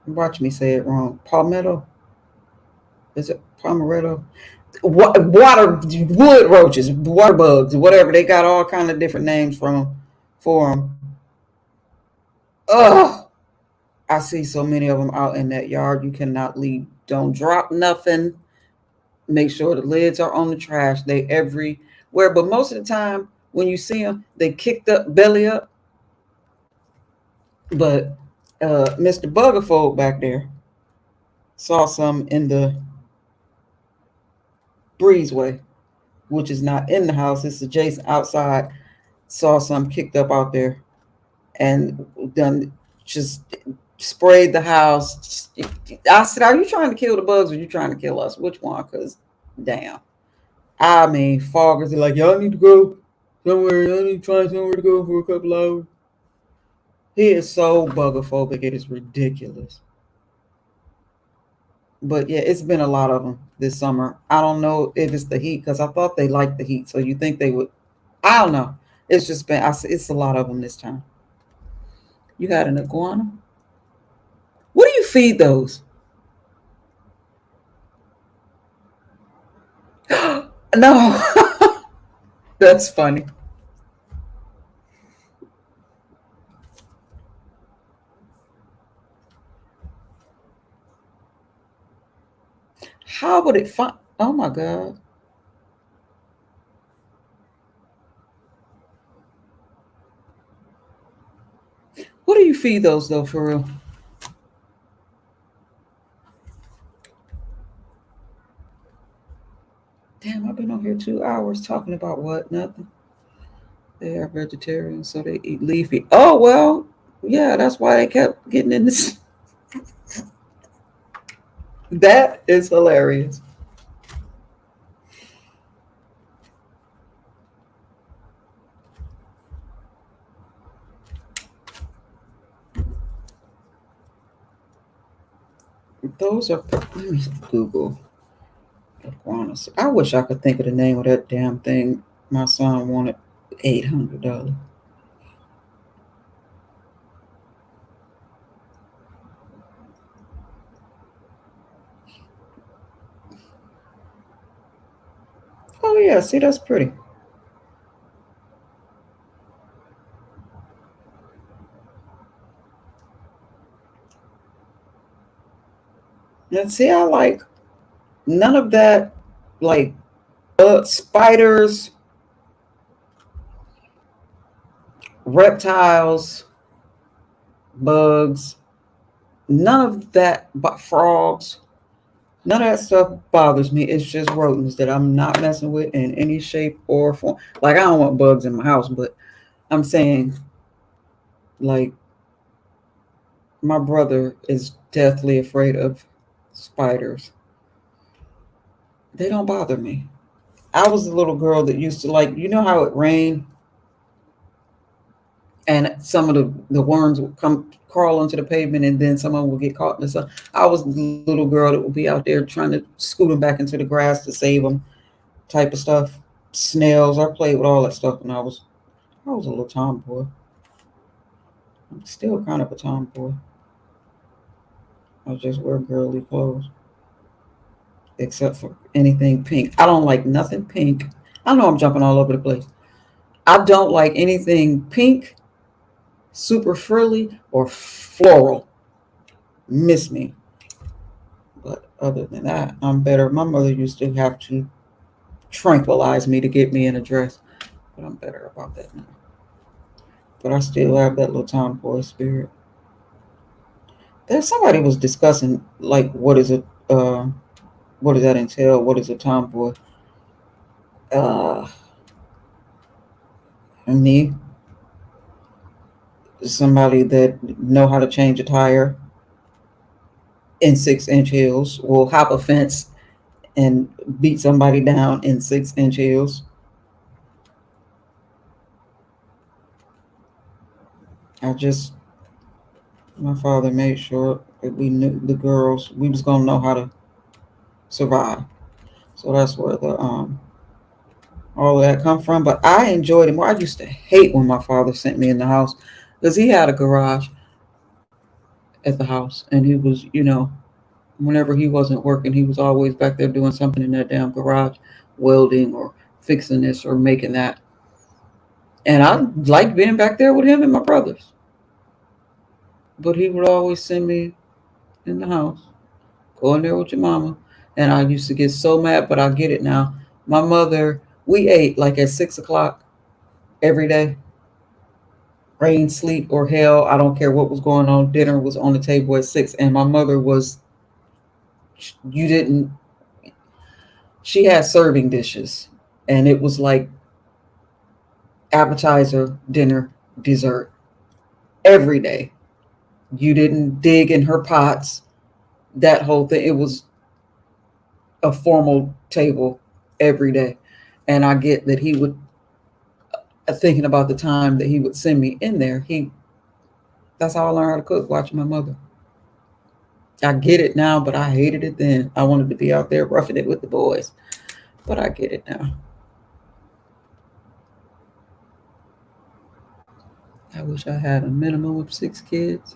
watch me say it wrong, palmetto? Is it palmetto? Water wood roaches, water bugs, whatever. They got all kind of different names from them for them. Ugh, I see so many of them out in that yard. You cannot leave. Don't drop nothing. Make sure the lids are on the trash. They everywhere, but most of the time when you see them, they kicked up belly up. But Mr. Buggerfold back there saw some in the breezeway, which is not in the house. It's adjacent outside. Saw some kicked up out there and done just sprayed the house. I said, "Are you trying to kill the bugs or are you trying to kill us? Which one?" Because damn, I mean, foggers are like, y'all need to go somewhere. Y'all need to find somewhere to go for a couple hours. He is so buggerphobic. It is ridiculous. But yeah, it's been a lot of them this summer. I don't know if it's the heat because I thought they liked the heat. So you think they would? I don't know. It's just been. It's a lot of them this time. You had an iguana. What do you feed those? No, that's funny. How would it find? Oh my god. What do you feed those though, for real? Damn, I've been on here 2 hours talking about what? Nothing. They are vegetarians, so they eat leafy. Oh well, yeah, that's why they kept getting in this. That is hilarious. Those are. Let me Google iguanas. I wish I could think of the name of that damn thing. My son wanted $800. Oh yeah, see that's pretty. And see, I like none of that, like spiders, reptiles, bugs, none of that, but frogs, none of that stuff bothers me. It's just rodents that I'm not messing with in any shape or form. Like, I don't want bugs in my house, but I'm saying, like, my brother is deathly afraid of spiders. They don't bother me. I was a little girl that used to, like, you know how it rained and some of the worms would come crawl onto the pavement and then someone would get caught in the sun. I was the little girl that would be out there trying to scoot them back into the grass to save them, type of stuff. Snails. I played with all that stuff when I was a little tomboy. I'm still kind of a tomboy. I just wear girly clothes, except for anything pink. I don't like nothing pink. I know I'm jumping all over the place. I don't like anything pink, super frilly, or floral. Miss me. But other than that, I'm better. My mother used to have to tranquilize me to get me in a dress, but I'm better about that now. But I still have that little tomboy spirit. There's somebody was discussing, like, what does that entail? What is a tomboy? Uh, Me, somebody that know how to change a tire in 6-inch heels, will hop a fence and beat somebody down in 6-inch heels. I just, my father made sure that we knew the girls, we was gonna know how to survive. So that's where the all of that come from. But I enjoyed it more. I used to hate when my father sent me in the house because he had a garage at the house, and he was, whenever he wasn't working, he was always back there doing something in that damn garage, welding or fixing this or making that. And I liked being back there with him and my brothers. But he would always send me in the house, go in there with your mama. And I used to get so mad, but I get it now. My mother, we ate like at 6 o'clock every day. Rain, sleet, or hail. I don't care what was going on. Dinner was on the table at 6. And my mother was, you didn't, she had serving dishes. And it was like appetizer, dinner, dessert every day. You didn't dig in her pots, that whole thing. It was a formal table every day. And I get that he would, thinking about the time that he would send me in there, that's how I learned how to cook, watching my mother. I get it now, but I hated it then. I wanted to be out there roughing it with the boys, but I get it now. I wish I had a minimum of 6 kids.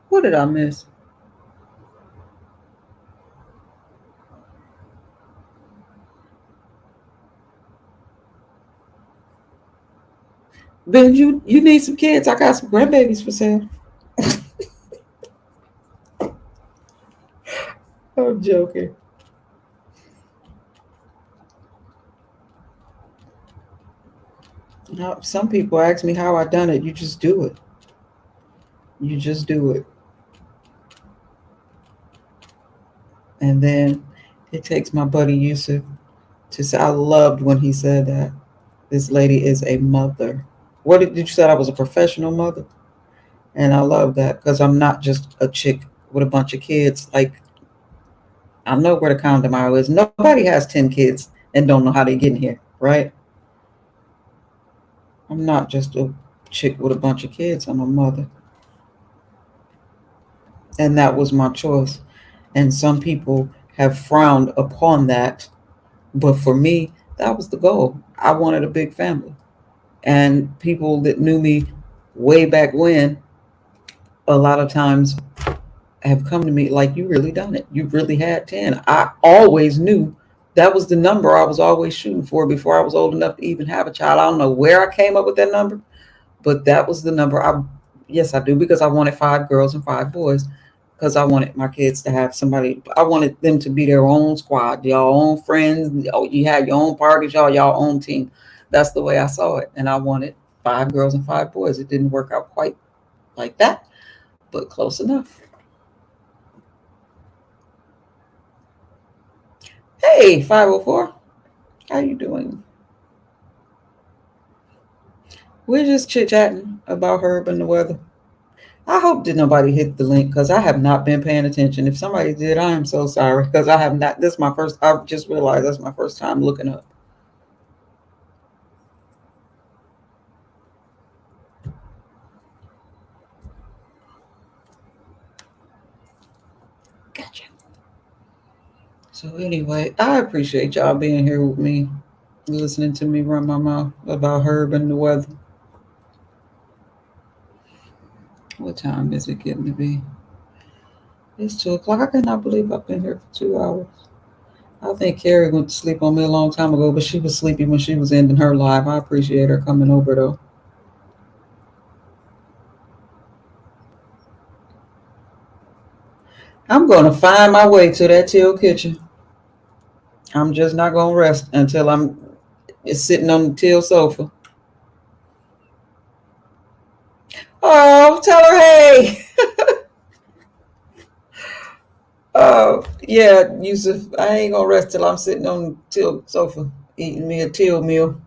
What did I miss? Ben, you need some kids. I got some grandbabies for sale. I'm joking. Now, some people ask me how I done it. You just do it. You just do it. And then it takes my buddy Yusuf to say, I loved when he said that this lady is a mother. What did you say? I was a professional mother? And I love that because I'm not just a chick with a bunch of kids. Like, I know where the condom aisle is. Nobody has 10 kids and don't know how they get in here, right? I'm not just a chick with a bunch of kids. I'm a mother. And that was my choice. And some people have frowned upon that. But for me, that was the goal. I wanted a big family. And people that knew me way back when, a lot of times have come to me like, you really done it. You really had 10. I always knew that was the number I was always shooting for before I was old enough to even have a child. I don't know where I came up with that number, but that was the number. Yes, I do, because I wanted 5 girls and 5 boys, because I wanted my kids to have somebody. I wanted them to be their own squad, y'all own friends. You had your own parties, y'all own team. That's the way I saw it, and I wanted 5 girls and 5 boys. It didn't work out quite like that, but close enough. Hey, 504, how you doing? We're just chit chatting about Herb and the weather. I hope that nobody hit the link because I have not been paying attention. If somebody did, I am so sorry because I have not. This is my first. I just realized that's my first time looking up. Gotcha. So anyway, I appreciate y'all being here with me, listening to me run my mouth about Herb and the weather. What time is it getting to be? It's 2 o'clock. I cannot believe I've been here for 2 hours. I think Carrie went to sleep on me a long time ago, but she was sleepy when she was ending her live. I appreciate her coming over though. I'm gonna find my way to that Teal kitchen. I'm just not gonna rest until I'm sitting on the Teal sofa. Oh, tell her hey. Oh yeah, Yusuf. I ain't gonna rest till I'm sitting on the Teal sofa eating me a Teal meal.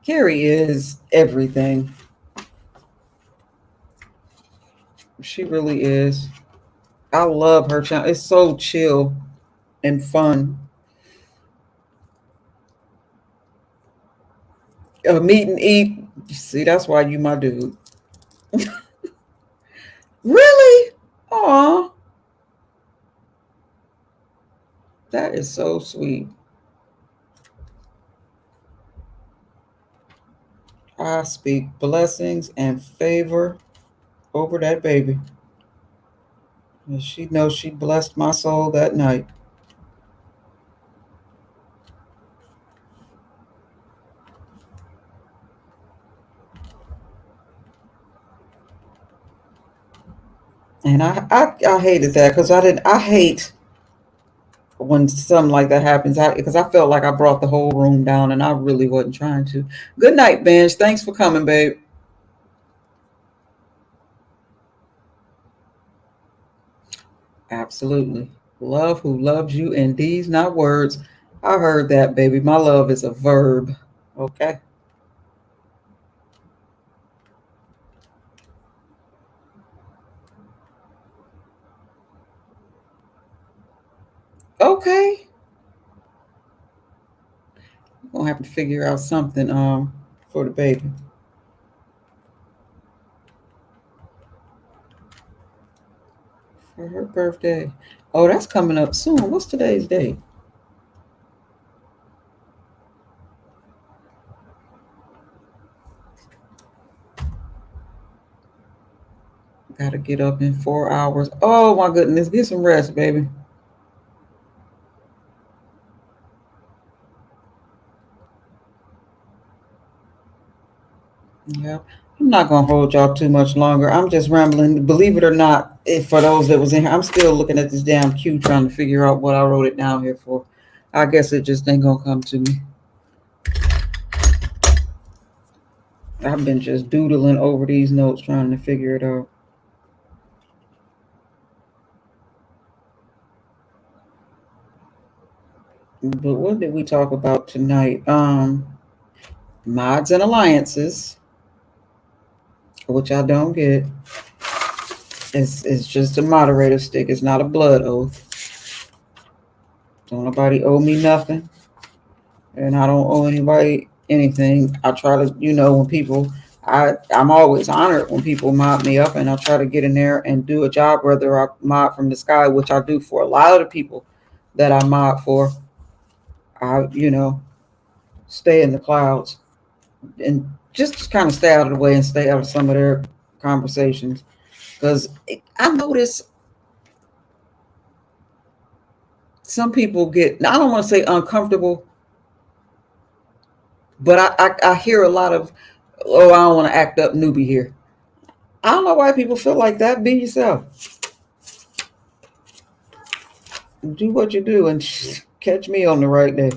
Carrie is everything. She really is. I love her channel. It's so chill and fun. Meet and eat. See, that's why you my dude. Really? Aw, that is so sweet. I speak blessings and favor over that baby. And she knows she blessed my soul that night. And I hated that because I hate when something like that happens because I felt like I brought the whole room down and I really wasn't trying to. Good night, Benj. Thanks for coming, babe. Absolutely. Love who loves you in deeds, not words. I heard that, baby. My love is a verb. Okay. Okay. I'm gonna have to figure out something for the baby. For her birthday. Oh, that's coming up soon. What's today's date? Gotta get up in 4 hours. Oh my goodness. Get some rest, baby. Yeah. I'm not gonna hold y'all too much longer. I'm just rambling. Believe it or not, if for those that was in here, I'm still looking at this damn queue trying to figure out what I wrote it down here for. I guess it just ain't gonna come to me. I've been just doodling over these notes trying to figure it out. But what did we talk about tonight? Mods and alliances, which I don't get. It's just a moderator stick. It's not a blood oath. Don't nobody owe me nothing, and I don't owe anybody anything. I try to, when people, I'm always honored when people mod me up, and I try to get in there and do a job, whether I mod from the sky, which I do for a lot of the people that I mod for. I, stay in the clouds and just kind of stay out of the way and stay out of some of their conversations. Because I notice some people get, I don't want to say uncomfortable, But I hear a lot of, oh, I don't want to act up newbie here. I don't know why people feel like that. Be yourself. Do what you do and catch me on the right day.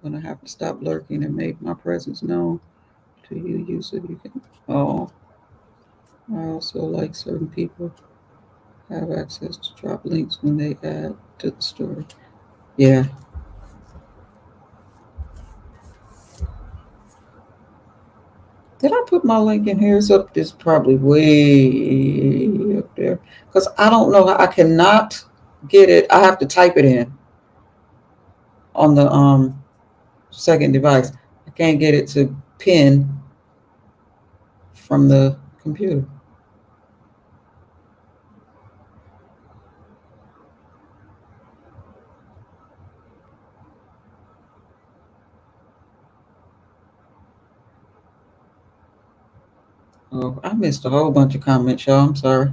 When I have to stop lurking and make my presence known to you, you said you can. Oh, I also like certain people have access to drop links when they add to the story. Yeah. Did I put my link in here? It's up. It's probably way up there because I don't know. I cannot get it. I have to type it in on the second device. I can't get it to pin from the computer. Oh, I missed a whole bunch of comments, y'all. I'm sorry.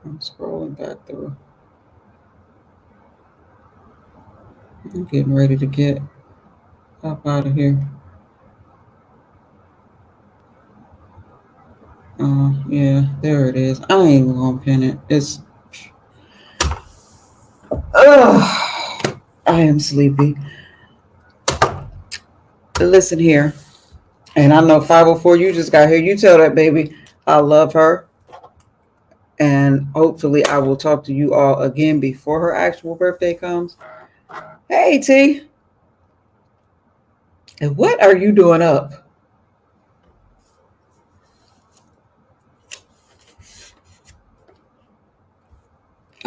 I'm scrolling back through. I'm getting ready to get up out of here. Yeah, there it is. I ain't even gonna pin it. It's. Ugh, I am sleepy. Listen here, and I know 504. You just got here. You tell that baby I love her, and hopefully I will talk to you all again before her actual birthday comes. Hey T, and what are you doing up?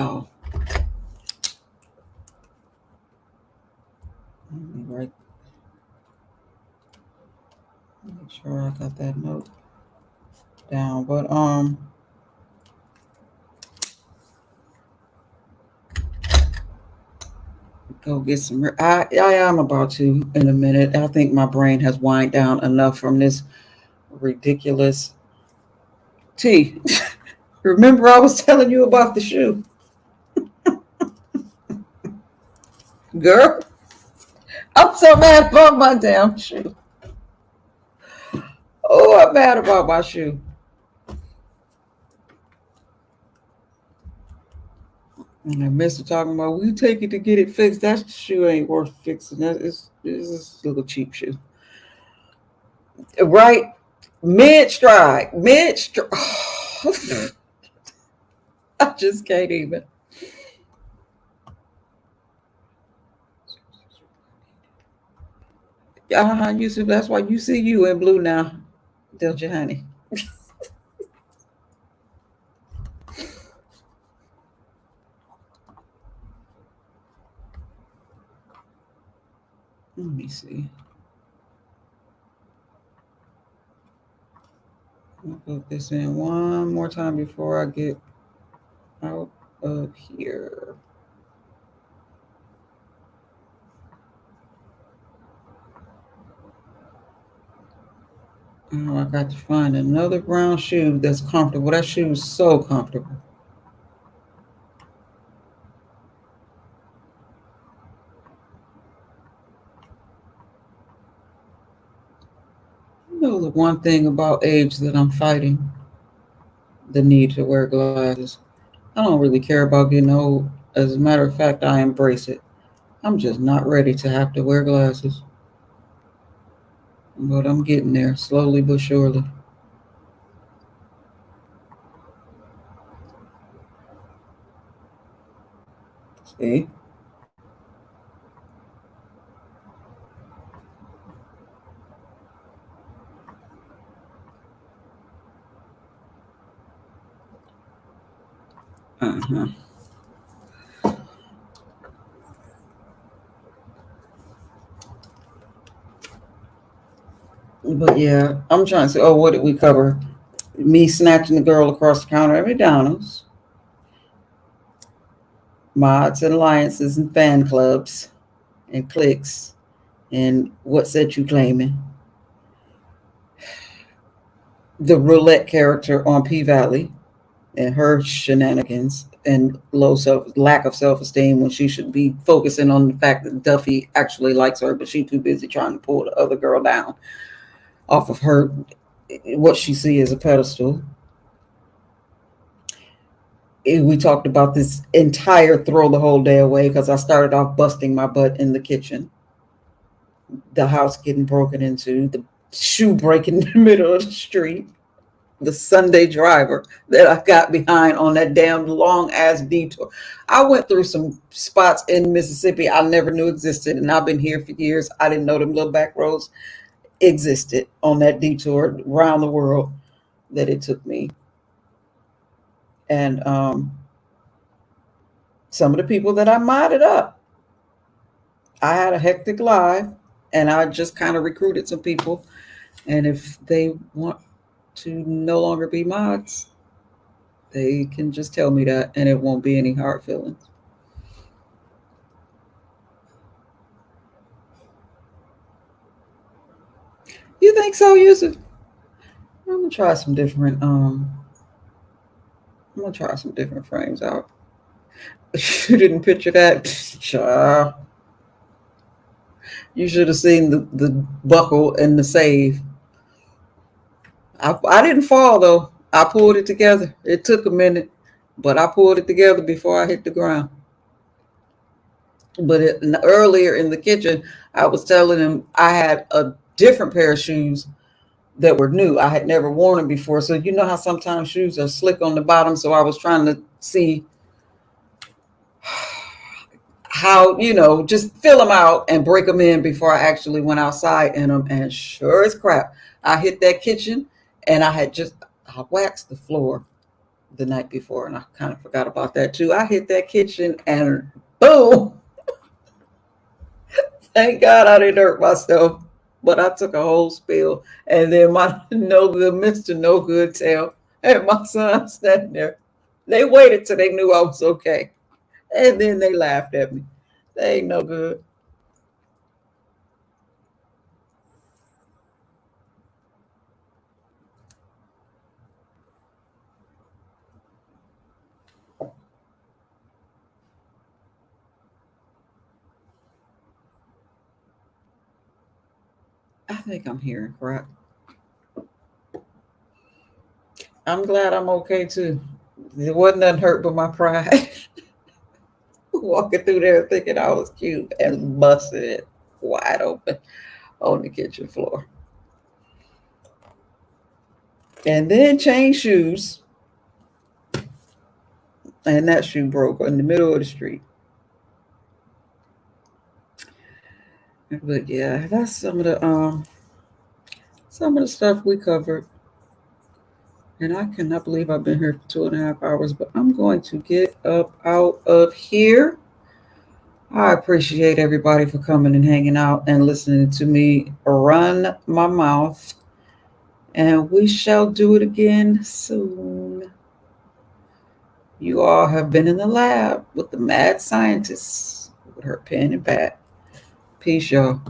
Oh, let me write. Make sure I got that note down. But go get some. I am about to in a minute. I think my brain has wind down enough from this ridiculous. T, remember I was telling you about the shoe, girl. I'm so mad about my damn shoe. Oh, I'm mad about my shoe. And I missed talking about we take it to get it fixed. That shoe ain't worth fixing. That is this little cheap shoe. Right? Mid stride. Mid stride. I just can't even. Yusuf, that's why you see you in blue now. Delja honey. Let me see. I'll put this in one more time before I get out of here. Oh, I got to find another brown shoe that's comfortable. That shoe is so comfortable. You know the one thing about age that I'm fighting? The need to wear glasses. I don't really care about getting old. As a matter of fact, I embrace it. I'm just not ready to have to wear glasses. But I'm getting there slowly but surely. See? Uh-huh. But yeah, I'm trying to say, oh, what did we cover? Me snatching the girl across the counter at McDonald's, mods and alliances and fan clubs and cliques, and what set you claiming? The roulette character on P Valley and her shenanigans and lack of self-esteem when she should be focusing on the fact that Duffy actually likes her, but she's too busy trying to pull the other girl down off of her, what she sees as a pedestal. We talked about this entire throw the whole day away because I started off busting my butt in the kitchen, the house getting broken into, the shoe breaking in the middle of the street, the Sunday driver that I got behind on that damn long ass detour. I went through some spots in Mississippi I never knew existed, and I've been here for years. I didn't know them little back roads existed on that detour around the world that it took me. And some of the people that I modded up, I had a hectic live, and I just kind of recruited some people. And if they want to no longer be mods, they can just tell me that, and it won't be any hard feelings. You think so, Yusuf? I'm gonna try some different. I'm gonna try some different frames out. You didn't picture that, child. You should have seen the buckle and the save. I didn't fall though. I pulled it together. It took a minute, but I pulled it together before I hit the ground. But earlier in the kitchen, I was telling him I had a different pair of shoes that were new. I had never worn them before. So you know how sometimes shoes are slick on the bottom. So I was trying to see how, just fill them out and break them in before I actually went outside in them. And sure as crap, I hit that kitchen, and I waxed the floor the night before, and I kind of forgot about that too. I hit that kitchen and boom. Thank God I didn't hurt myself, but I took a whole spill. And then my no good, Mr. No Good tail, and my son standing there. They waited till they knew I was okay. And then they laughed at me. They ain't no good. I think I'm hearing crap. I'm glad I'm okay too. It wasn't nothing hurt but my pride. Walking through there thinking I was cute and busted it wide open on the kitchen floor. And then changed shoes. And that shoe broke in the middle of the street. But yeah, that's some of the stuff we covered. And I cannot believe I've been here for 2.5 hours, but I'm going to get up out of here. I appreciate everybody for coming and hanging out and listening to me run my mouth. And we shall do it again soon. You all have been in the lab with the mad scientist with her pen and pad. Peace, y'all.